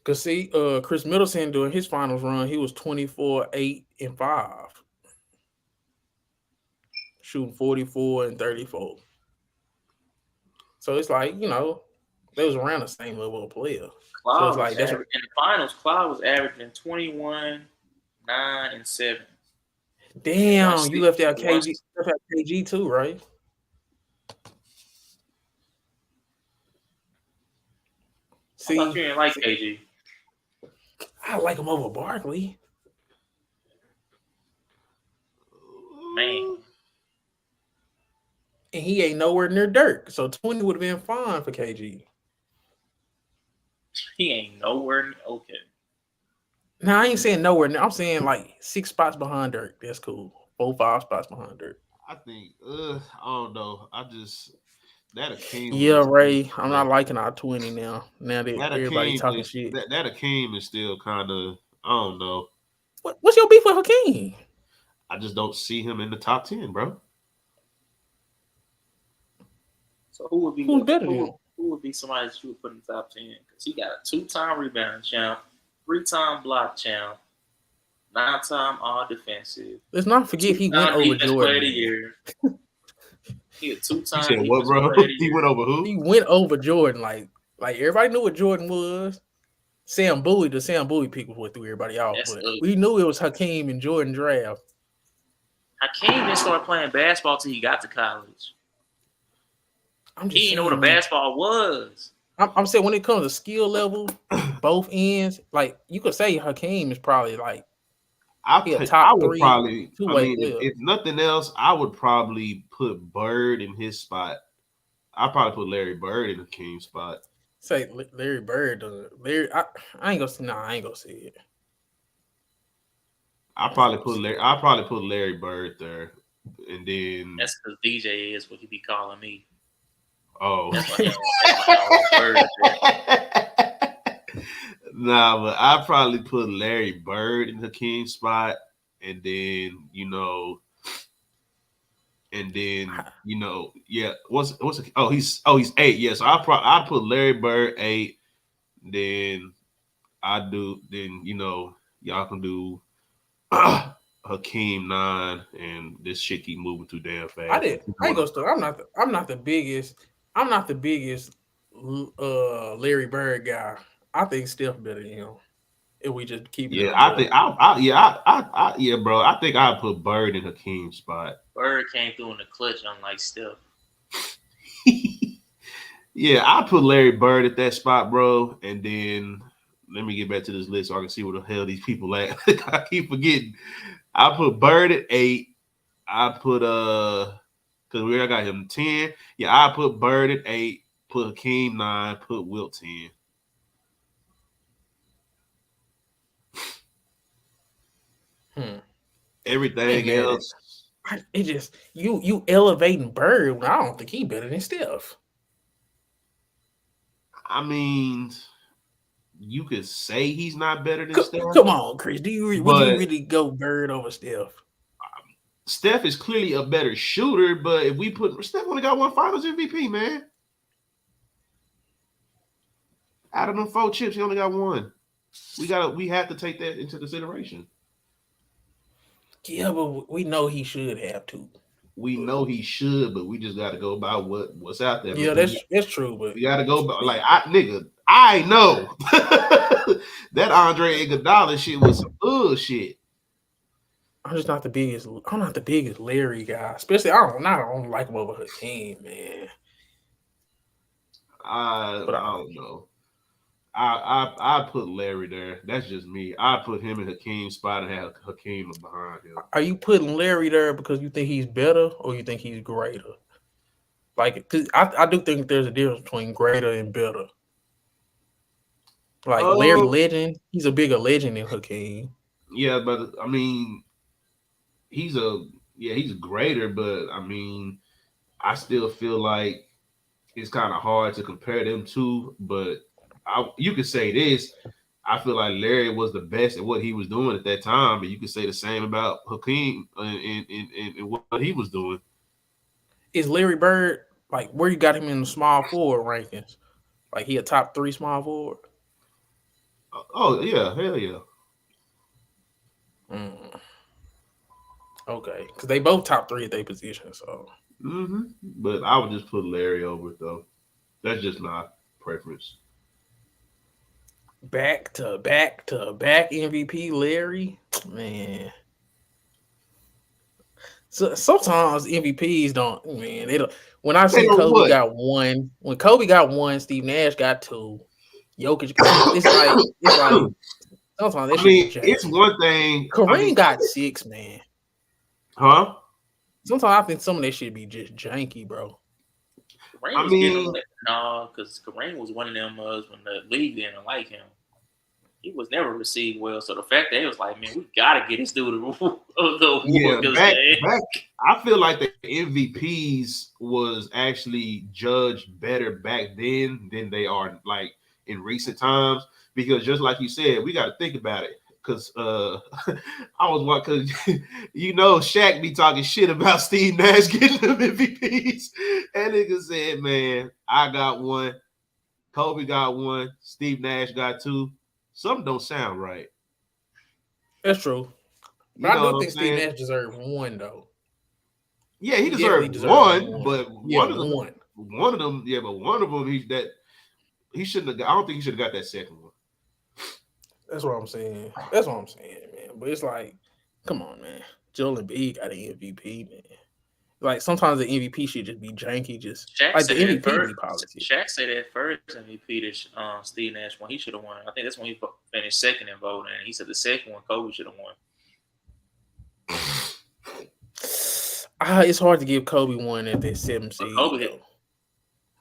Cause see, Chris Middleton during his finals run, he was 24, 8, and 5, shooting 44 and 34. So it's like, they was around the same level of player. So it's
Cloud was
like that's
in the finals. Cloud was averaging 21, 9, and 7, and one
damn, you
six,
left out
and one.
KG, left out KG too, right?
I thought
See,
you didn't like
see,
KG.
I like him over Barkley,
Man,
and he ain't nowhere near Dirk. So 20 would have been fine for KG.
he ain't nowhere. Okay,
Now I ain't saying nowhere near. I'm saying like 6 spots behind Dirk. That's cool. 4, 5 spots behind Dirk.
I think, I don't know. I just that Akeem
Yeah,
list is
Ray. I'm
kinda,
not liking our 20 now. Now that
that
everybody
Akeem
talking
list
shit.
that Akeem is still kind of, I don't know.
What's your beef with Hakeem?
I just don't see him in the top 10, bro.
so who would be
Who's better than him?
who would be somebody that you would put in the top 10? Because he got a 2-time rebound champ, 3-time block champ, 9-time all defensive,
Let's not forget he went
2-time
over
defense player
Jordan,
of the
man.
year. He a
You
2-time
said what,
defense
bro?
player of the
He
year.
went over who?
He went over Jordan. Like everybody knew what Jordan was. Sam Bowie, the Sam Bowie pick was what threw everybody off,
That's
but
ugly.
we knew it was Hakeem and Jordan draft.
Hakeem didn't start playing basketball till he got to college.
I'm
He
just
didn't know what a
saying, man.
basketball was.
I'm saying when it comes to skill level, both ends, like you could say Hakeem is probably like he a
I
top
would
three
probably. I
two-way
mean,
player.
if nothing else, I would probably put Bird in his spot. I'd probably put Larry Bird in the King spot.
Say Larry Bird. Larry, I ain't gonna say. Nah, I ain't gonna say it. I ain't gonna say it.
I probably put Larry Bird there, and then
That's because DJ is what he be calling me.
oh.
That's why he. That's why he always bird there.
Nah, but I probably put Larry Bird in the King spot, and then yeah. He's 8. Yeah, so I put Larry Bird 8. Then y'all can do Hakeem 9, and this shit keep moving too damn
I
fast.
did. I ain't gonna start. I'm not the biggest. I'm not the biggest. Larry Bird guy. I think Steph better than him. If we just keep it
Yeah,
a
I
buck.
think yeah, bro. I think I put Bird in Hakeem's spot.
Bird came through in the clutch, unlike Steph.
Yeah, I put Larry Bird at that spot, bro. And then let me get back to this list so I can see where the hell these people at. I keep forgetting. I put Bird at 8. I put because we got him 10. Yeah, I put Bird at 8. Put Hakeem 9. Put Wilt 10.
Hmm. I ain't
Everything
mad at.
else,
It just you elevating Bird. When I don't think he better than Steph.
I mean, you could say he's not better than Steph,
Come on, Chris. Would you
but
really go Bird over Steph?
Steph is clearly a better shooter. But if we put Steph only got one Finals MVP, man. Out of them 4 chips, he only got one. We have to take that into consideration.
Yeah, but we know he should have to.
We know he should, but we just got to go by what's out there.
Yeah, that's true. But
We got to go by I know that Andre Iguodala shit was some bullshit.
I'm just not the biggest. I'm not the biggest Larry guy. Especially I don't like him over Hakeem, man. But
I don't know. I put Larry there. That's just me. I put him in Hakeem's spot and have Hakeem behind him.
are you putting Larry there because you think he's better or you think he's greater? Like, cause I do think there's a difference between greater and better. Like Larry
Oh
Legend, he's a bigger legend than Hakeem.
yeah, but I mean he's a he's greater, but I mean I still feel like it's kind of hard to compare them two. But you could say this: I feel like Larry was the best at what he was doing at that time, but you could say the same about Hakeem and what he was doing.
Is Larry Bird like where you got him in the small forward rankings? Like he a top 3 small forward?
Oh yeah, hell yeah.
Mm, okay, because they both top 3 at their position. So
But I would just put Larry over it though. That's just my preference.
back to back to back MVP Larry, man. So sometimes MVPs don't, man. They don't. When I
They
see
don't
Kobe
what?
got one, when Kobe got one, Steve Nash got two. Jokic, it's like sometimes that
I
should be
mean, it's
janky.
one thing. I mean,
Kareem got 6, man.
huh?
Sometimes I think some of that should be just janky, bro.
Kareem
I
was getting
mean,
them. No, because Kareem was one of them when the league didn't like him. He was never received well. So the fact that it was like, man, we gotta get this dude the award
yeah,
because
back. I feel like the MVPs was actually judged better back then than they are like in recent times. Because just like you said, we got to think about it. Because I was watching, because Shaq be talking shit about Steve Nash getting them MVPs. And nigga said, man, I got one, Kobe got one, Steve Nash got two. Something don't sound right.
That's true.
You
But I
know
do
what I'm
think Steve
saying?
Nash deserved one though.
Yeah, he
He definitely
deserved
deserved
one,
one.
but
Yeah, one.
one of them, yeah, but one of them, he shouldn't have got. I don't think he should have got that second one.
That's what I'm saying. That's what I'm saying, man. But it's like, come on, man. Joel Embiid got an MVP, man. Like sometimes the MVP should just be janky, just
Shaq
like the
said that
MVP
first.
be politics.
Shaq said that first MVP that Steve Nash won, he should have won. I think that's when he finished second in voting. And he said the second one Kobe should have won.
It's hard to give Kobe one at that 7
But
seed though.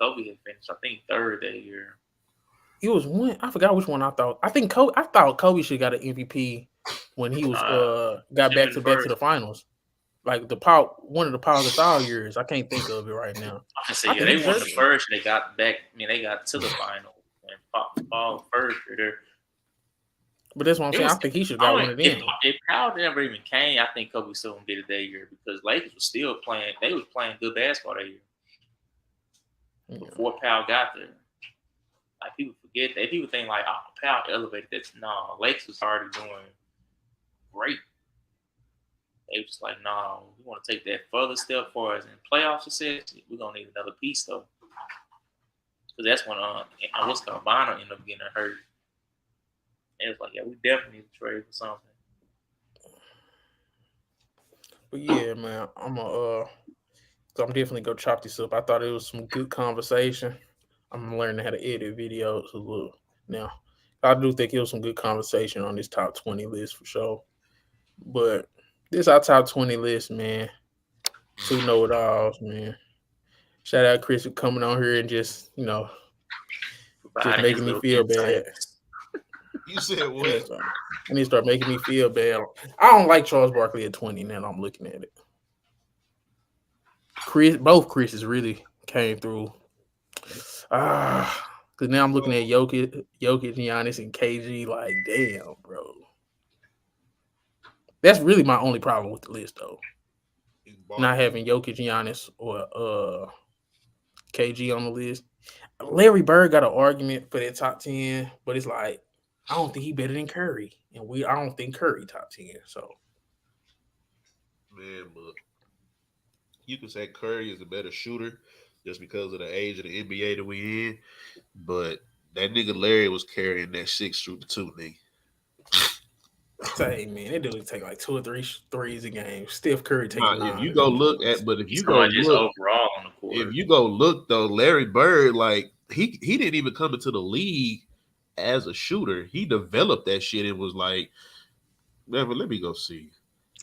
Kobe had finished, I think, third that year.
It was one. I forgot which one I thought. I thought Kobe should got an MVP when he was got
Should have been
back to
first.
the finals. Like one of the Paul Gasol years. I can't think of it right now.
I can say,
I
yeah,
think he
they won the
deserved it.
first. They got back. I mean, they got to the final and Paul first year there.
But that's what I'm
It
saying. I
was.
think he should have
I
got
don't
one of
if
them.
if Powell never even came, I think Kobe still gonna get it that year because Lakers was still playing. They was playing good basketball that year
Yeah.
before Powell got there. Like people forget that. People think like, oh, Powell elevated that. No, Lakers was already doing great. They was just like, no, we want to take that further step for us in playoff success. We're gonna need another piece though, because that's when what's called Bonner ended up getting hurt. And it was like, yeah, we definitely need to trade for something.
But yeah, man, so I'm definitely go chop this up. I thought it was some good conversation. I'm learning how to edit videos a little now. I do think it was some good conversation on this top 20 list for sure. But this our top 20 list, man. 2 know-it-alls, man. Shout out Chris for coming on here and just
Providing his
making me
little
feel bad.
insights.
You said
I
what?
need to start making me feel bad. I don't like Charles Barkley at 20 now. I'm looking at it. Both Chris's really came through. Because now I'm looking at Jokic, Giannis, and KG. Like, damn, bro. That's really my only problem with the list, though. Not having Jokic, Giannis, or KG on the list. Larry Bird got an argument for that top 10, but it's like I don't think he better than Curry, and I don't think Curry top 10. So,
Man, look, you can say Curry is a better shooter just because of the age of the NBA that we in, but that nigga Larry was carrying that 6 shooter too, nigga.
say, man, that dude take like 2 or 3 threes a game. Steph Curry
Nah,
taking
if
9
you
or
go
10
look
points.
at, but if
He's
you
talking
go
about just
look,
overall on the court.
if you go look though, Larry Bird, like he didn't even come into the league as a shooter. He developed that shit and was like, man, but let me go see.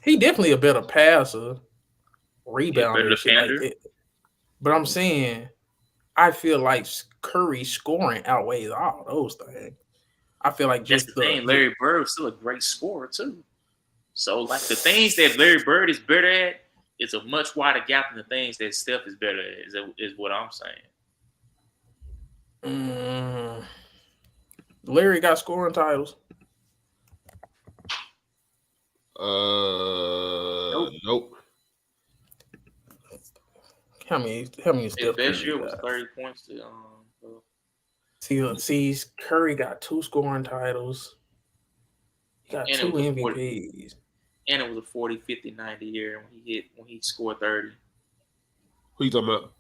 He definitely a better passer,
He a
rebounder,
better
and shit like
defender.
that. But I'm saying, I feel like Curry scoring outweighs all those things. I feel like
That's
just
the thing. Larry Bird was still a great scorer too. So like the things that Larry Bird is better at, it's a much wider gap than the things that Steph is better at. Is what I'm saying.
Mm, Larry got scoring titles.
Nope.
How many
His
Steph
best
Curry
year was
got?
30 points to
See, Curry got 2 scoring titles. He got
and it
2
was a 40
MVPs.
and it was a 40, 50, 90 year when he scored 30.
Who you talking about?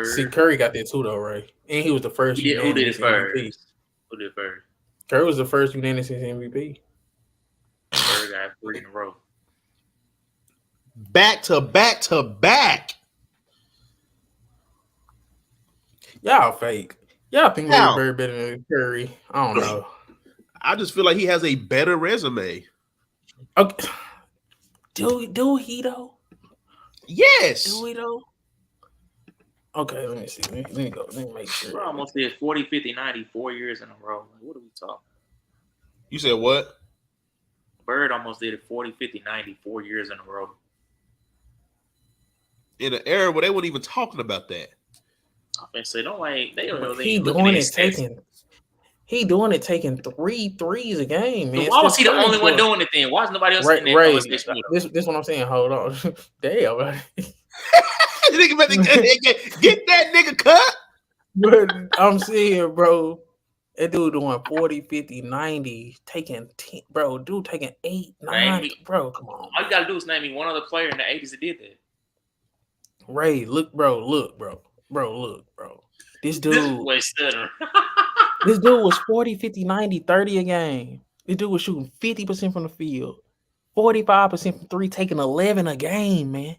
See,
Bird.
Curry got that too though, right? And he was the first
Who did
unanimous
it
MVP.
first? Who did it first?
Curry was the first unanimous MVP.
Bird got 3 in a row.
Back to back to back.
Y'all fake. Y'all think Larry
How?
Bird better than Curry? I don't know.
I just feel like he has a better resume.
Okay. Do he though?
Yes.
Do we though? Okay, let me see. Let me go. Let me make sure.
Bro almost did 40, 50, 90 4 years in a row. Like, what are we talking?
You said what?
Bird almost did it 40, 50, 90 4 years in a row.
In an era where they weren't even talking about that.
I been say don't like they don't
But
even looking at his stats.
He doing it taking 3 threes a game, man.
So why was
Steph
he the
Curry
only one
scored.
doing it then? Why is nobody else in that
Right.
conversation with him?
This what I'm saying. Hold on. Damn.
Nigga better get that nigga cut.
But I'm saying, bro, that dude doing 40, 50, 90, taking 10, bro, dude taking 8, 9, bro, come on.
All you gotta do is name me one other player in the 80s that did that.
Ray, look, bro. This dude, this dude was 40, 50, 90, 30 a game. This dude was shooting 50% from the field, 45% from 3, taking 11 a game, man.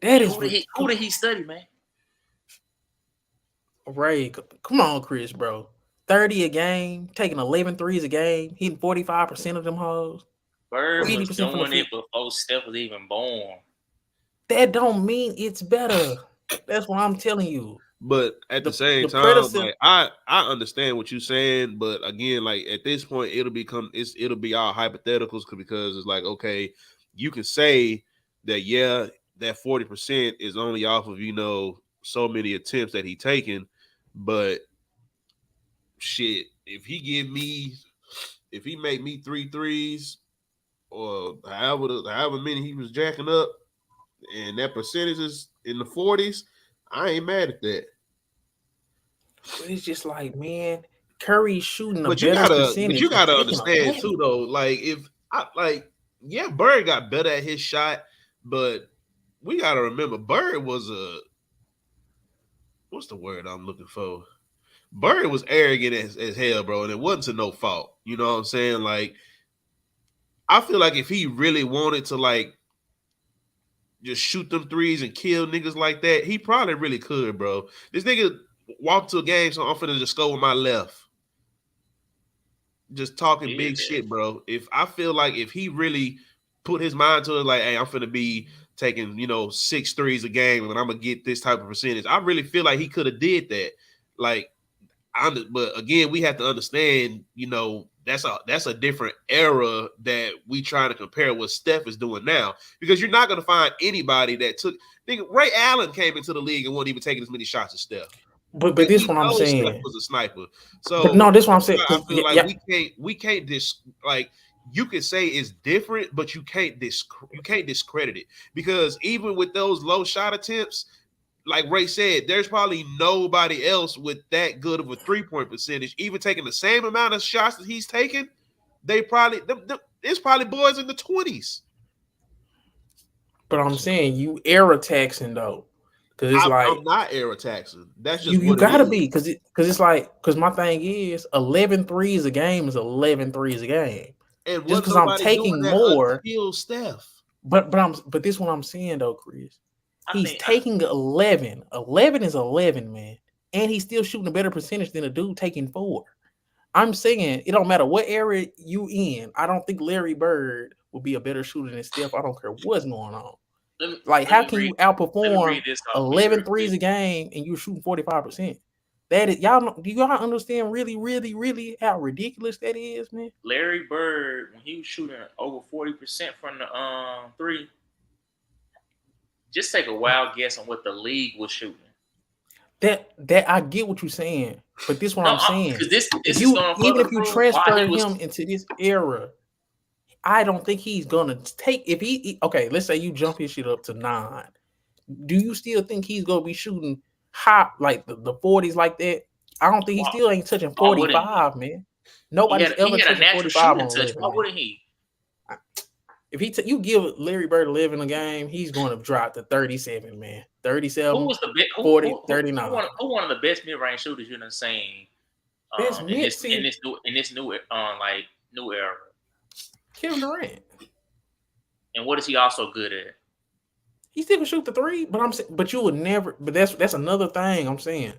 That is
who did he study, man?
Ray, come on, Chris, bro. 30 a game, taking 11 threes a game, hitting 45% of them hoes.
Bird was
50% from the
doing it
field.
before Steph was even born.
That don't mean it's better. That's what I'm telling you.
But at the same time,
predecessor,
like I understand what you're saying, but again, like at this point, it'll be all hypotheticals because it's like, okay, you can say that that 40% is only off of so many attempts that he taken, but shit, if he make me 3 threes or however many he was jacking up, and that percentage is in the 40s, I ain't mad at that.
but it's just like, man, Curry's shooting a
But you
better percentage.
you gotta
taking
understand
11.
too, though. Like Bird got better at his shot, but we gotta remember Bird was what's the word I'm looking for? Bird was arrogant as hell, bro, and it wasn't to no fault. You know what I'm saying? Like, I feel like if he really wanted to, like, just shoot them threes and kill niggas like that, he probably really could, bro. This nigga walked to a game, so I'm finna just go with my left. Just talking big shit, bro. I feel like if he really put his mind to it, like, hey, I'm finna be taking 6 threes a game and I'm gonna get this type of percentage, I really feel like he could have did that. Like, but again, we have to understand, that's a different era that we trying to compare what Steph is doing now, because you're not gonna find anybody that took. Think Ray Allen came into the league and wasn't even taking as many shots as Steph.
But this what I'm saying.
Steph was a sniper. So,
but no, this what I'm saying.
I feel like we can't like, you can say it's different, but you can't discredit it, because even with those low shot attempts, like Ray said, there's probably nobody else with that good of a 3-point percentage. Even taking the same amount of shots that he's taking, it's probably boys in the 20s.
But I'm saying you era taxing though. Because it's
I'm not era taxing. That's just
you gotta be, because it's like, because my thing is 11 threes a game is 11 threes a game.
And
just because I'm taking more,
until Steph.
But this is what I'm saying though, Chris. He's taking 11. 11 is 11, man, and he's still shooting a better percentage than a dude taking 4. I'm saying it don't matter what area you in. I don't think Larry Bird will be a better shooter than Steph. I don't care what's going on. How can you outperform 11 threes a game and you're shooting 45%? That is, do y'all understand really, really, really how ridiculous that is, man?
Larry Bird, when he was shooting over 40% from the 3, just take a wild guess on what the league was shooting.
That I get what you're saying, but this what
No,
I'm saying.
because this
If
is
you
going to
even
further
if you
prove why
transfer
he was.
him into this era, I don't think he's gonna take if okay, let's say you jump his shit up to 9. Do you still think he's gonna be shooting hot like the 40s like that? I don't think he
Why,
still ain't touching
why wouldn't he?
45, man. Nobody's
He
ever
had a
touching
natural
45
shooting
on
touch.
11,
Why
man.
wouldn't he?
If you give Larry Bird 11 a game, he's going to drop to 37, man.
Who
37,
was the best?
40, 39.
Who one of the best mid range shooters you've done seen
Best
in
mid see
this new like new era?
Kevin Durant.
And what is he also good at?
He still can shoot the three, but I'm saying, but you would never. But that's another thing I'm saying.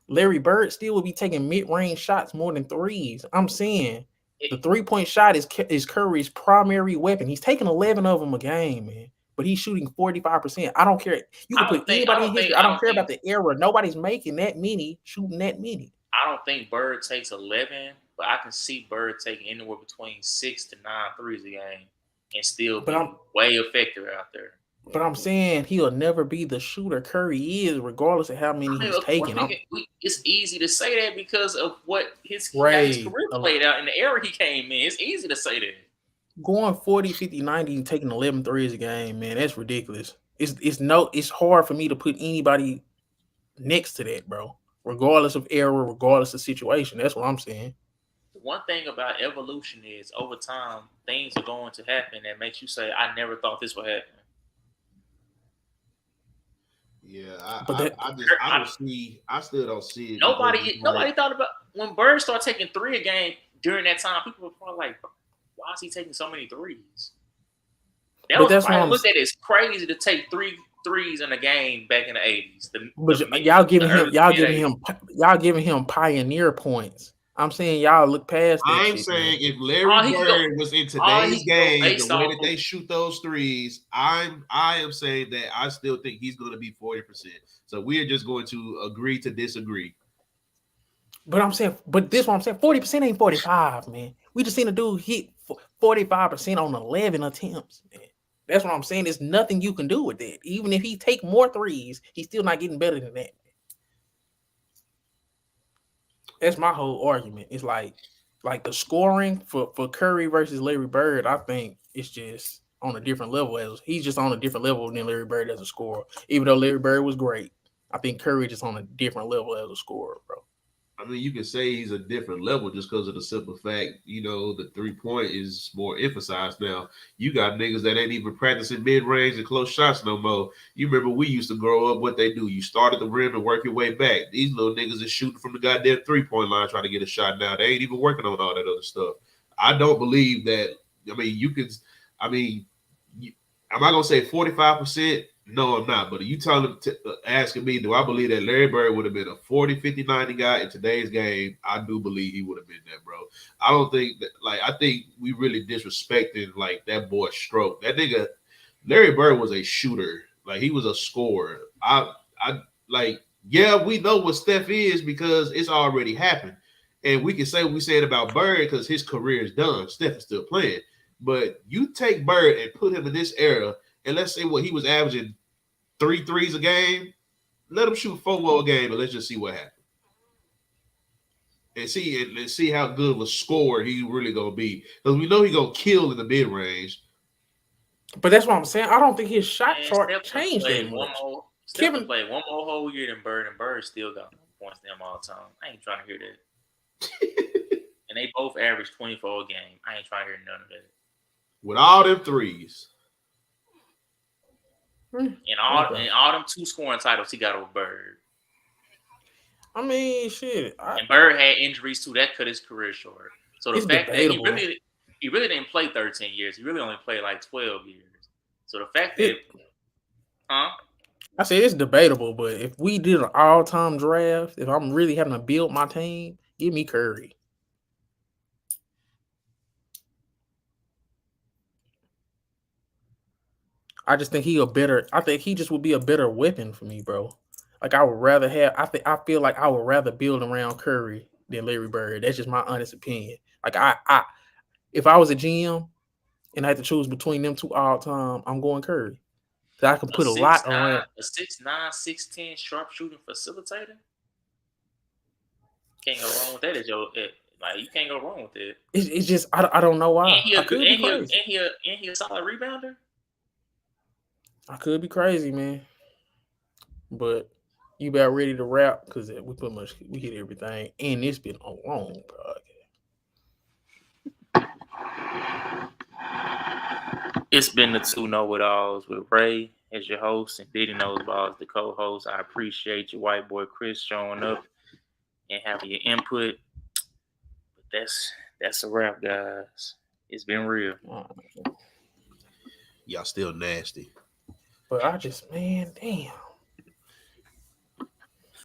Larry Bird still would be taking mid-range shots more than threes. I'm saying
It,
the three-point shot is Curry's primary weapon. He's taking 11 of them a game, man. But he's shooting 45%. I don't care. You can put anybody in history. I don't care about the era. Nobody's making that many, shooting that many.
I don't think Bird takes 11, but I can see Bird taking anywhere between 6 to 9 threes a game and still
But
be way effective out there.
But I'm saying he'll never be the shooter Curry is, regardless of how many he's taking.
It's easy to say that because of what how his career played out in the era he came in. It's easy to say that.
Going 40, 50, 90 and taking 11 threes a game, man, that's ridiculous. It's hard for me to put anybody next to that, bro. Regardless of era, regardless of situation. That's what I'm saying.
The one thing about evolution is over time things are going to happen that makes you say, I never thought this would happen.
Yeah, I still don't see it.
Nobody thought about when Bird started taking 3 a game during that time. People were probably like, why is he taking so many threes? That's probably looked at as crazy to take 3 threes in a game back in the 80s.
Y'all giving him pioneer points. I'm saying y'all look past that.
I'm saying if Larry Bird was in today's game, the way that they shoot those threes, I am saying that I still think he's going to be 40%. So we are just going to agree to disagree.
But I'm saying, this what I'm saying, 40% ain't 45, man. We just seen a dude hit 45% on 11 attempts, man. That's what I'm saying. There's nothing you can do with that. Even if he take more threes, he's still not getting better than that. That's my whole argument. It's like the scoring for Curry versus Larry Bird, I think it's just on a different level. He's just on a different level than Larry Bird as a scorer. Even though Larry Bird was great, I think Curry just on a different level as a scorer, bro.
I mean, you can say he's a different level just because of the simple fact, the 3-point is more emphasized now. You got niggas that ain't even practicing mid-range and close shots no more. You remember we used to grow up, what they do. You start at the rim and work your way back. These little niggas is shooting from the goddamn 3-point line trying to get a shot now. They ain't even working on all that other stuff. I don't believe that. I mean, am I going to say 45%? No, I'm not. But are you asking me, do I believe that Larry Bird would have been a 40, 50, 90 guy in today's game? I do believe he would have been that, bro. I don't think that, I think we really disrespecting, that boy's stroke. That nigga, Larry Bird was a shooter. He was a scorer. We know what Steph is because it's already happened. And we can say what we said about Bird because his career is done. Steph is still playing. But you take Bird and put him in this era, and let's say what he was averaging 3 threes a game. Let him shoot 4 more a game, and let's just see what happens. And see how good of a scorer he really gonna be. Because we know he gonna kill in the mid range.
But that's what I'm saying. I don't think his shot chart changed that much.
Kevin played one more whole year than Bird, and Bird still got points to him all the time. I ain't trying to hear that. And they both averaged 24 a game. I ain't trying to hear none of that.
With all them threes.
And all them 2 scoring titles he got over Bird.
I mean, shit.
And Bird had injuries too. That cut his career short. So the fact debatable. That he really didn't play 13 years. He really only played 12 years. So the fact that
I say it's debatable, but if we did an all-time draft, if I'm really having to build my team, give me Curry. I just think I think he just would be a better weapon for me, bro. I would rather I feel like I would rather build around Curry than Larry Bird. That's just my honest opinion. If I was a GM and I had to choose between them two all time, I'm going Curry. that I can put a lot around.
A 6'9", 6'10" sharpshooting facilitator. Can't go wrong with that. Like you can't go wrong with it.
It's just I don't know why. I could be crazy.
And he a solid rebounder.
I could be crazy, man. But you about ready to wrap because we pretty much we hit everything, and it's been a long podcast.
It's been the two know-it-alls with Ray as your host and Diddyknowsball as the co-host. I appreciate your white boy Chris showing up and having your input. But that's a wrap, guys. It's been real.
Y'all still nasty.
But I just, man, damn.